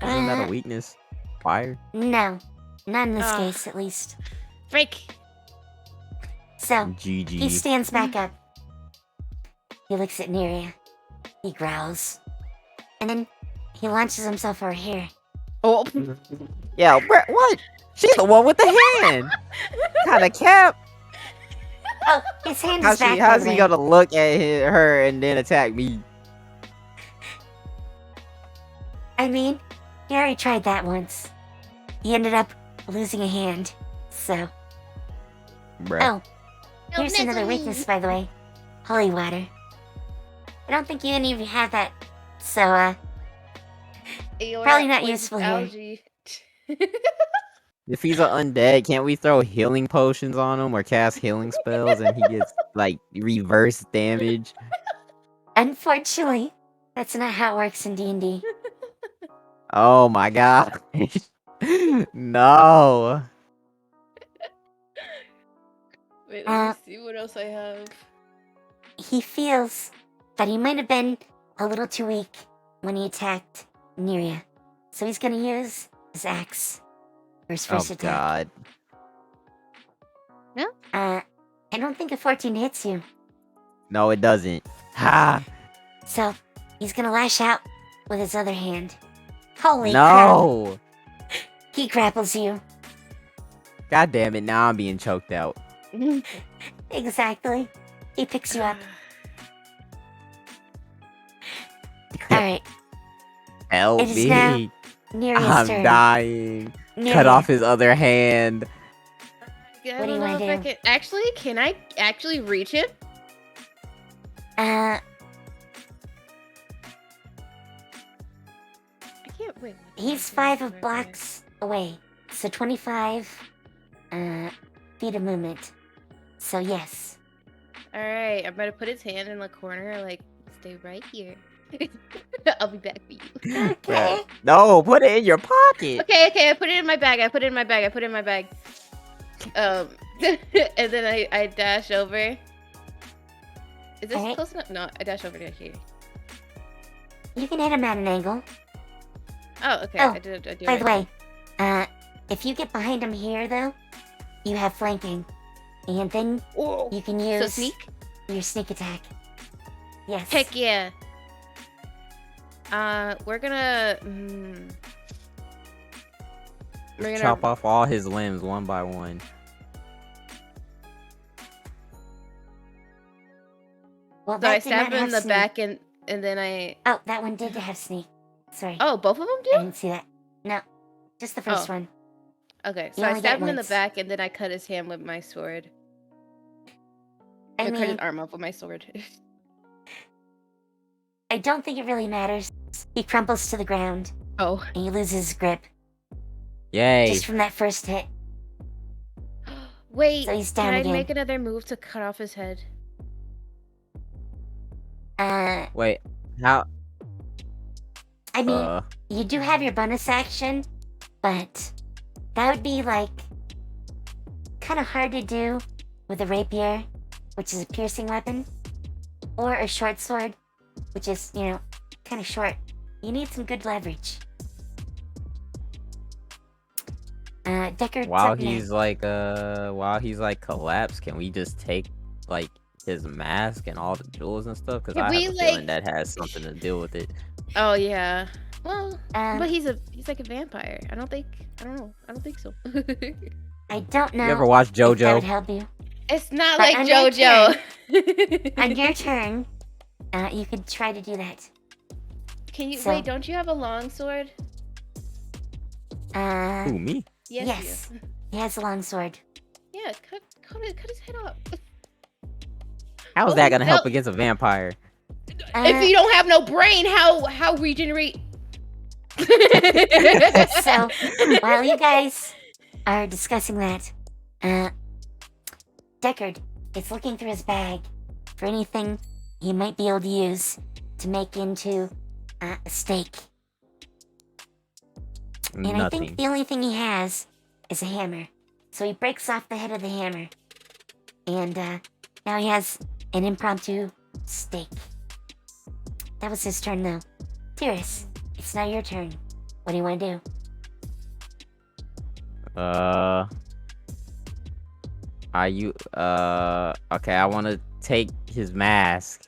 Isn't that Uh, a weakness? Fire? No. Not in this Ah. case, at least. Freak. So, GG. he stands back up. He looks at Neria. He growls. And then he launches himself over here. Oh. Yeah, what? She's the one with the hand. Kind of cap. Oh, his hand is back. by How's the he way. gonna look at her and then attack me? I mean, he already tried that once. He ended up losing a hand. So, Bruh. oh, here's another weakness, by the way. Holy water. I don't think any of you have that. So, Probably not useful here. algae. If he's an undead, can't we throw healing potions on him or cast healing spells and he gets like reverse damage? unfortunately, that's not how it works in D&D. Oh my god. No. Wait, Uh, let me see what else I have. He feels that he might have been a little too weak when he attacked Neria. So he's gonna use his axe for his Oh first attack. god. I don't think a 14 hits you. No, it doesn't. Ha! So he's gonna lash out with his other hand. Holy No! crap. He grapples you. God damn it, now I'm being choked out. Exactly. He picks you up. Alright, Help It is now me. Neria's I'm turn. dying. Neria, Cut off his other hand. I What do you don't know wanna if I do? can I actually reach him? Uh, I can't wait. he's 5 of blocks away. So 25 feet of movement. So yes. Alright, I'm gonna put his hand in the corner, like, stay right here. I'll be back for you. Okay. No, put it in your pocket. Okay, I put it in my bag. And then I dash over. Is this Alright. close enough? No, I dash over to here. You can hit him at an angle. Oh, okay. Oh, I do By it. the way, if you get behind him here though, you have flanking. And then Whoa. you can So use sneak? your sneak attack. Yes. Heck yeah. We're gonna. We're gonna Chop off all his limbs one by one. Well, So I that did not stab him in have the sneak. back and then I. Oh, that one did have sneak. Sorry. Oh, both of them I do? didn't see that. No, just the first Oh. one. Okay, so You I only get stab him in the once. back and then I cut his hand with my sword. I cut his mean, arm off with my sword. I don't think it really matters. He crumples to the ground Oh. and he loses his grip Yay. just from that first hit. Wait, So he's can down I again. make another move to cut off his head? Wait, how? I mean, you do have your bonus action, but that would be like kind of hard to do with a rapier, which is a piercing weapon, or a short sword, which is, you know, kind of short. You need some good leverage. Deckard, While something he's like collapsed, can we just take like his mask and all the jewels and stuff? Because Can I we, have a feeling like- that has something to do with it. Oh yeah. Well, Um, but he's like a vampire. I don't think so. I don't know You ever watch if that would JoJo? help you. It's not But like on your JoJo. On your turn, you could try to do that. Can you So- wait? Don't you have a long sword? Who, me? Yes. You. He has a long sword. Yeah, cut his head off. How's Oh, that gonna help no. against a vampire? If you don't have no brain, how regenerate? So, while you guys are discussing that, Deckard is looking through his bag for anything he might be able to use to make into a steak. And I Nothing. think the only thing he has is a hammer. So he breaks off the head of the hammer. And now he has an impromptu steak. That was his turn though. Tyrus, it's now your turn. What do you want to do? Okay, I want to take his mask.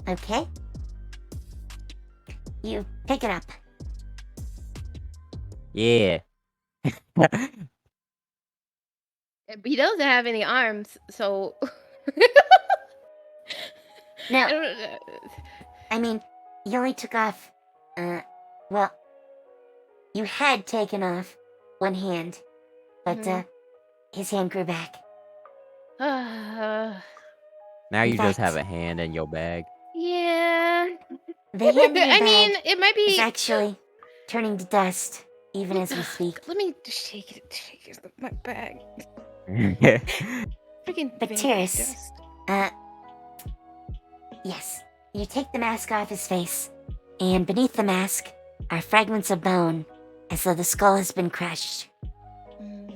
Okay. You pick it up. Yeah. He doesn't have any arms, so. I No, don't. I mean, you only took off, well, you had taken off one hand, but, Mhm. his hand grew back. Now In you just fact- have a hand in your bag. Yeah. The hand in your I bag mean, it might is be. actually turning to dust, even as we speak. Let me just shake it. My bag. Yeah. Freaking But vampire Tyrus, dust. Yes, you take the mask off his face, and beneath the mask are fragments of bone, as though the skull has been crushed. Mm.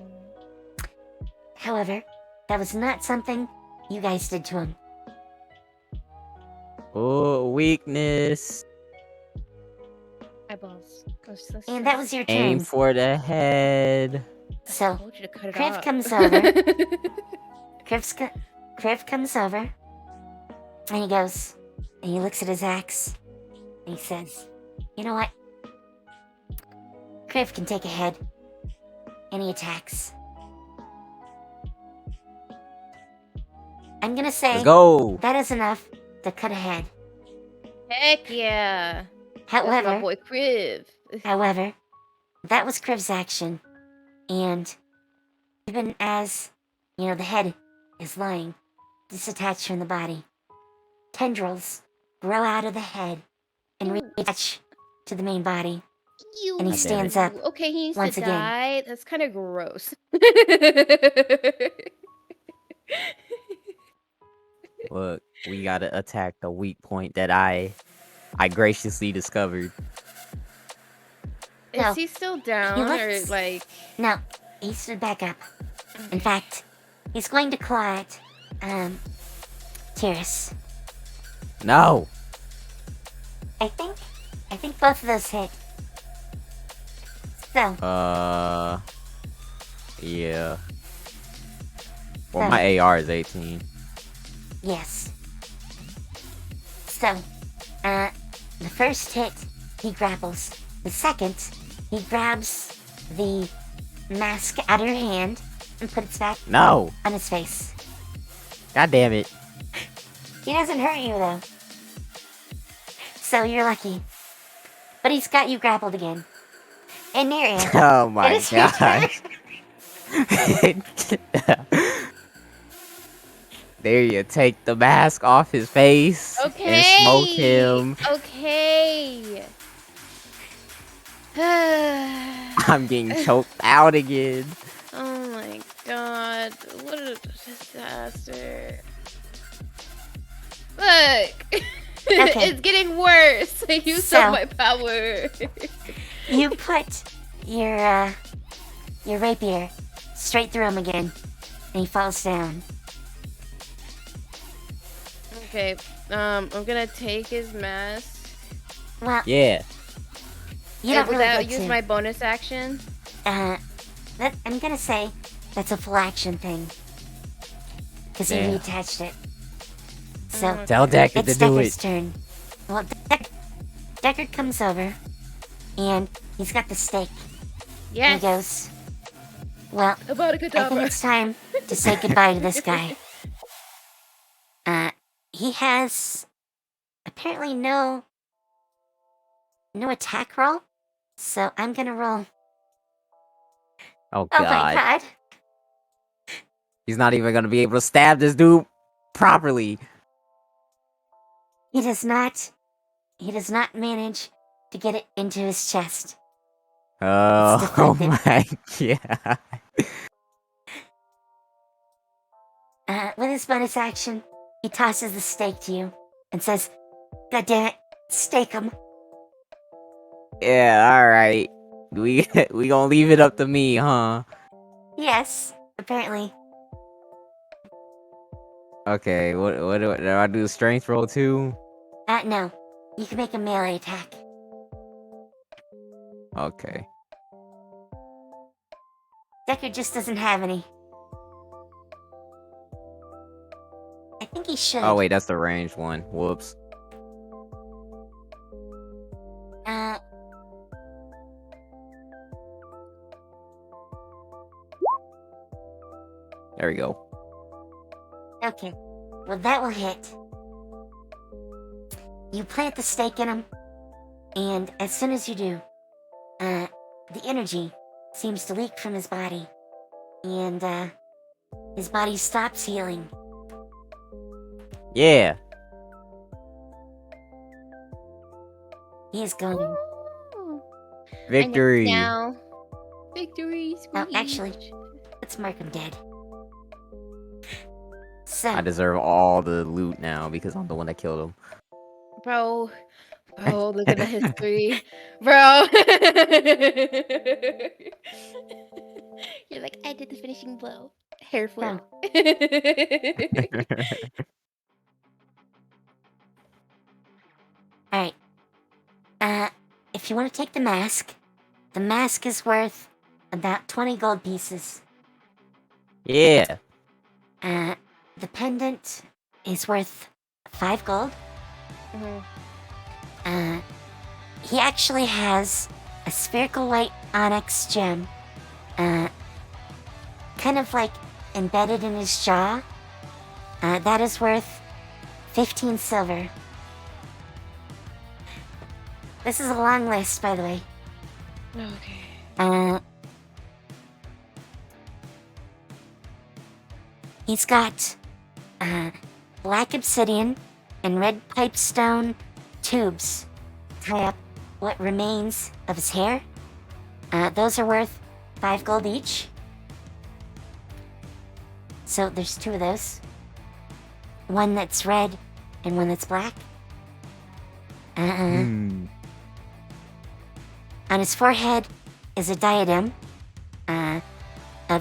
However, that was not something you guys did to him. Oh, weakness. Eyeballs. And that was your turn. Aim for the head. So, told you to cut it Kriv off. comes over. Kriv comes over, and he goes, and he looks at his axe, and he says, "You know what? Kriv can take a head," and he attacks. I'm gonna say Let's go. that is enough to cut a head. Heck yeah. That's my However, boy Kriv. that was Kriv's action, and even as, you know, the head is lying disattached from the body, tendrils grow out of the head and reattach to the main body. You. And he stands up Okay, he needs once to again. die. That's kind of gross. Look, we gotta attack the weak point that I graciously discovered. No. Is he still down or looks- like? No, he stood back up. In fact, he's going to claw at, Tyrus. No. I think both of those hit. So, Yeah. Well, my AR is 18. yes. So, the first hit, he grapples. The second, he grabs the mask out of your hand and puts it back No. on his face. God damn it. He doesn't hurt you, though. So, you're lucky. But he's got you grappled again. And Miriam, Oh it my is your god. turn. There you take the mask off his face Okay. and smoke him. Okay. I'm getting choked out again. Oh my god. What a disaster. Look. Okay. It's getting worse. I used So- up my power. You put your rapier straight through him again, and he falls down. Okay. I'm gonna take his mask. Well, Yeah. you don't really without get use to. my bonus action. That I'm gonna say that's a full action thing, because you Damn. reattached it. So Tell Deckard it's to do Deckard's it. turn. Well, Deckard comes over, and he's got the stake. Yes. And he goes, well, About a I think cadaver. it's time to say goodbye to this guy. He has apparently no attack roll, so I'm gonna roll. Oh Oh my god. god! He's not even gonna be able to stab this dude properly. He does not manage to get it into his chest. Oh, oh deflected. my god. With his bonus action, he tosses the stake to you and says, "God damn it, stake him." Yeah, alright. We gonna leave it up to me, huh? Yes, apparently. Okay, what do I do? Strength roll too? No. You can make a melee attack. Okay. Deckard just doesn't have any. I think he should. Oh wait, that's the ranged one. Whoops. There we go. Okay. Well, that will hit. You plant the stake in him, and as soon as you do, the energy seems to leak from his body, and his body stops healing. Yeah. He is gone. Victory. Now. Victory. Oh, Squeak. actually, let's mark him dead. So, I deserve all the loot now because I'm the one that killed him. Bro, look at the history. Bro. You're like, I did the finishing blow. Hair flip. alright. If you want to take the mask is worth about 20 gold pieces. Yeah. The pendant is worth 5 gold. He actually has a spherical white onyx gem, kind of like embedded in his jaw. That is worth 15 silver. This is a long list, by the way. Okay. He's got black obsidian and red pipestone tubes tie up what remains of his hair. Those are worth 5 gold each. So there's 2 of those. One that's red and one that's black. On his forehead is a diadem of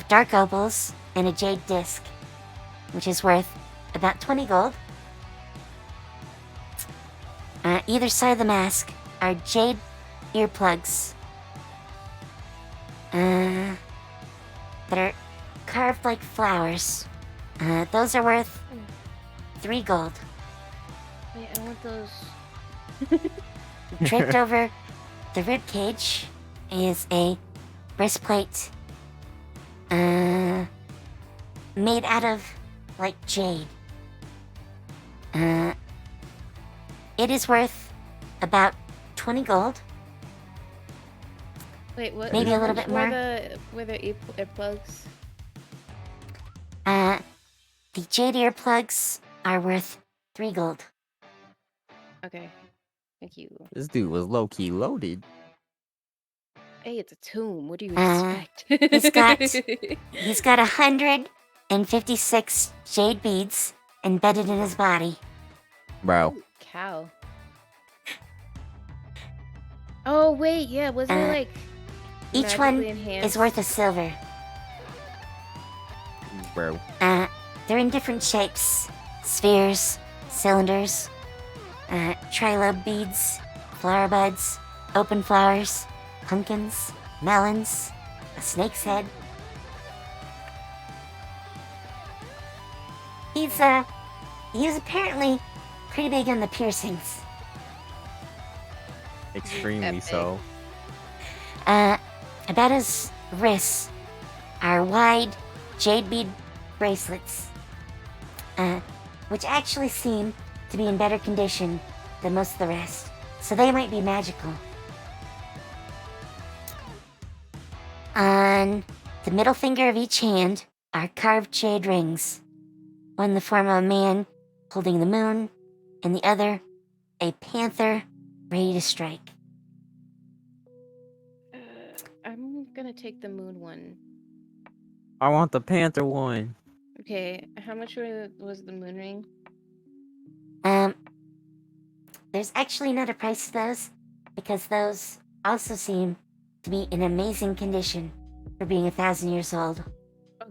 dark opals and a jade disc, which is worth about 20 gold. Either side of the mask are jade earplugs that are carved like flowers. Those are worth 3 gold. Wait, I want those. Draped over the rib cage is a breastplate made out of like jade. It is worth about 20 gold. Wait, what? Maybe a little bit more. Were the earplugs? The jade earplugs are worth 3 gold. Okay. Thank you. This dude was low-key loaded. Hey, it's a tomb. What do you expect? He's got 156 jade beads embedded in his body. Bro. Ooh, cow. Oh wait, yeah, wasn't it like Each one Magically enhanced. is worth a silver. Bro. They're in different shapes. Spheres, cylinders, trilobe beads, flower buds, open flowers, pumpkins, melons, a snake's head. He's apparently pretty big on the piercings. Extremely Epic. so. About his wrists are wide jade bead bracelets, which actually seem to be in better condition than most of the rest, so they might be magical. On the middle finger of each hand are carved jade rings, one in the form of a man holding the moon, and the other a panther ready to strike. I'm gonna take the moon one. I want the panther one. Okay, how much was the moon ring? There's actually not a price to those, because those also seem to be in amazing condition for being 1,000 years old.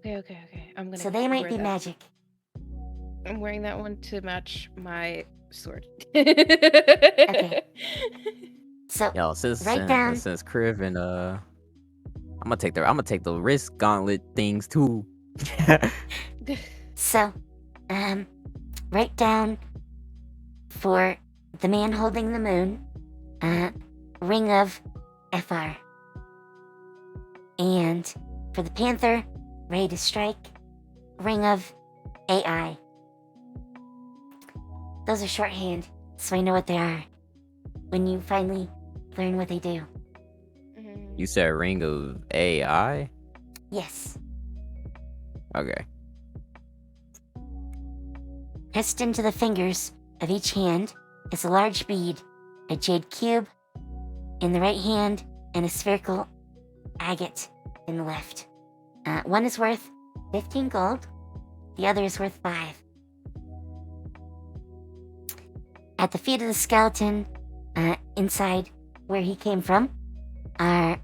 Okay. I'm gonna. So they might wear be that. magic. I'm wearing that one to match my sword. Okay. So Yo, since Write down- Criv and I'm gonna take the wrist gauntlet things too. So, write down for the man holding the moon, ring of FR. And for the panther, ready to strike, ring of AI. Those are shorthand, so I know what they are when you finally learn what they do. You said ring of AI? Yes. Okay. Pressed into the fingers of each hand is a large bead, a jade cube in the right hand, and a spherical agate in the left. One is worth 15 gold, the other is worth 5. At the feet of the skeleton, inside where he came from, are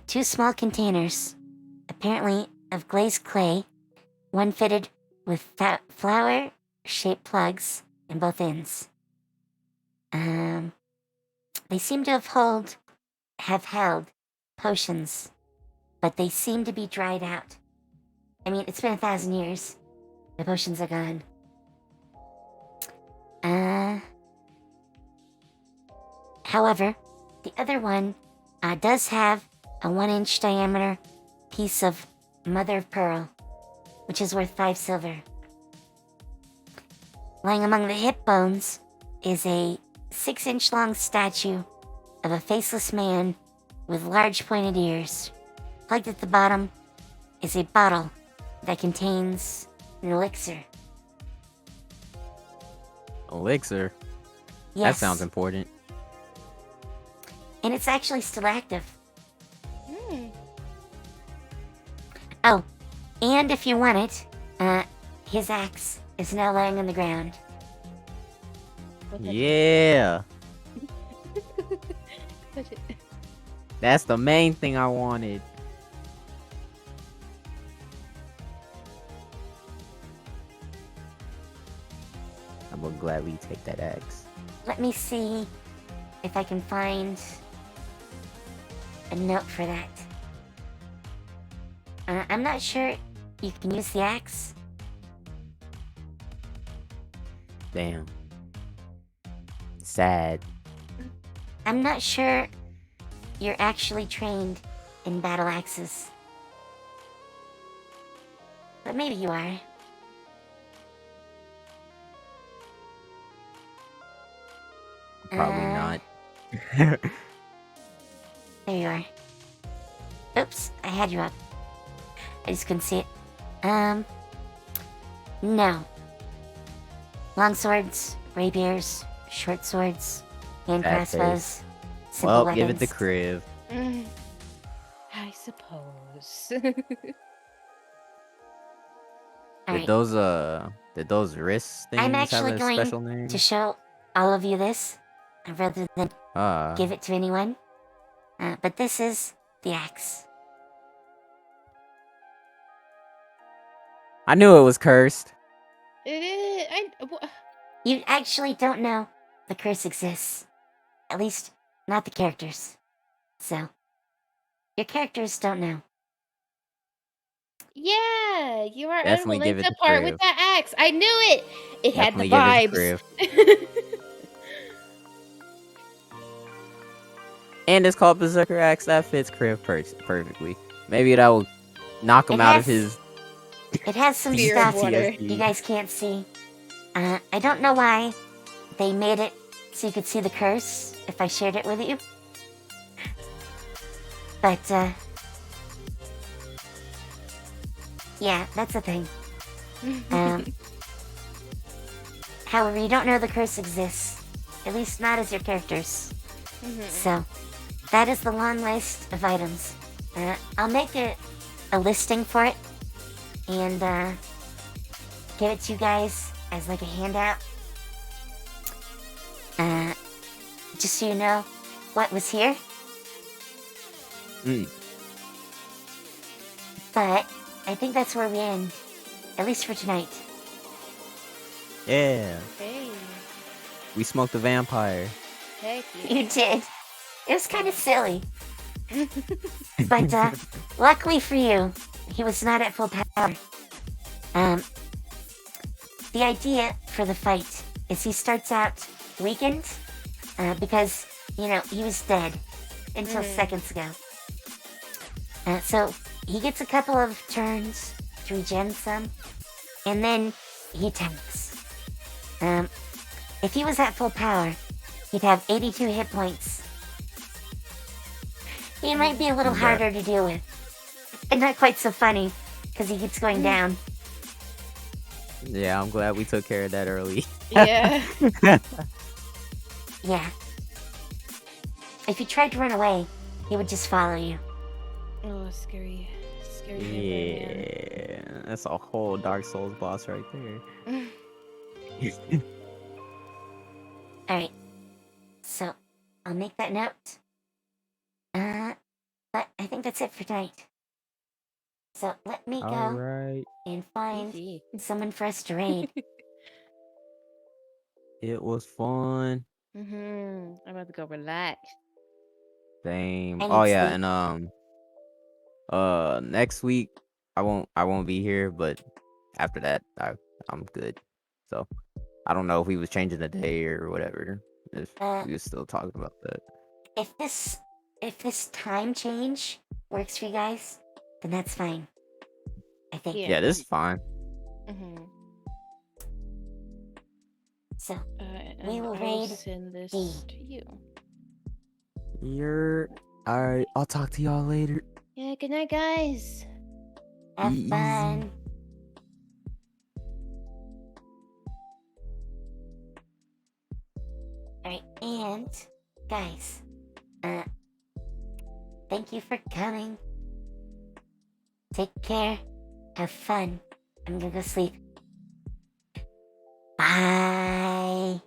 2 small containers, apparently of glazed clay, one fitted with flower-shaped plugs in both ends. They seem to have held potions, but they seem to be dried out. I mean, it's been 1,000 years. The potions are gone. However, the other one does have a 1-inch diameter piece of mother of pearl, which is worth 5 silver. Lying among the hip bones is a 6-inch long statue of a faceless man with large pointed ears. Plugged at the bottom is a bottle that contains an elixir. Elixir? Yes. That sounds important. And it's actually still active. Hmm. Oh, and if you want it, his axe is now lying on the ground. Yeah. Touch it. That's the main thing I wanted. I will gladly take that axe. Let me see if I can find a note for that. I'm not sure you can use the axe. Damn. Sad. I'm not sure you're actually trained in battle axes. But maybe you are. Probably not. There you are. Oops, I had you up. I just couldn't see it. No. Long swords, rapiers, short swords, hand Bad crossbows, simple Well, give it the weapons. crib. I suppose. Alright, Did those wrist things I'm have actually a going special name? to show all of you this, rather than give it to anyone. But this is the axe. I knew it was cursed. It is. You actually don't know the curse exists. At least, not the characters. So, your characters don't know. Yeah, you are Definitely unwilling give it to to part with Kriv. that axe. I knew it. It had the Definitely give it to vibes. Kriv. And it's called Berserker Axe. That fits Kriv perfectly. Maybe that will knock him It out of has- his It has some Fear of stuff water. you guys can't see. I don't know why they made it so you could see the curse if I shared it with you. But, yeah, that's the thing. However, you don't know the curse exists. At least not as your characters. So, that is the long list of items. I'll make a listing for it and give it to you guys as like a handout. Just so you know what was here. But I think that's where we end, at least for tonight. Yeah. Hey, We smoked a vampire. heck You did. It was kind of silly. But luckily for you, he was not at full power. The idea for the fight is he starts out weakened because, you know, he was dead until seconds ago. So he gets a couple of turns to regen some, and then he tanks. If he was at full power, he'd have 82 hit points. He might be a little harder to deal with. And not quite so funny, because he keeps going down. Yeah, I'm glad we took care of that early. yeah. Yeah. If you tried to run away, he would just follow you. Oh, scary. Scary vampire Yeah, that's a whole Dark Souls boss right there. man. Alright. So, I'll make that note. But I think that's it for tonight. So, let me go Alright. and find Easy. someone for us to raid. It was fun. I'm about to go relax. Same. I Oh need yeah, sleep. and next week I won't be here, but after that I'm good. So I don't know if we was changing the day or whatever. If we was still talking about that. If this time change works for you guys, then that's fine. I think. Yeah. Yeah, this is fine. So, And We will I raid send this D. to you. You're alright. I'll talk to y'all later. Yeah, good night, guys. have Easy. fun. Alright, and guys, thank you for coming. Take care. Have fun. I'm gonna go sleep. Bye.